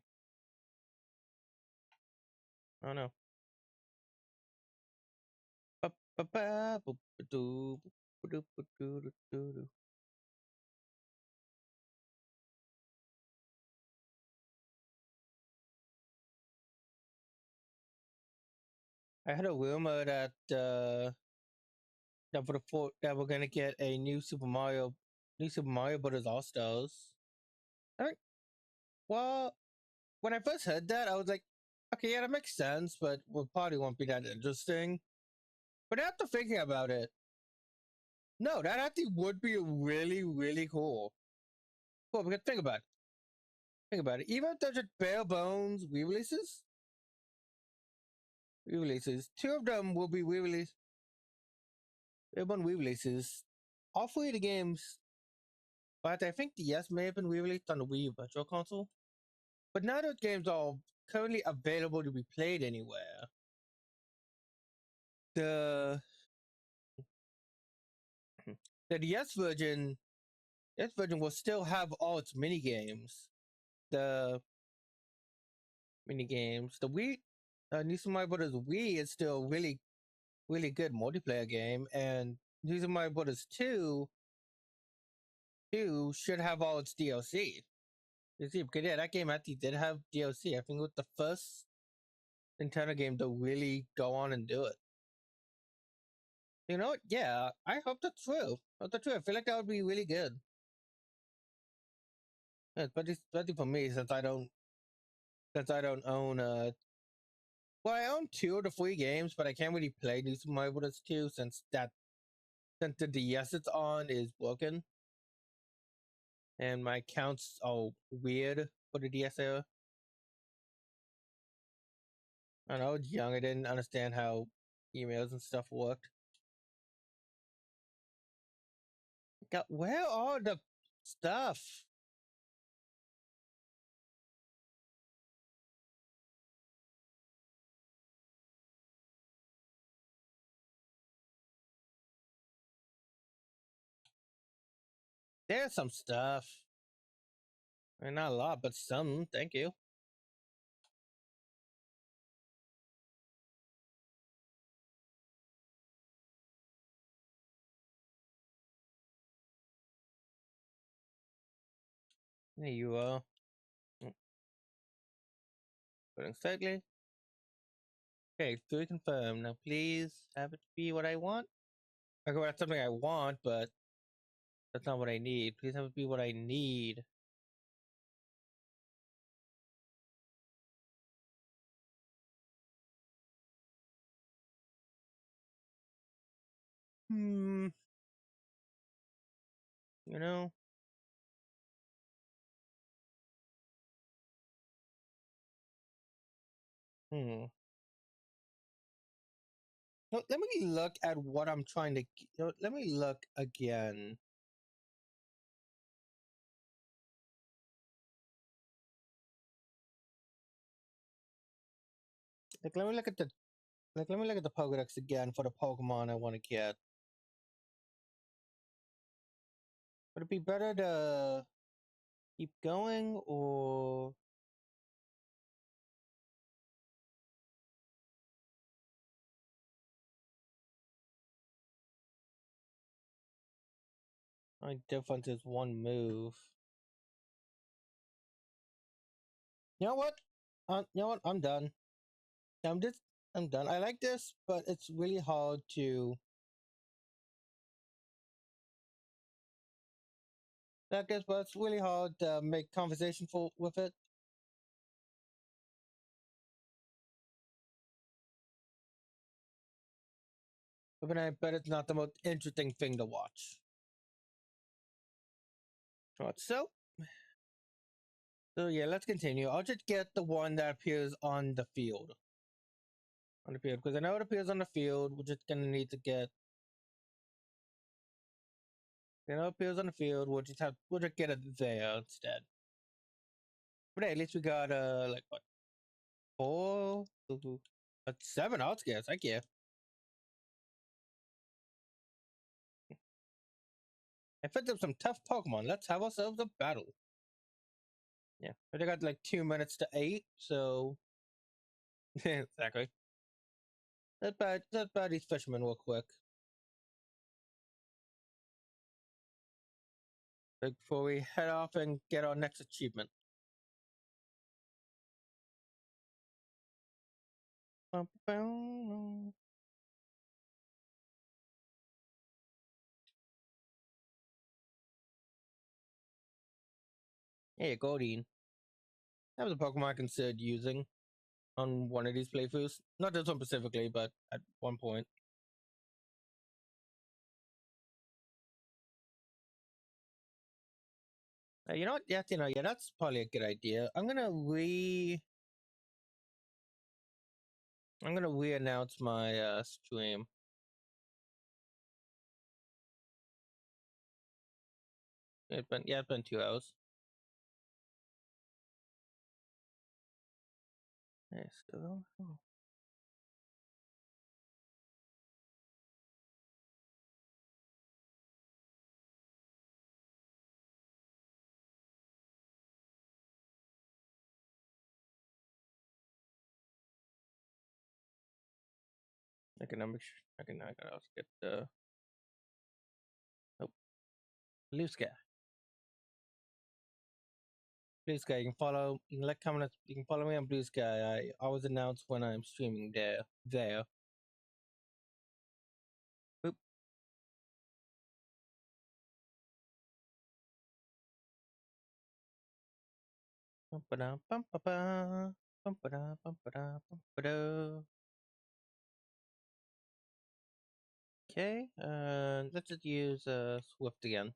I don't know. I had a rumor that that we're gonna get a new Super Mario Brothers All Stars. I think, well, when I first heard that, I was like, okay, yeah, that makes sense, but probably won't be that interesting. But after thinking about it, no, that actually would be really, really cool. Well, because think about it. Think about it. Even if they're just bare bones re-releases, two of them will be re-released. Bare bone re-releases. All three of the games, but I think the yes may have been re-released on the Wii Virtual Console. But now those games are currently available to be played anywhere. The the DS version will still have all its mini games. The mini games. The Wii, New Super Mario Brothers Wii is still really, really good multiplayer game, and New Super Mario Brothers 2 should have all its DLC. You see, because yeah, that game actually did have DLC. I think it was the first Nintendo game to really go on and do it. You know what? Yeah, I hope that's true. I hope that's true. I feel like that would be really good. Yeah, especially for me, since I don't own well, I own two of the three games, but I can't really play New Super Mario Bros. 2 since the DS it's on is broken. and my accounts all weird for the DSL. I know I was young. I didn't understand how emails and stuff worked. God, where are the stuff? There's some stuff. I mean, not a lot, but some. Thank you. There you are. Putting slightly. Okay, 3 confirmed. Now please have it be what I want. Okay, well, that's something I want, but that's not what I need. Please have it be what I need. Hmm. You know? Hmm. No, let me look at what I'm trying to. Let me look again. Like, let me look at the. Like, let me look at the Pokedex again for the Pokemon I want to get. Would it be better to keep going or? My difference is one move. You know what? You know what? I'm done. I'm just. I'm done. I like this, but it's really hard to. Like this, but it's really hard to make conversation with it. But I bet it's not the most interesting thing to watch. Right, so yeah, let's continue. I'll just get the one that appears on the field. On the field, because I know it appears on the field. We're just gonna need to get. You know, it appears on the field. We'll just get it there instead. But hey, at least we got like what 4, 7 outskirts. I guess. I picked up some tough Pokemon. Let's have ourselves a battle. Yeah, but I got like 2 minutes to 8, so exactly. Let's buy these fishermen real quick. Like before we head off and get our next achievement. Hey, Goldeen. That was a Pokemon I considered using on one of these playthroughs. Not this one specifically, but at one point. You know what? Yeah, yeah, that's probably a good idea. I'm gonna re-announce my stream. It's been 2 hours. Yes. I can I can also get the oh, Blue Sky. Blue Sky, you can follow. You can like comment. You can follow me on Blue Sky. I always announce when I'm streaming there. There. Boop. Bum-ba-da, bum-ba-ba, bum-ba-da, bum-ba-da, bum-ba-da. Okay, let's just use Swift again.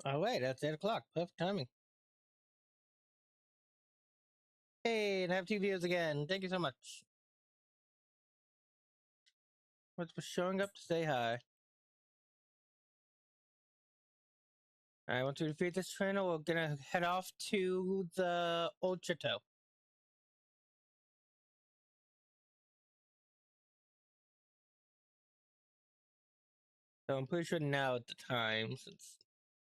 Oh wait, that's 8 o'clock. Perfect timing. Hey, and I have two views again. Thank you so much. What's for showing up to say hi? I want to defeat this trainer. We're gonna head off to the old chateau. So I'm pretty sure now at the time, since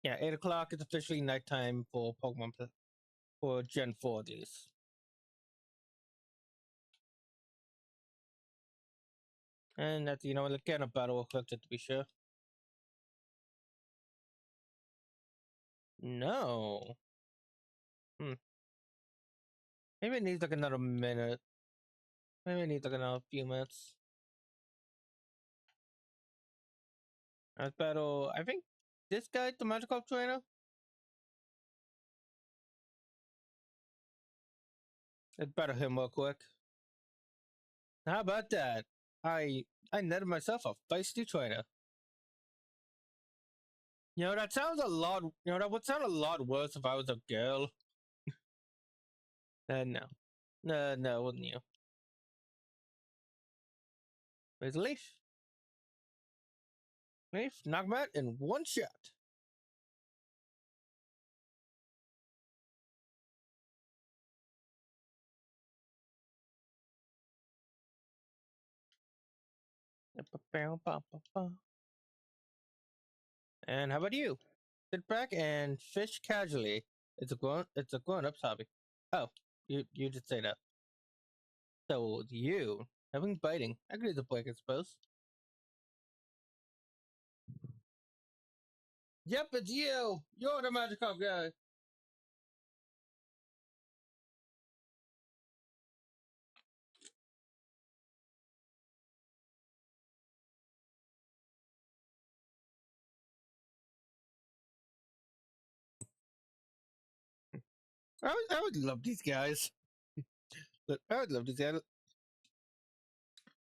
8 o'clock is officially nighttime for Pokemon for Gen 4 of these. And that's let's get in a battle real quick just to be sure. No. Maybe it needs like another minute. Maybe it needs like another few minutes. Let's battle. I think this guy, the Magikarp trainer. Let's battle him real quick. How about that? I netted myself a feisty trainer. That sounds a lot. That would sound a lot worse if I was a girl. No. No, it wasn't you. There's a Leaf. Leaf, knock him out in one shot. And how about you? Sit back and fish casually. It's a grown-up's hobby. Oh, you did say that. So you having biting. I agree with the break, I suppose. Yep, it's you. You're the Magikarp guy. I would love these guys. I would love these guys.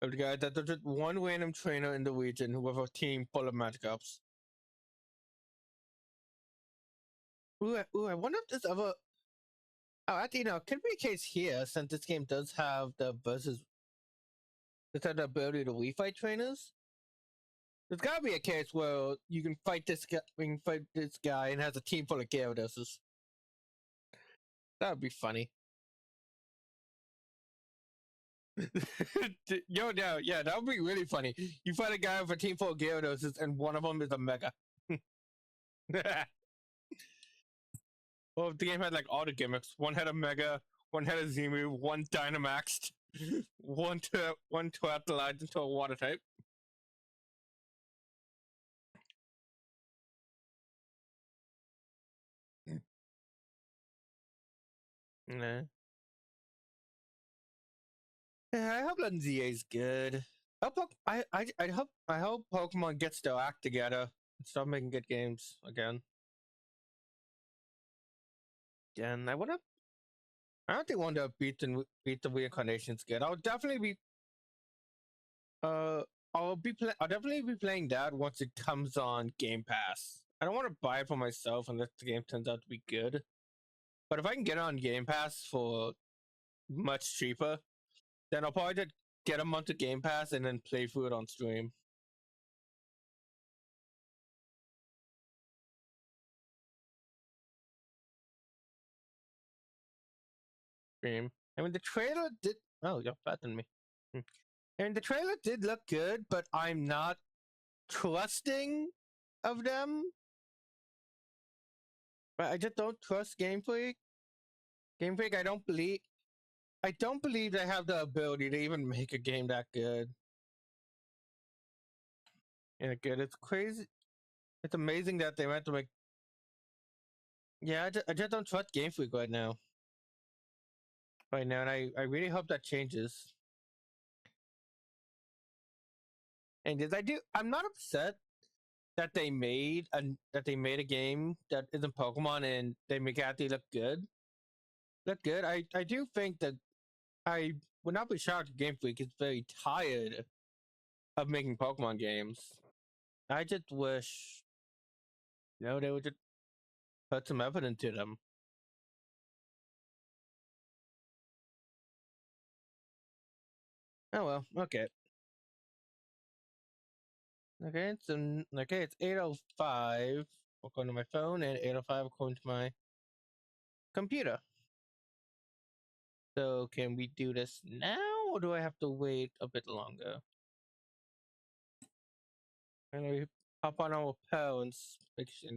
Of the guy that there's just one random trainer in the region with a team full of Magikarps. I wonder if this other. Oh, actually, could be a case here since this game does have the ability to refight trainers. There's gotta be a case where you can fight this guy. We can fight this guy and has a team full of Gyarados. That would be funny. Yo, no, yeah, that would be really funny. You fight a guy with a team full of Gyarados and one of them is a Mega. Well, if the game had like all the gimmicks. One had a Mega, one had a Z-move, one Dynamaxed, one Terrestrialized into a Water type. Nah. Yeah, I hope that ZA is good. I hope Pokemon gets their act together and start making good games again. And I don't think one that beat the reincarnations good. I'll definitely be I'll definitely be playing that once it comes on Game Pass. I don't want to buy it for myself unless the game turns out to be good. But if I can get it on Game Pass for much cheaper, then I'll probably just get a month of Game Pass and then play through it on stream. Stream. I mean, the trailer did. Oh, you're better than me. I mean, the trailer did look good, but I'm not trusting of them. But I just don't trust Game Freak. Game Freak, I don't believe they have the ability to even make a game that good. Yeah, good. It's crazy. It's amazing that they went to make. Yeah, I just don't trust Game Freak right now. And I really hope that changes. And I'm not upset that they made a game that isn't Pokemon and they make it actually look good. I do think that I would not be shocked if Game Freak is very tired of making Pokemon games. I just wish, they would just put some effort into them. Oh well, okay. It's 8:05 according to my phone and 8:05 according to my computer. So can we do this now, or do I have to wait a bit longer? And we hop on our Poe and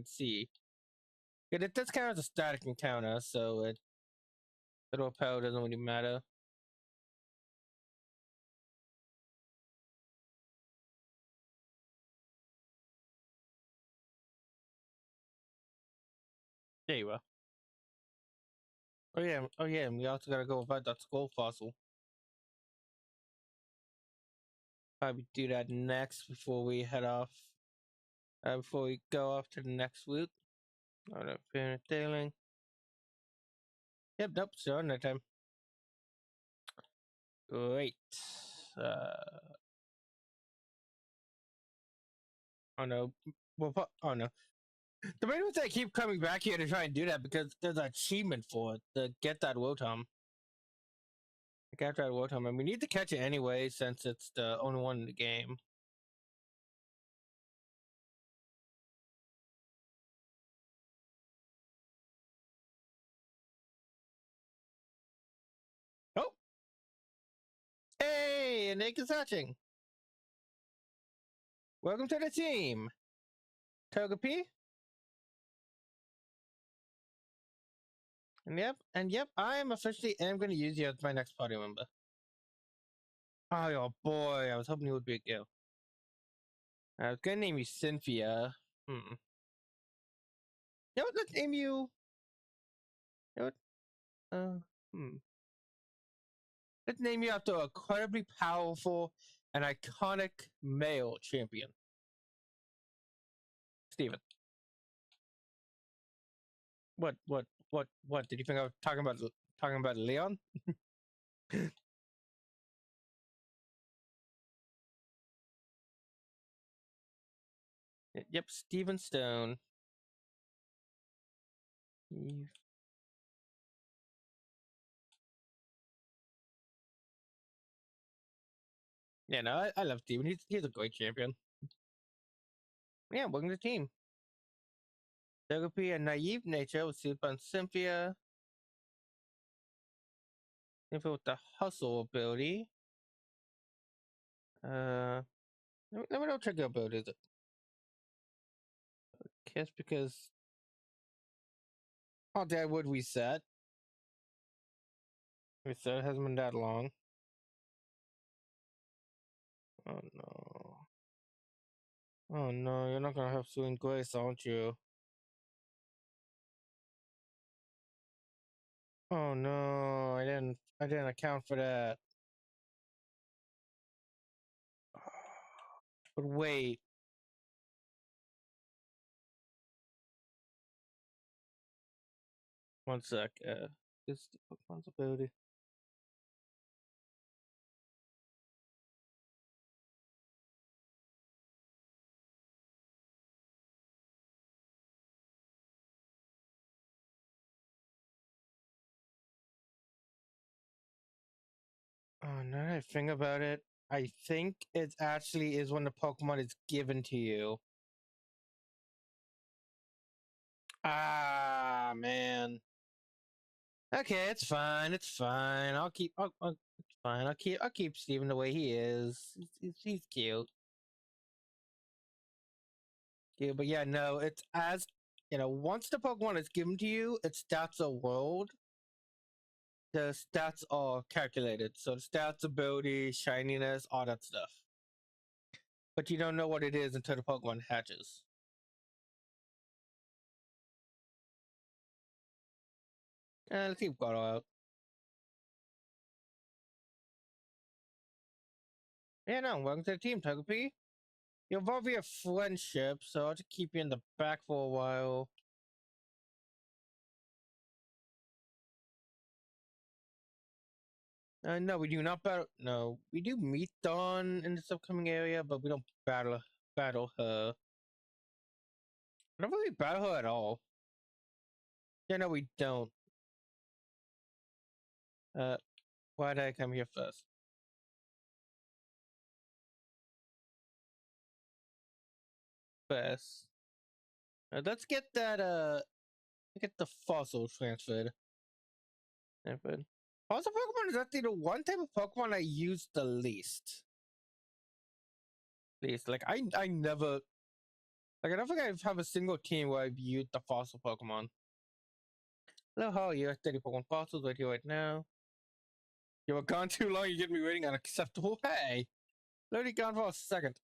see. It does count as a static encounter, so little Poe doesn't really matter. There you are. Oh yeah, and we also gotta go about that skull fossil. Probably do that next before we head off. Before we go off to the next route. Alright, tailing. Yep, nope, still on that time. Great. Oh no. Well, oh no. The main reason I keep coming back here to try and do that because there's an achievement for it to get that Wotom. Get that Wotom, and we need to catch it anyway since it's the only one in the game. Oh! Hey, Nick is hatching. Welcome to the team, Togepi. And yep, I am am going to use you as my next party member. Oh boy, I was hoping you would be a girl. I was going to name you Cynthia. Let's name you. You know what? Let's name you after an incredibly powerful and iconic male champion. Steven. What? Did you think I was talking about Leon? Yep, Steven Stone. Yeah, no, I love Steven. He's a great champion. Yeah, welcome to the team. There could be a naive nature with Super and Cynthia. Cynthia with the hustle ability. Let me know check your ability. Guess because that would reset. Reset hasn't been that long. Oh no. Oh no, you're not gonna have Swing Grace, aren't you? Oh no, I didn't account for that. But wait. One sec. This responsibility. Oh, now that I think about it, I think it actually is when the Pokemon is given to you. Ah, man. Okay, it's fine. It's fine. It's fine. I'll keep Steven the way he is. He's cute. Yeah, but yeah, no, it's as once the Pokemon is given to you, its stats are rolled. The stats are calculated. So the stats, ability, shininess, all that stuff. But you don't know what it is until the Pokemon hatches. Let's keep going out. Yeah, no, welcome to the team, Togepi. You'll probably have friendship, so I'll just keep you in the back for a while. No, we do not battle. No, we do meet Dawn in this upcoming area, but we don't battle her. I don't really battle her at all. Yeah, no, we don't. Why did I come here first? First, let's get that. Get the fossil transferred. Fossil Pokemon is actually the one type of Pokemon I use the least. Like I never. Like I don't think I have a single team where I've used the fossil Pokemon. Hello, how are you? 30 Pokemon fossils right here, right now. You were gone too long, you get me waiting unacceptable. Hey! Literally gone for a second.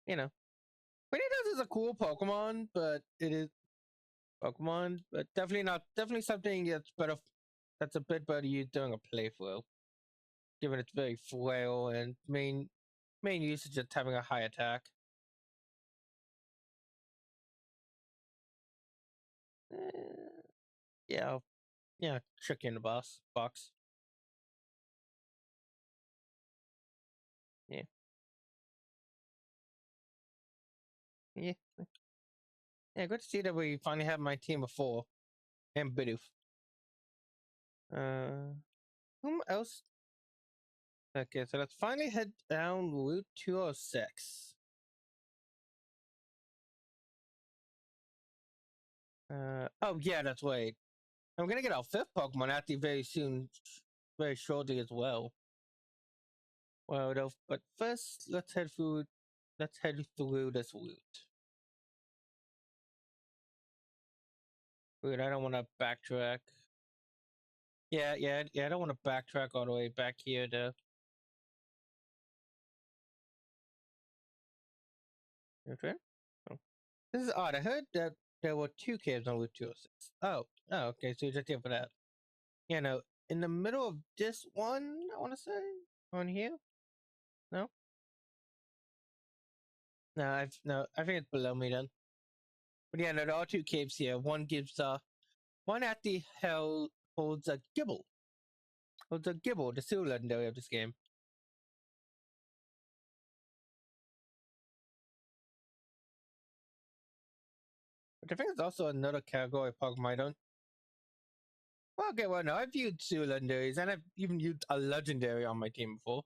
You know. Winnie is a cool Pokemon, but it is Pokemon, but definitely something that's better, that's a bit better you doing a playthrough. Given it's very frail and main usage is having a high attack. Yeah, yeah, trick in the box. Yeah. Yeah. Yeah, good to see that we finally have my team of 4. And Bidoof. Whom else? Okay, so let's finally head down Route 206. Oh yeah, that's right. I'm gonna get our 5th Pokemon actually very soon, very shortly as well. Well, but first, let's head through this route. Wait, I don't want to backtrack. Yeah, I don't want to backtrack all the way back here to. Okay. Oh. This is odd. I heard that there were 2 caves on Route 206. Oh, okay. So you're just here for that. Yeah, no. In the middle of this one, I want to say on here. No. No. I think it's below me then. But yeah, no. There are 2 caves here. One gives one at the hell holds a Gibble. Holds a Gibble, the silver legendary of this game. Which I think it's also another category of Pokemon I don't. Well, okay, well, no, I've used 2 legendaries, and I've even used a legendary on my team before.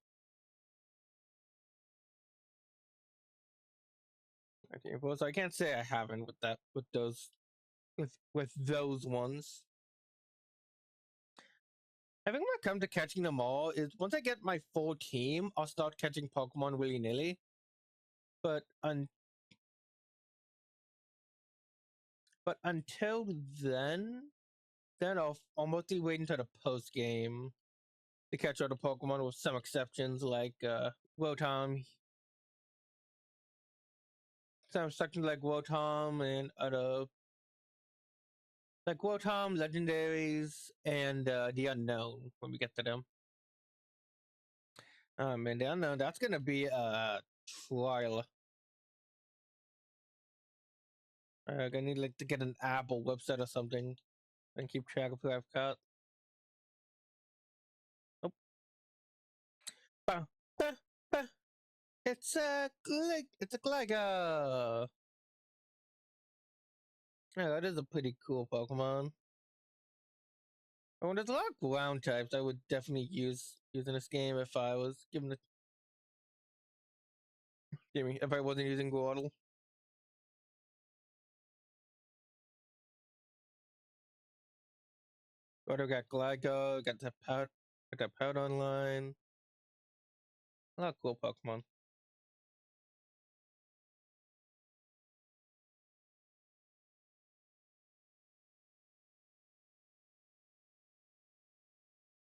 Okay, well, so I can't say I haven't with those ones. I think when I come to catching them all is once I get my full team, I'll start catching Pokemon willy nilly. But until then I'll mostly wait until the post game to catch all the Pokemon, with some exceptions like Rotom. Some sections like Rotom and other like Rotom, legendaries, and the unknown when we get to them. Man, the unknown, that's gonna be a trial. I need like to get an Apple website or something and keep track of who I've caught. Oh. Bah, bah, bah. It's a Gligar. Yeah, that is a pretty cool Pokemon. Oh, there's a lot of ground types I would definitely use in this game if I was given the if I wasn't using Groudle. Groudle got Gligar, got that Pout online. A lot of cool Pokemon.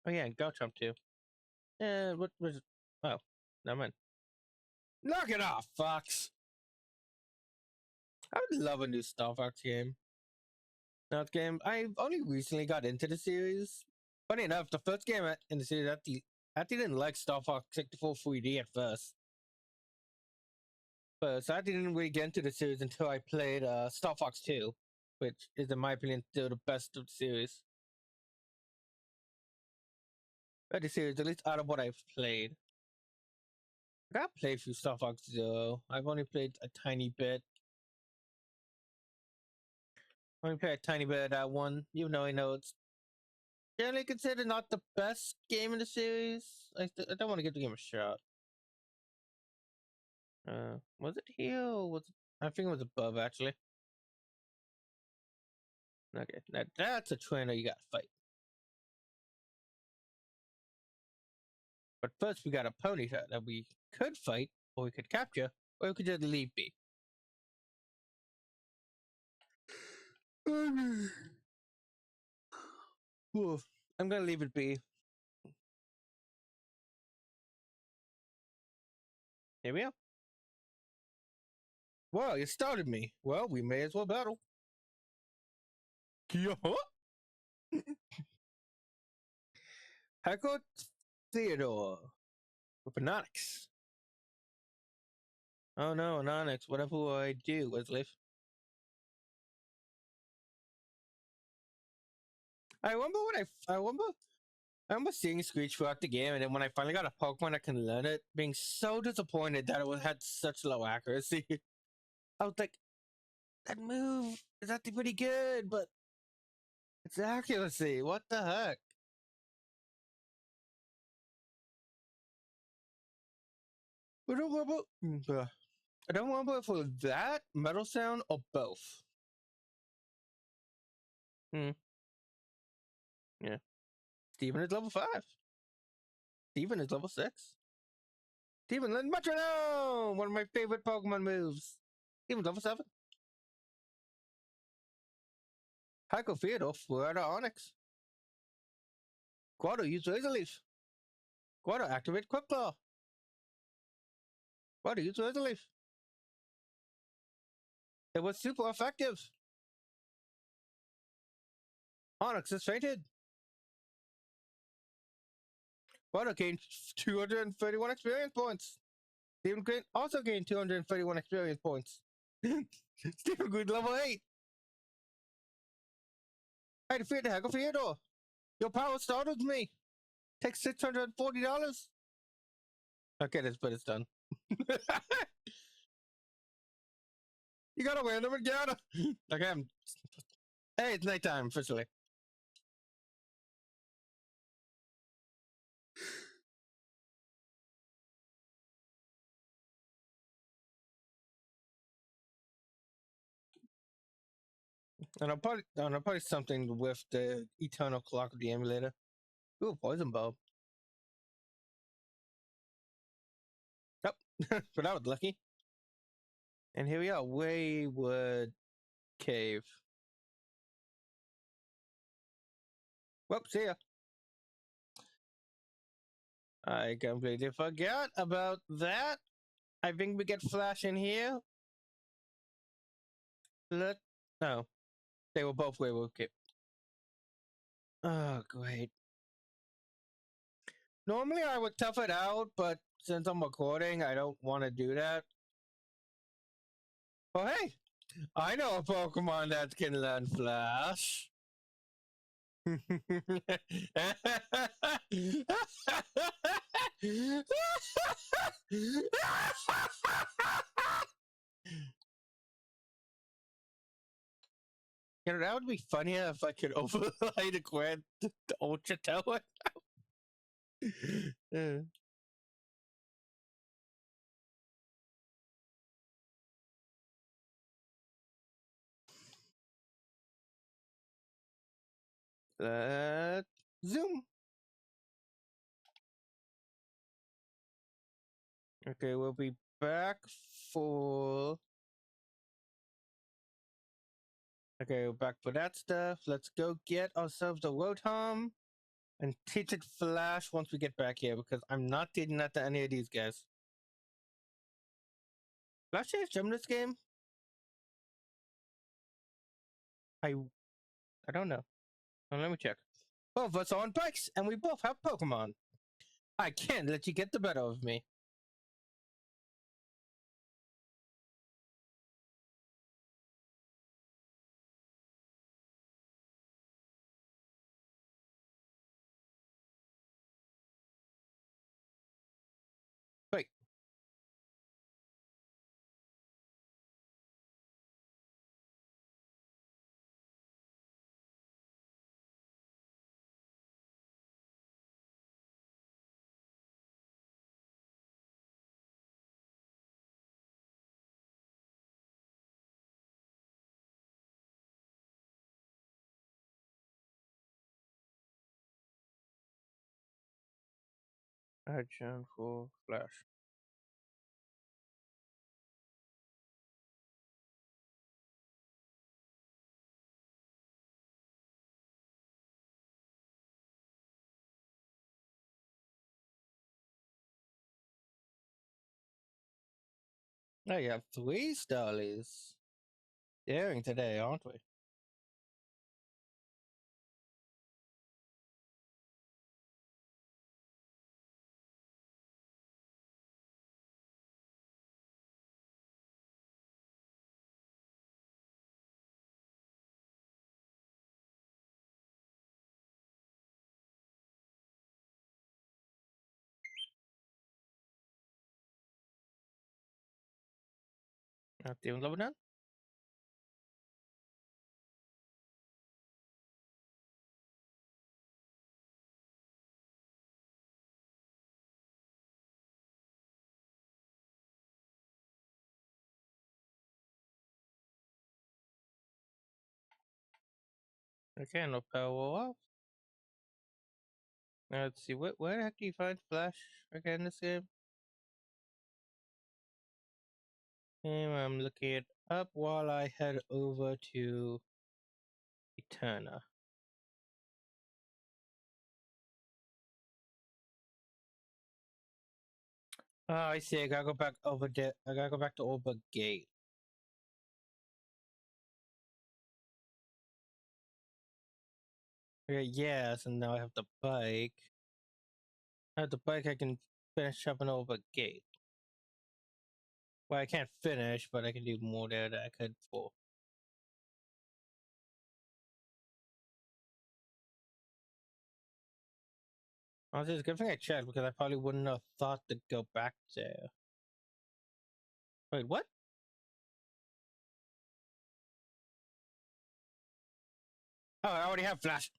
Oh yeah, and Garchomp too. What was? Oh, never mind. Knock it off, Fox. I would love a new Star Fox game. That game, I've only recently got into the series. Funny enough, the first game in the series, I didn't like Star Fox 64 3D at first. But so I didn't really get into the series until I played Star Fox 2, which is, in my opinion, still the best of the series. The series, at least out of what I've played. I got played through Star Fox Zero. I've only played a tiny bit. Only played a tiny bit of that one, even though I know it's generally considered not the best game in the series. I don't want to give the game a shot. Was it here or was it? I think it was above actually. Okay, that's a trainer you gotta fight. But first we got a ponyta that we could fight, or we could capture, or we could just leave be. Oof. I'm gonna leave it be. Here we go. Well, you started me. Well, we may as well battle. Heckle Theodore with an Onyx. Oh no, an Onyx. Whatever will I do, Wesley? I remember seeing Screech throughout the game, and then when I finally got a Pokemon that can learn it, being so disappointed that it had such low accuracy. I was like, that move is actually pretty good, but it's accuracy. What the heck? I don't remember if it was that, Metal Sound, or both. Hmm. Yeah. Steven is level 5. Steven is level 6. Steven, let Metronome! One of my favorite Pokemon moves. Steven's level 7. Heiko Theodore flew out of Onyx. Guado used Razor Leaf. Guado activate Quick Claw. Guado used Razor Leaf. It was super effective. Onyx is fainted. Guado gained 231 experience points. Stephen Green also gained 231 experience points. Stephen Green level 8. I defeated Heiko Theodore. Your power startled me. Takes $640. Okay, but it's done. You gotta win them again. Okay, hey, it's nighttime officially. And I'll probably something with the eternal clock of the emulator. Ooh, poison bulb. Yep, but that was lucky. And here we are, Wayward Cave. Whoops, see ya. I completely forgot about that. I think we get Flash in here. No, they were both Wayward Cave. Oh, great. Normally I would tough it out, but since I'm recording, I don't want to do that. Oh, hey, I know a Pokemon that can learn Flash. You know, that would be funnier if I could overlay the Ultra Tower. Let's zoom. Okay, we'll be back for. Okay, we're back for that stuff. Let's go get ourselves a Rotom and teach it Flash once we get back here because I'm not teaching that to any of these guys. Flash change gym this game? I don't know. Let me check. Both of us are on bikes and we both have Pokemon. I can't let you get the better of me. Action for Flash. Oh, you have 3 Starlies. Daring today, aren't we? Not even level down? Okay, no power off. Now let's see, where the heck do you find Flash again in this game? I'm looking it up while I head over to Eterna. Oh, I see. I gotta go back over there. I gotta go back to Oba Gate. Okay, yes, and now I have the bike. I have the bike. I can finish up an Oba Gate. Well, I can't finish, but I can do more there than I could before. Honestly, it's a good thing I checked because I probably wouldn't have thought to go back there. Wait, what? Oh, I already have Flash.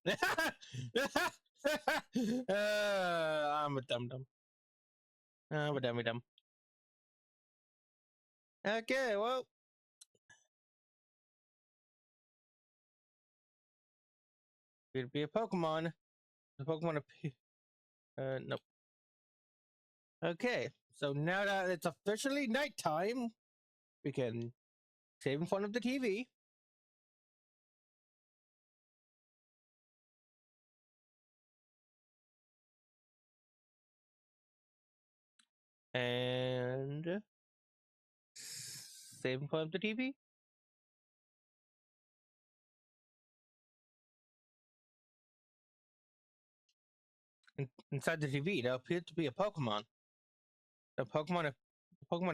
I'm a dum dum. I'm a dummy dum. Okay, well. It'd be a Pokemon. The Pokemon appear. Nope. Okay, so now that it's officially nighttime, we can save in front of the TV. And save in front of the TV. Inside the TV, there appears to be a Pokemon. The Pokemon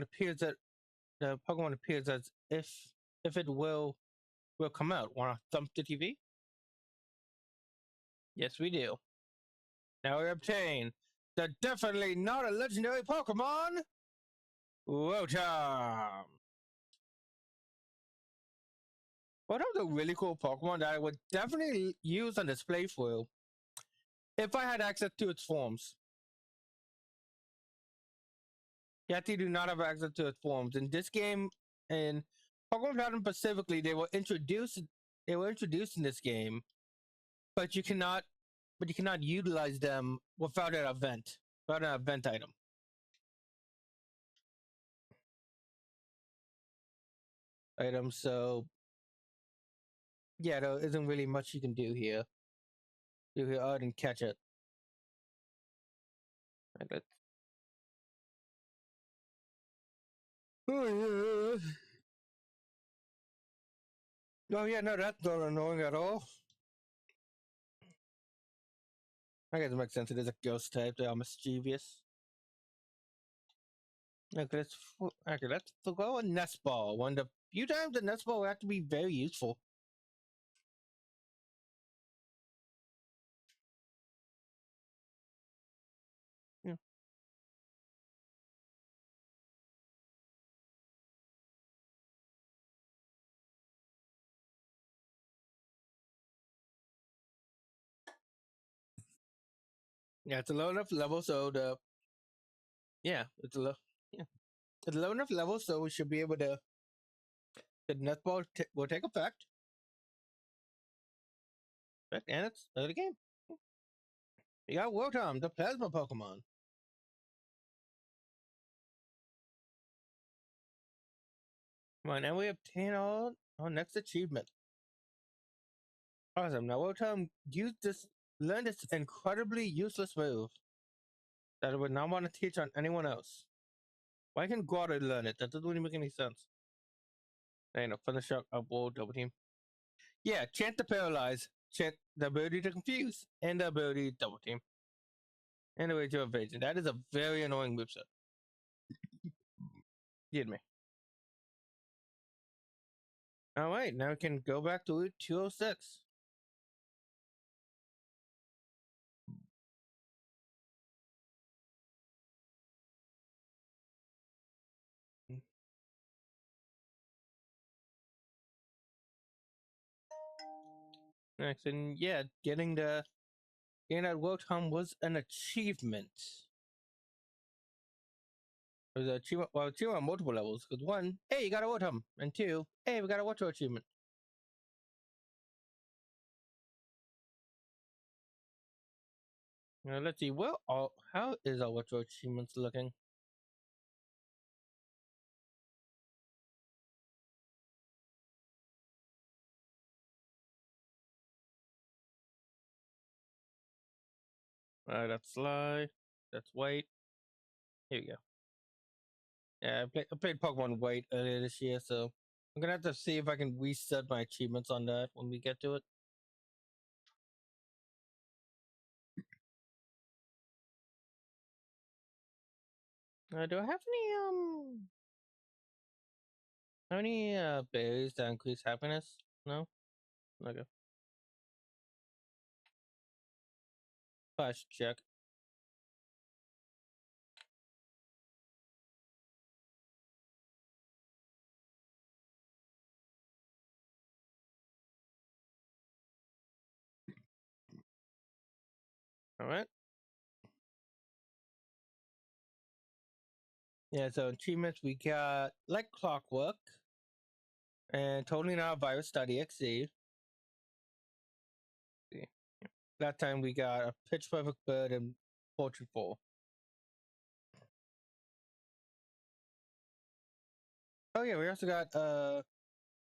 appears as if it will come out. Want to thump the TV? Yes, we do. Now we obtain the definitely not a legendary Pokemon, Rotom. One of the really cool Pokemon that I would definitely use on this playthrough if I had access to its forms. Yet they do not have access to its forms. In this game, in Pokemon Platinum specifically, they were introduced in this game, but you cannot utilize them without an event item. So yeah, there isn't really much you can do here. Other than catch it. Like, oh yeah, no, that's not annoying at all. I guess it makes sense. It is a ghost type. They are mischievous. Let's go a nest ball. One of the few times the nest ball will have to be very useful. Yeah. Yeah, it's a low enough level, so it's a low, yeah, it's a low enough level, so we should be able to. The nest ball will take effect, and it's another game. You got Rotom, the plasma Pokemon. Come on, and we obtain our next achievement. Awesome. Now we'll tell him learn this incredibly useless move that I would not want to teach on anyone else. Why can Guardo learn it? That doesn't really make any sense. Finish up a wall double team. Yeah, chant the paralyze, chant the ability to confuse, and the ability to double team. And the way to evasion. That is a very annoying moveset. Excuse me. Alright, now we can go back to Route 206. Next, and yeah, getting that world home was an achievement. It was an achievement, well, achievement on multiple levels. Because one, hey, you got a world home, and two, hey, we got a Watcher achievement. Now let's see, how is our Watcher achievements looking? That's Sly, that's White. Here we go. Yeah, I played Pokemon White earlier this year, so I'm gonna have to see if I can reset my achievements on that when we get to it. Do I have any berries that increase happiness? No? Okay. Flash check. Alright. Yeah, so achievements we got like clockwork and totally not virus study XC. That time we got a pitch perfect bird and portrait 4. Oh yeah, we also got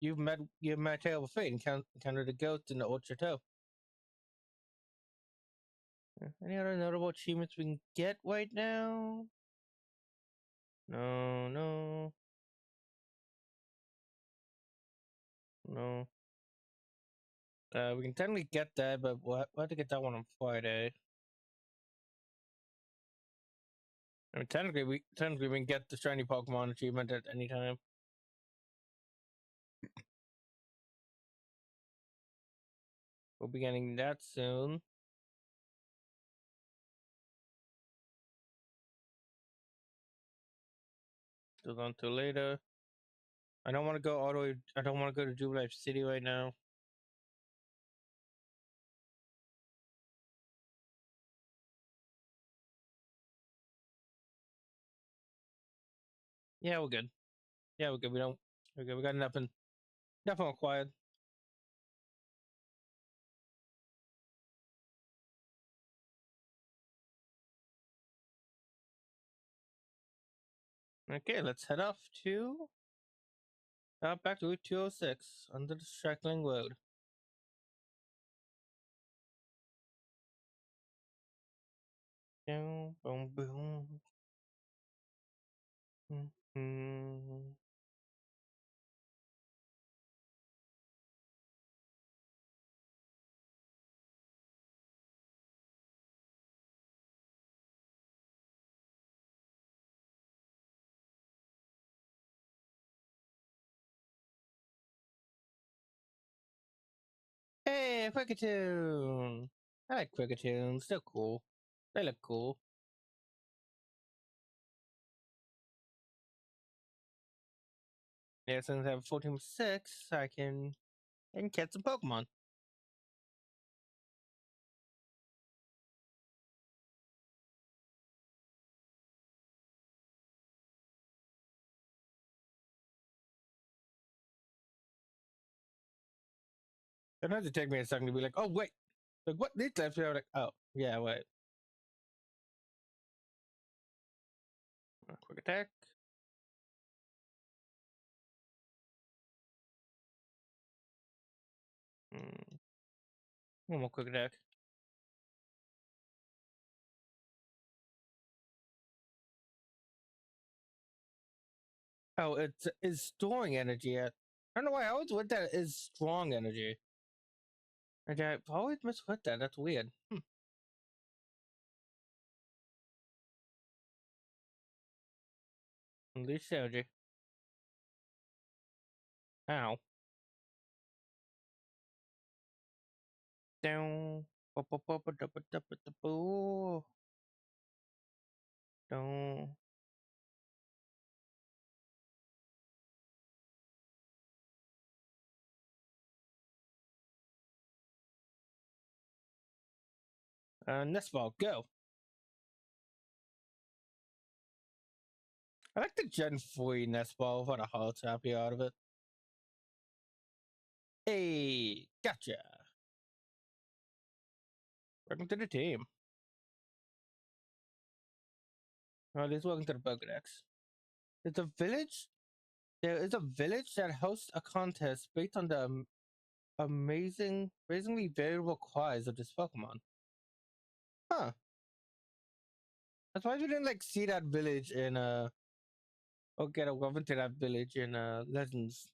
you've met Tale of Fate, encountered a ghost in the old chateau. Any other notable achievements we can get right now? No, no. No. We can technically get that, but we'll have to get that one on Friday. I mean, technically we can get the shiny Pokemon achievement at any time. We'll be getting that soon. Still on to later. I don't want to go all the way. I don't want to go to Jubilife City right now. Yeah, we're good. Yeah, we're good. We're good. We got nothing acquired. Okay, let's head off to back to Route 206 under the Shackling Road. Boom, boom, boom. Mm-hmm. Hey, Cricketune! I like Cricketune. Still cool. They look cool. Yeah, since I have 14/6, I can catch some Pokemon. Sometimes it takes me a second to be like, oh wait, like what these types are like, oh yeah, wait. Quick attack. One more quick attack. Oh, it's storing energy. I don't know why I always with that is strong energy. And I always misread that. That's weird. Unleash energy. Ow. Down. Down. Nest ball, go. I like the Gen 3 nest ball for the holo therapy out of it. Hey, gotcha. Welcome to the team. Or at least welcome to the Pokedex. It's a village. There is a village that hosts a contest based on the amazingly variable cries of this Pokemon. Huh. That's why we didn't like see that village in or get a welcome to that village in Legends.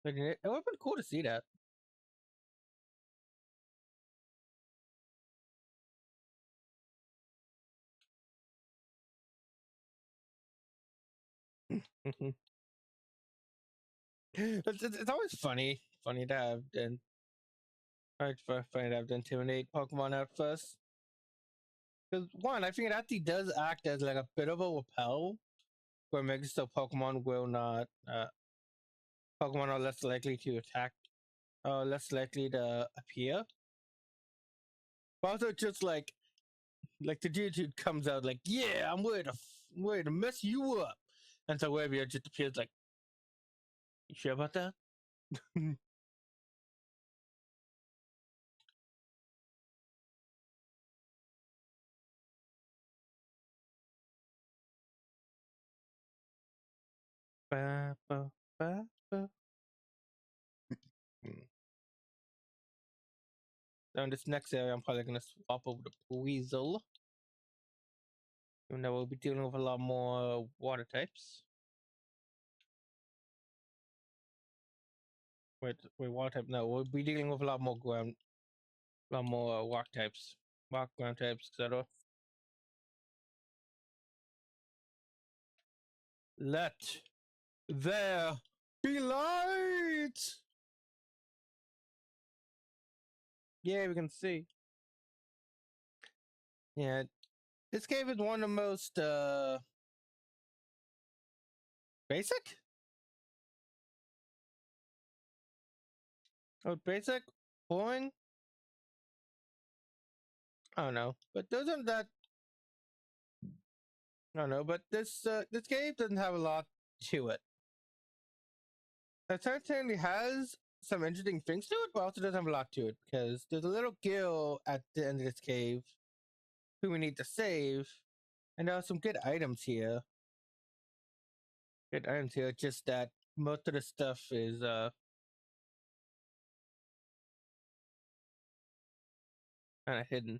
Like, it would have been cool to see that. It's always funny to have and funny to have to intimidate Pokemon at first. Because one, I think it actually does act as like a bit of a repel, where it makes it so Pokemon will not Pokemon are less likely to attack, less likely to appear. But also just like the dude comes out like, yeah, I'm ready to mess you up, and so wherever just appears like, you sure about that? Ba, ba, ba, ba. Now in this next area, I'm probably gonna swap over to Weasel. Even though we'll be dealing with a lot more water types. Wait, water type? No, we'll be dealing with a lot more rock types, rock ground types, etc. Let there be light. Yeah, we can see. Yeah, this cave is one of the most basic. Oh, basic, boring. I don't know, but those aren't that. I don't know, but this cave doesn't have a lot to it. It certainly has some interesting things to it, but also doesn't have a lot to it because there's a little gill at the end of this cave who we need to save, and there are some good items here. Good items here, just that most of the stuff is kind of hidden.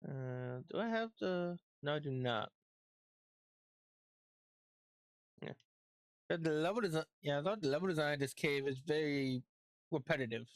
Do I have the? No, I do not. Yeah, but the level design. Yeah, I thought the level design of this cave is very repetitive.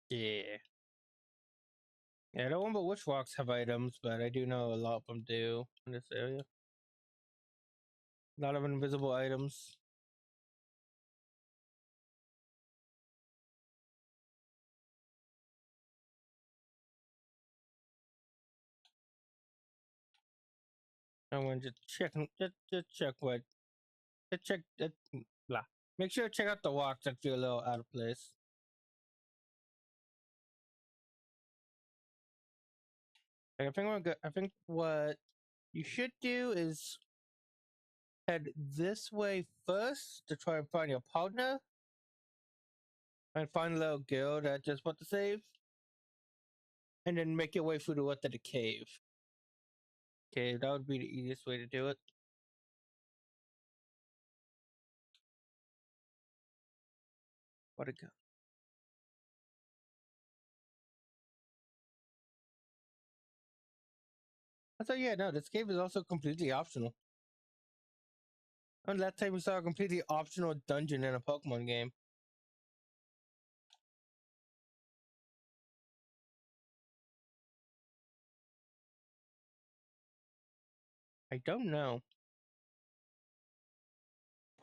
Yeah. Yeah, I don't remember which rocks have items, but I do know a lot of them do in this area. A lot of invisible items. I want to just check what check it. Blah. Make sure to check out the walks that feel a little out of place. I think we're good. I think what you should do is head this way first to try and find your partner and find a little girl that just want to save, and then make your way through the rest of the cave. Okay, that would be the easiest way to do it. What a go. So yeah, no, this cave is also completely optional. And that time we saw a completely optional dungeon in a Pokemon game. I don't know.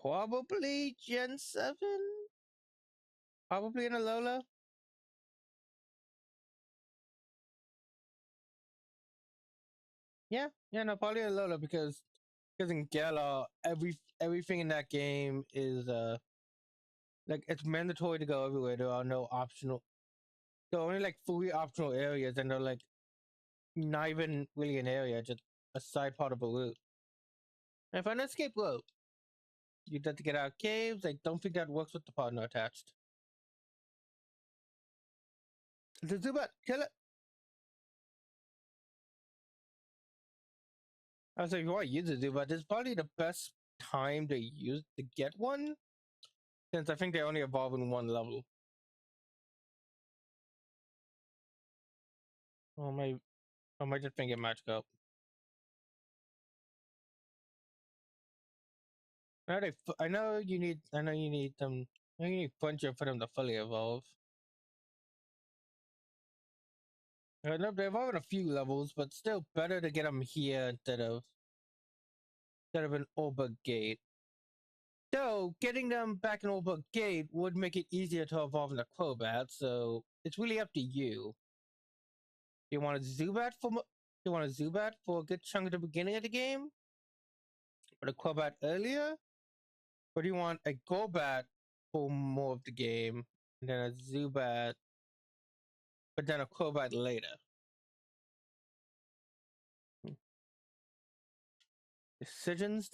Probably Gen 7? Probably in a Lola? Yeah, no, probably a Lola because in Galar, everything in that game is like it's mandatory to go everywhere. There are no optional. There are only like 3 optional areas, and they're like not even really an area, just a side part of a route. And for an escape route, you have to get out of caves. I don't think that works with the partner attached. The Zubat, kill it! I was like, if you want to use the Zubat, this is probably the best time to get one, since I think they only evolve in one level. Oh my, I might just think it magic up. I know you need them. I know you need Puncher for them to fully evolve. I know they evolve in a few levels, but still better to get them here instead of an Oba Gate. So getting them back in Oba Gate would make it easier to evolve in a Crobat. So it's really up to you. You want a Zubat for a good chunk of the beginning of the game, or a Crobat earlier, or do you want a Golbat for more of the game and then a Zubat, but then a Crobat later? Decisions.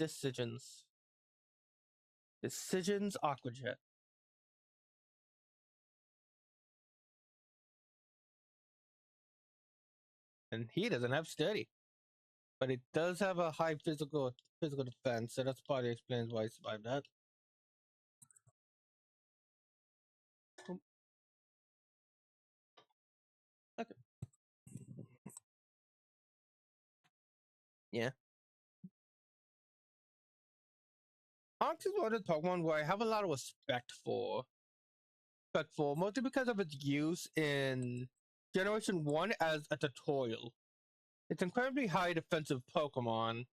Aquajet. And he doesn't have steady, but it does have a high physical defense, so that's probably explains why he survived that. Okay. Yeah. Onix is one of the Pokemon where I have a lot of respect for. Mostly because of its use in Generation 1 as a tutorial. It's incredibly high defensive Pokemon,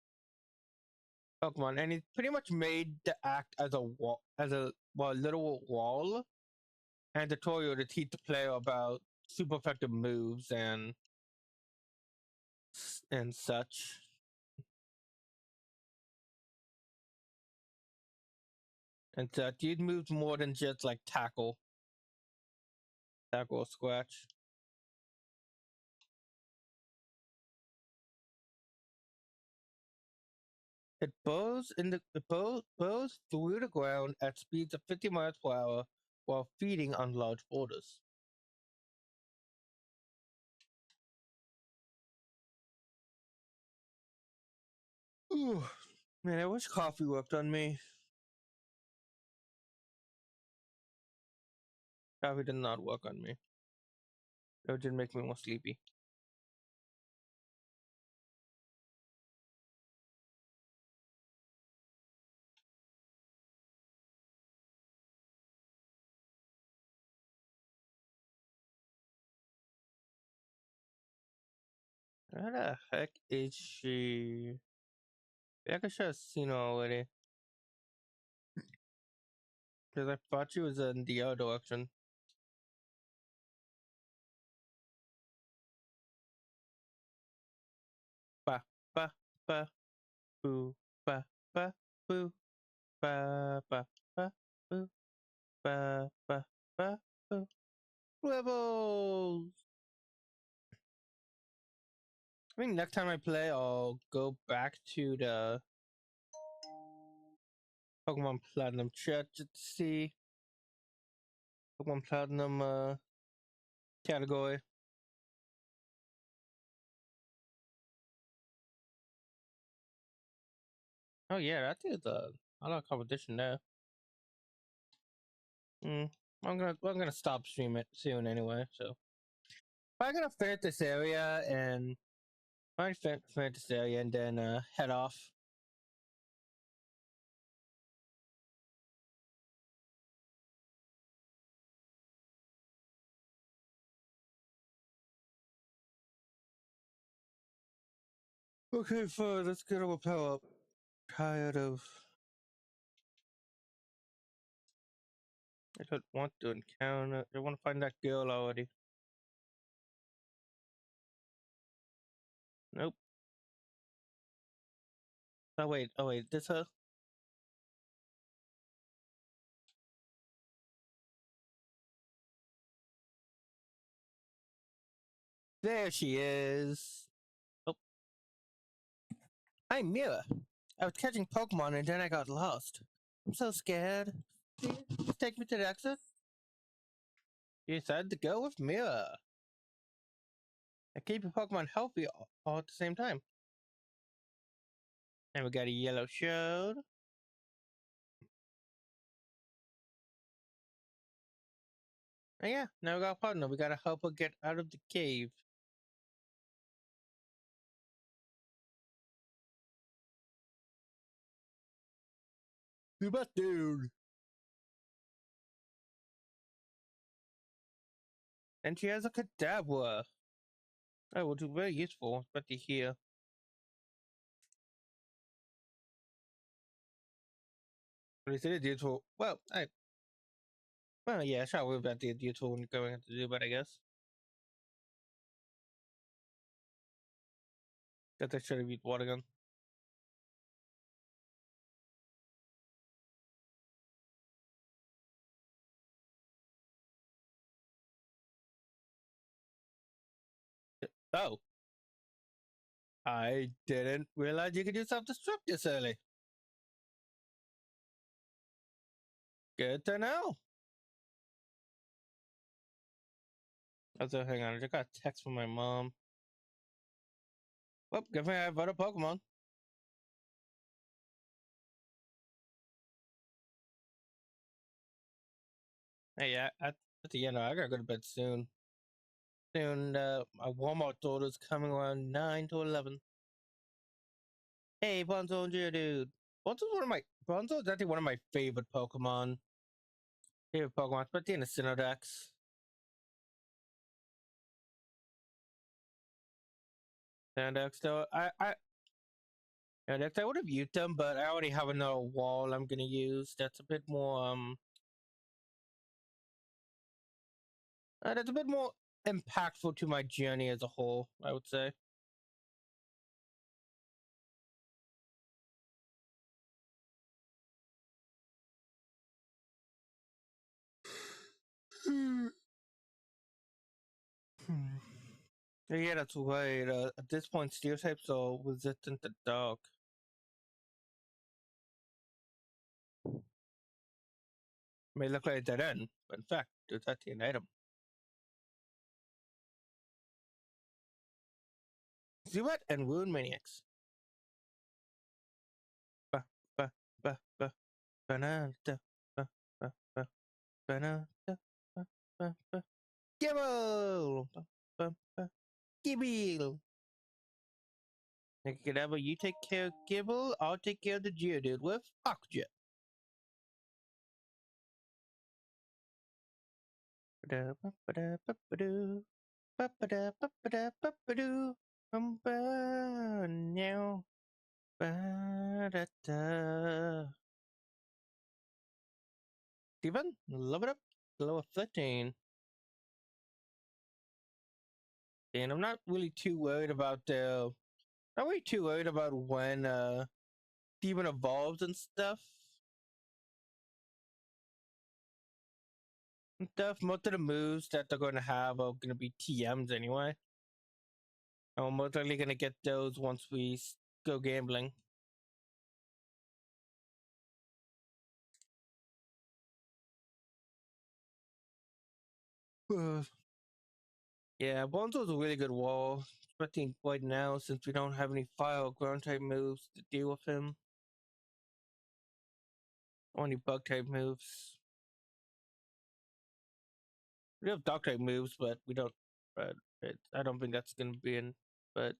and it's pretty much made to act as a wall, literal wall and tutorial to teach the player about super effective moves and such. And these moves more than just like tackle or scratch. It burrows through the ground at speeds of 50 miles per hour while feeding on large boulders. Ooh, man, I wish coffee worked on me. Coffee did not work on me. It did make me more sleepy. Where the heck is she? I think I should have seen her already. Because I thought she was in the other direction. Ba, ba, ba, boo, ba, ba, boo. Ba ba ba boo ba ba ba boo. Levels. I think next time I play, I'll go back to the Pokemon Platinum chat to see Pokemon Platinum category. Oh yeah, that is a lot of competition there. I'm gonna stop stream it soon anyway. So I'm gonna finish this area and I finish this area and then head off. Okay, fine. Let's get our power up. Tired of. I don't want to encounter. I want to find that girl already. Nope. Oh wait. Oh wait. This her? There she is. Oh, I'm Mira. I was catching Pokemon and then I got lost. I'm so scared. Please take me to the exit. You decided to go with Mira. And keep your Pokemon healthy all at the same time. And we got a yellow showed. And yeah, now we got a partner. We gotta help her get out of the cave. You bet, dude. And she has a Kadabra. Oh, which is very useful, especially here. But it's really useful. Well, yeah, sure, we're about to get useful when going to do, but I guess that I should have used water gun. Oh, I didn't realize you could do self-destruct this early. Good to know. Also, hang on, I just got a text from my mom. Well, good thing I have other Pokemon. Hey, yeah, at the end, I gotta go to bed soon. Soon, my Walmart order's coming around 9 to 11. Hey, Bonzo and Geodude. Bonzo is actually one of my favorite Pokemon. Favorite Pokemon, especially in the Synodex. Synodex, though, Synodex, I would have used them, but I already have another wall I'm gonna use. That's a bit more impactful to my journey as a whole, I would say. Yeah, that's right. At this point, steel types are resistant to dark. May look like a dead end, but in fact, it's actually an item. Zubat and Wound Maniacs. Ba, ba, ba, ba, banana, ba, ba, ba, banana, ba, ba, ba. Gibble! Ba, ba, ba. Gibble! Whatever you take care of Gibble, I'll take care of the Geodude with Oxygen. Ba-da-ba-ba-da-ba-ba-doo. Ba-ba-da-ba-ba-da-ba-ba-doo. Now. Ba-da-da. Steven, love it up. Level 13. And I'm not really too worried about not really too worried about when Steven evolves and stuff. and stuff. Most of the moves that they're going to have are going to be TMs anyway. And we're most likely going to get those once we go gambling. Yeah, Bonzo's a really good wall, especially right now since we don't have any fire or ground type moves to deal with him. Only bug type moves. We have dog type moves, but we don't. But I don't think that's going to be in. But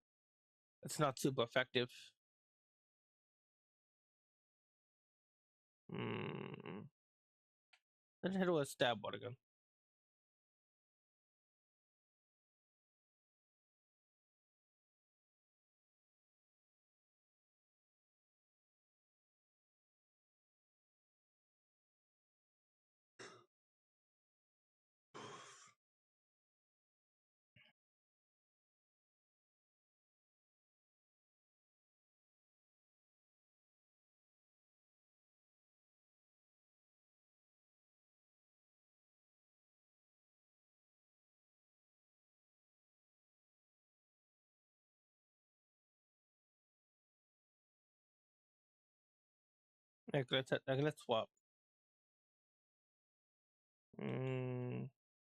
it's not super effective. Hmm. Let's hit with a stab water gun. Let's swap.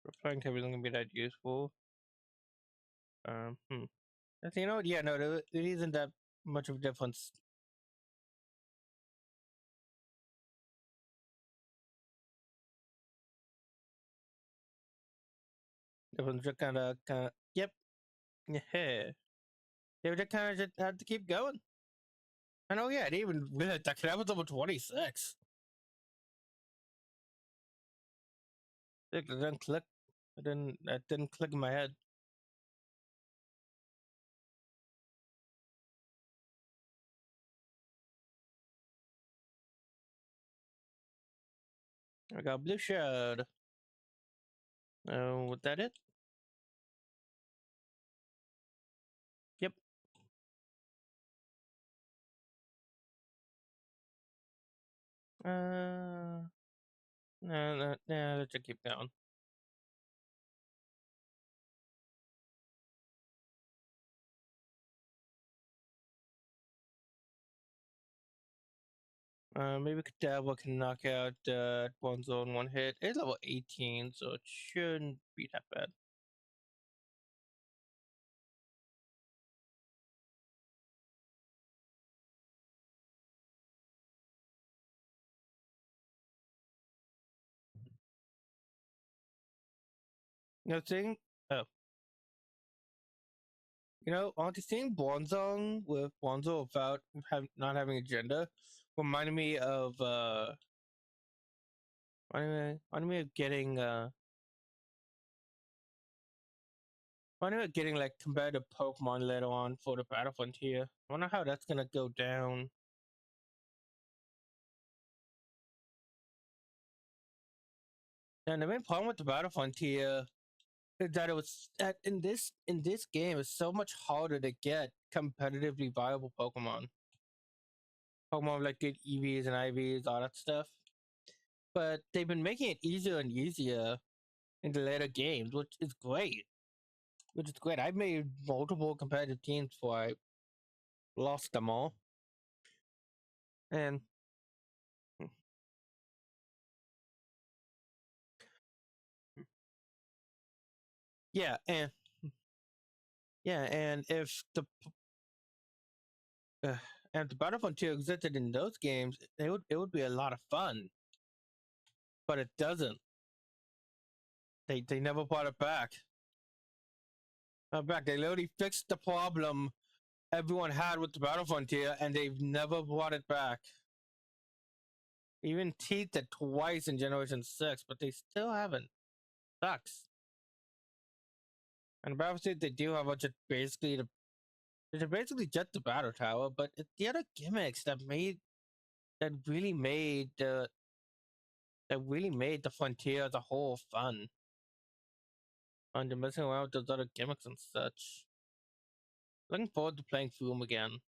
Replying to isn't gonna be that useful. Hmm. You know, yeah, no, there isn't that much of a difference. Difference just yep, yeah. They would just kind of just had to keep going. And oh yeah, they even really that was over 26. It didn't click. It didn't click in my head. I got blue shard. Was that it? Yep. No, let's just keep going. Maybe Kadabra can knock out one zone one hit. It's level 18, so it shouldn't be that bad. No thing. Oh, you know, honestly, seeing Bronzong with Bonzo without not having agenda reminded me of reminded me of getting reminded me of getting like competitive Pokemon later on for the Battle Frontier. I wonder how that's gonna go down. And the main problem with the Battle Frontier is that it was that in this game it's so much harder to get competitively viable Pokemon. Pokemon like good EVs and IVs, all that stuff. But they've been making it easier and easier in the later games, which is great. Which is great. I've made multiple competitive teams before I lost them all. And yeah, and uh, if the Battlefront 2 existed in those games, it would be a lot of fun. But it doesn't. They never brought it back. They literally fixed the problem everyone had with the Battle Frontier, and they've never brought it back. Even teased it twice in Generation 6, but they still haven't. Sucks. And Battle Frontier, they do have a just basically just the battle tower, but it's the other gimmicks that really made the frontier as a whole fun. And they're messing around with those other gimmicks and such. Looking forward to playing through them again.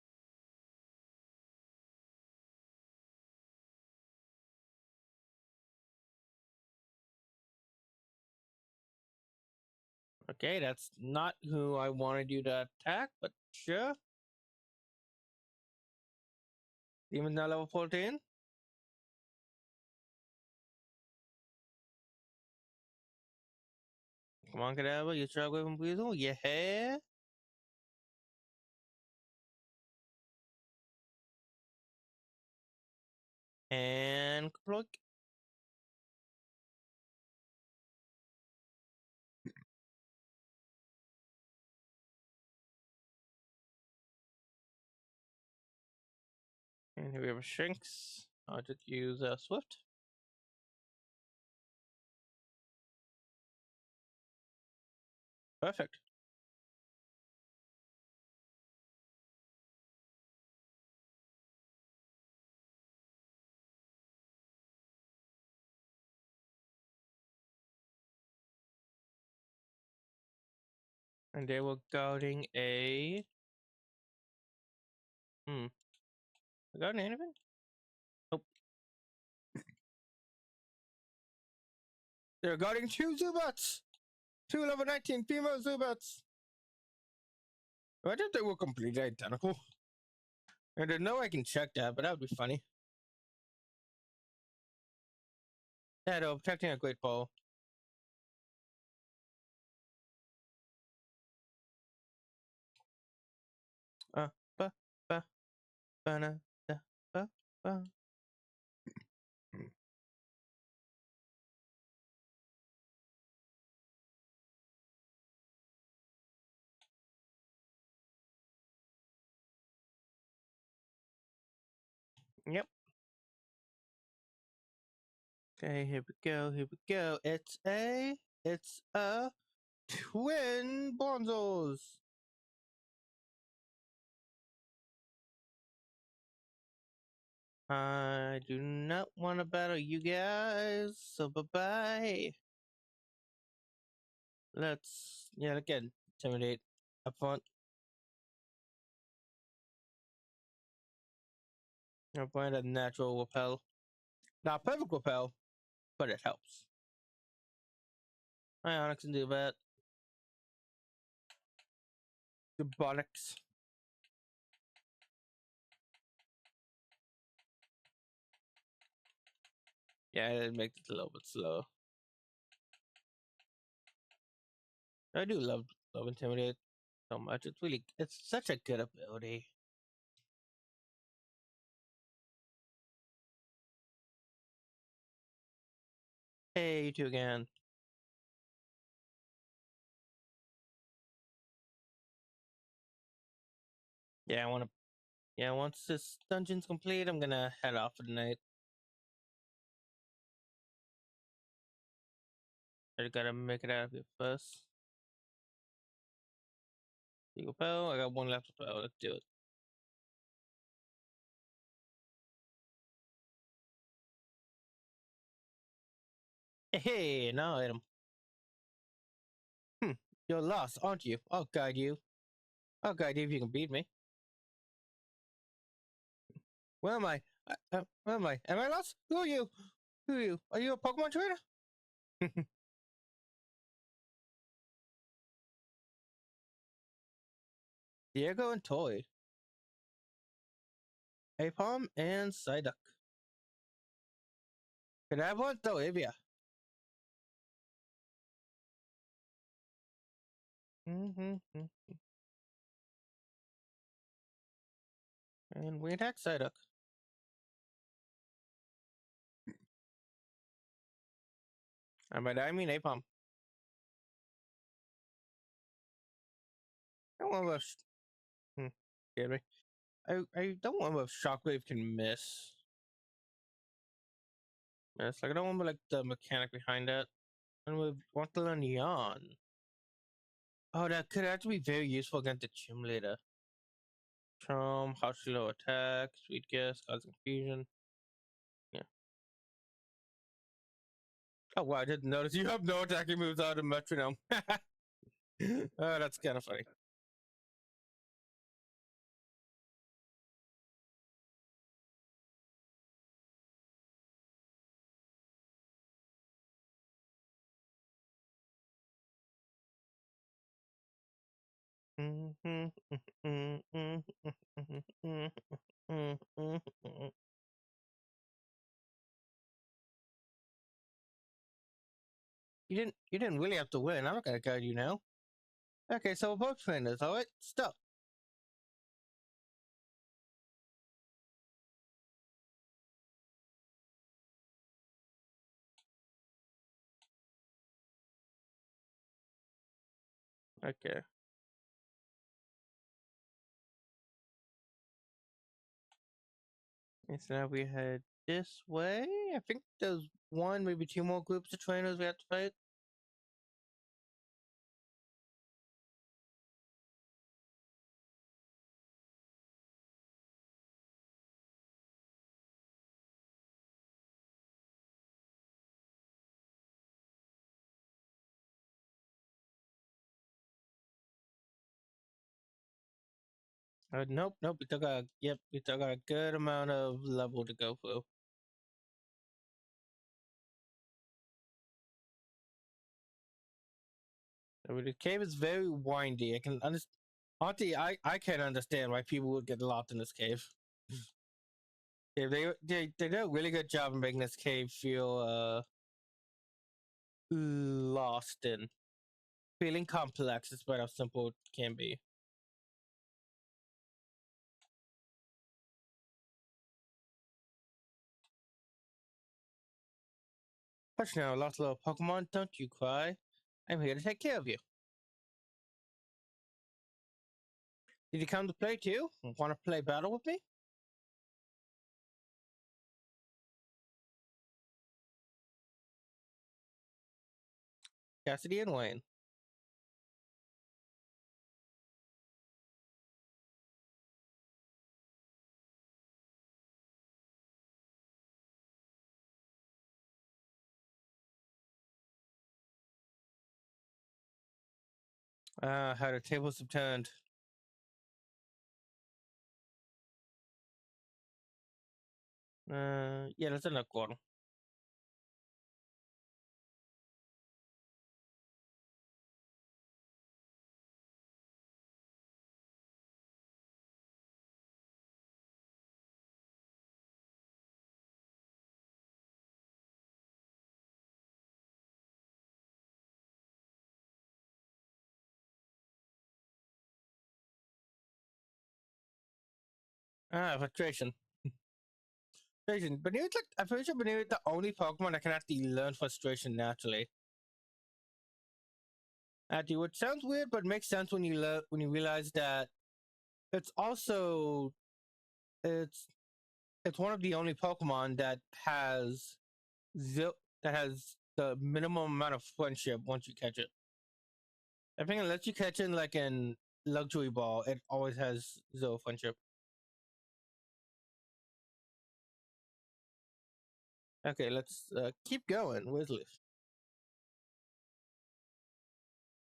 Okay, that's not who I wanted you to attack, but sure. Demon now level 14. Come on, Kadabra, you struggle with him, Weasel? Yeah. And Kaploik. And here we have a Shinx. I'll just use Swift. Perfect. And they were guarding a. Guarding anything? Nope. They're guarding 2 Zubats! 2 level 19 female Zubats! I thought they were completely identical. I don't know I can check that, but that would be funny. Yeah, though, protecting a great ball. Ba, ba, ba, na, da, ba, ba. Yep. Okay, here we go, here we go. It's a twin Bonzos. I do not want to battle you guys, so bye-bye. Yeah, again, intimidate up front. I'll find a natural repel. Not perfect repel, but it helps. Ionics can do that. Robotics. Yeah, it makes it a little bit slow. I do love intimidate so much. It's such a good ability. Hey, you two again. Yeah, I want to. Yeah, once this dungeon's complete, I'm gonna head off for the night. I gotta make it out of here first. Single pearl. I got one left to pearl. Let's do it. Hey, now I hit him. You're lost, aren't you? I'll guide you. I'll guide you if you can beat me. Where am I? Where am I? Am I lost? Who are you? Who are you? Are you a Pokemon trainer? Diego and Toy. Apom and Psyduck. Can I have one? Though, Avia. And we attack Psyduck. And by that I mean Apom. I don't want to. Scared me. I don't want if Shockwave can miss. Yeah, it's like I don't want like the mechanic behind that. And we want to learn Yawn. Oh, that could actually be very useful against the gym leader. Charm, harsh low attack, sweet guess, cause confusion. Yeah. Oh wow, I didn't notice you have no attacking moves out of metronome. Oh, that's kind of funny. You didn't really have to win. I'm not gonna guide you now. Okay, so we're both trainers, alright? Stop. Okay. And so now we head this way. I think there's one, maybe two more groups of trainers we have to fight. Nope. We still got a good amount of level to go through. I mean, the cave is very windy. I can understand. Auntie, I can't understand why people would get lost in this cave. Yeah, they did a really good job in making this cave feel lost and feeling complex despite how simple it can be. Hush now, lost little Pokemon, don't you cry. I'm here to take care of you. Did you come to play too? Want to play battle with me? Cassidy and Wayne. How the tables have turned. Yeah, that's enough quarter. Frustration. Frustration. Banir's like, I'm pretty sure Banir is the only Pokemon that can actually learn frustration naturally. Actually, which sounds weird, but makes sense when when you realize that it's also it's it's one of the only Pokemon that has zil that has the minimum amount of friendship once you catch it. I think unless you catch it like in Luxury Ball, it always has zero friendship. Okay, let's keep going. Where's Leaf?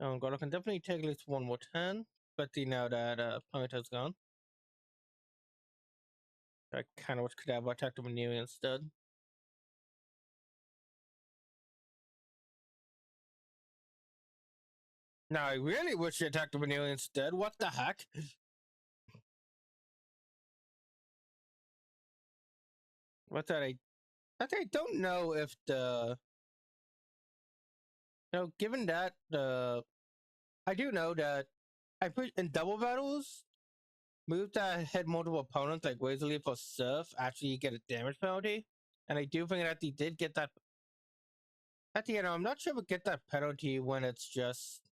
Oh god, I can definitely take at least one more turn, especially now that Ponytail's gone. I kind of wish could have attacked him instead. Now I really wish you attacked him instead. What the heck? What that I don't know if the given that I do know that I put in double battles moves that hit multiple opponents like Razorleaf or Surf actually get a damage penalty, and I do think that they did get that. At the end, I'm not sure if it get that penalty when it's just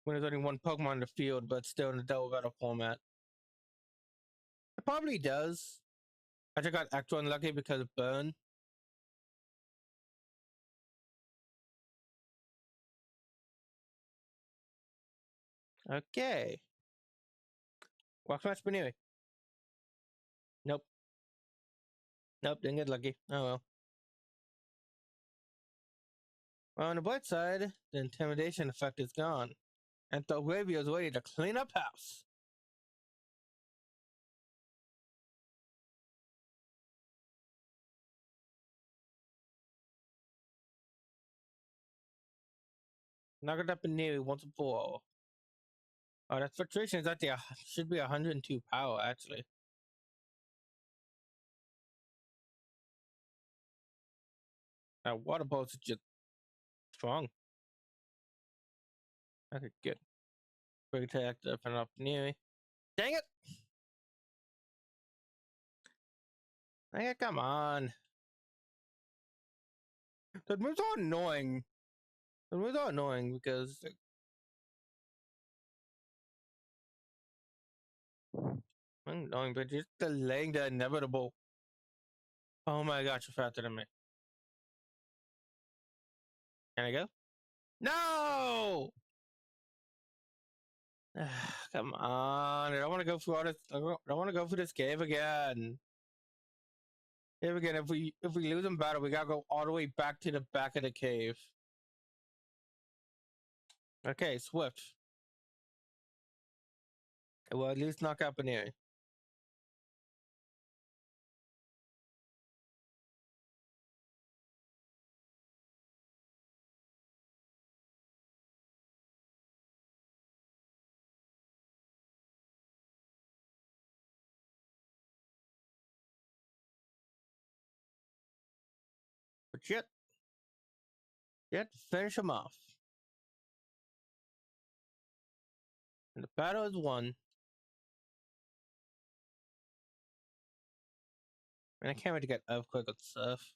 when there's only one Pokemon in the field, but still in the double battle format. It probably does. I just got extra unlucky because of Burn. Okay. Walk Smash Baneri. Nope. Nope, didn't get lucky. Oh well. Well, on the bright side, the intimidation effect is gone. And Thalgravia is ready to clean up house. Knock it up in Baneri once and for all. Oh, that filtration is at the should be 102 power actually. That water pulse is just strong. Okay, good. Quick attack up and up near me. Dang it! Dang it! Come on. That move's so annoying. That move's so annoying because like, annoying, but just delaying the inevitable. Oh my gosh, you're faster than me. Can I go? No! Come on! I don't want to go through all this. I don't want to go through this cave again. Here again, if we lose in battle, we gotta go all the way back to the back of the cave. Okay, Swift. Well, at least knock out Baneri. But yet, finish him off. And the battle is won. And I can't wait to get Earthquake and stuff.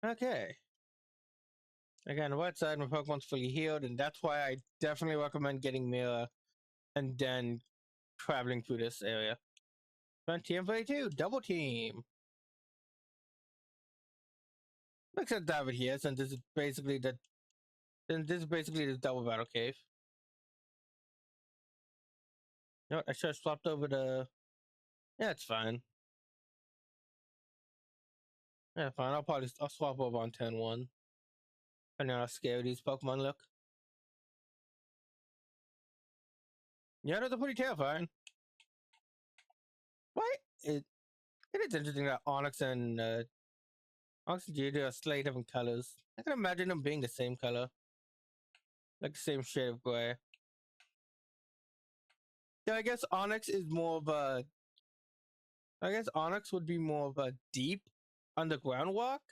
Okay. Again, the right side, my Pokemon's fully healed, and that's why I definitely recommend getting Mira and then traveling through this area. 20 and 22, double team. Makes sense to have it here since this is basically the double battle cave. You know what, I should have swapped over the yeah, it's fine. Yeah, fine. I'll swap over on 10-1. I know how scary these Pokemon look. Yeah, those are pretty terrifying. Why? It is interesting that Onyx and Geodude are slightly different colors. I can imagine them being the same color. Like the same shade of gray. Yeah, I guess Onyx would be more of a deep underground walk,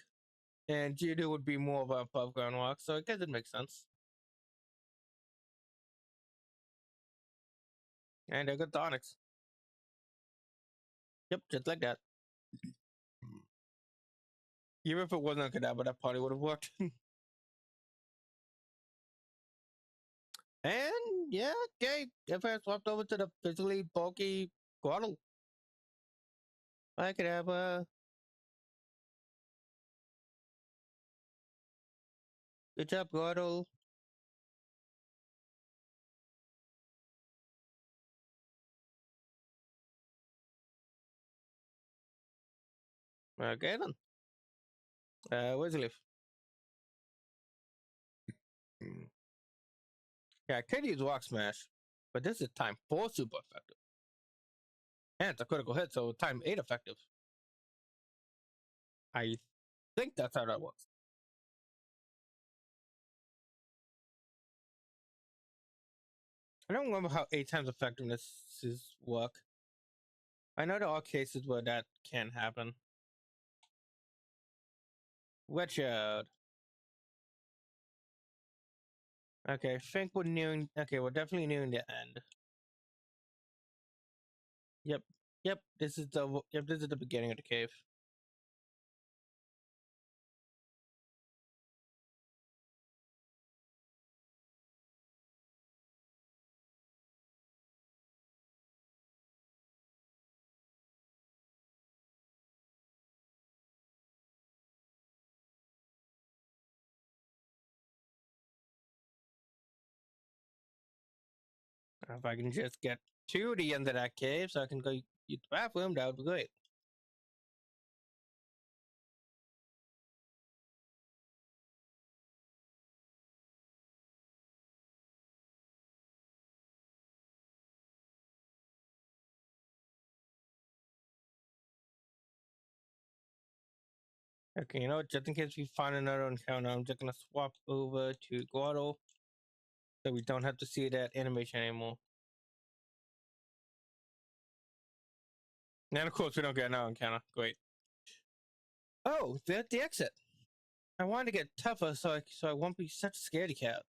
and Geodude would be more of a above ground walk, so I guess it makes sense. And I got the Onyx. Yep, just like that. Even if it wasn't a Kadabra, that probably would have worked. And yeah, okay. If I swapped over to the physically bulky Guadal, I could have good job, Guadal. Okay then. Where's he live? Yeah, I could use Rock Smash, but this is time 4 super effective. And it's a critical hit, so time 8 effective. I think that's how that works. I don't remember how 8 times effectiveness work. I know there are cases where that can happen. Richard. Okay, I think we're nearing. Okay, we're definitely nearing the end. Yep, yep. This is the beginning of the cave. If I can just get to the end of that cave so I can go use the bathroom, that would be great. Okay, you know what? Just in case we find another encounter, I'm just gonna swap over to Guado. So we don't have to see that animation anymore. And of course, we don't get another encounter. Great. Oh, they're at the exit. I wanted to get tougher so I won't be such a scaredy cat.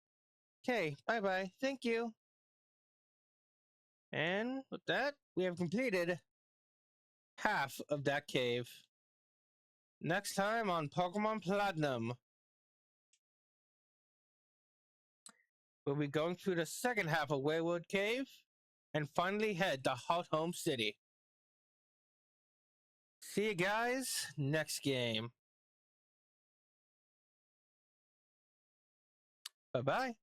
Okay, bye-bye. Thank you. And with that, we have completed half of that cave. Next time on Pokemon Platinum, we'll be going through the second half of Wayward Cave and finally head to Hot Home City. See you guys next game. Bye-bye.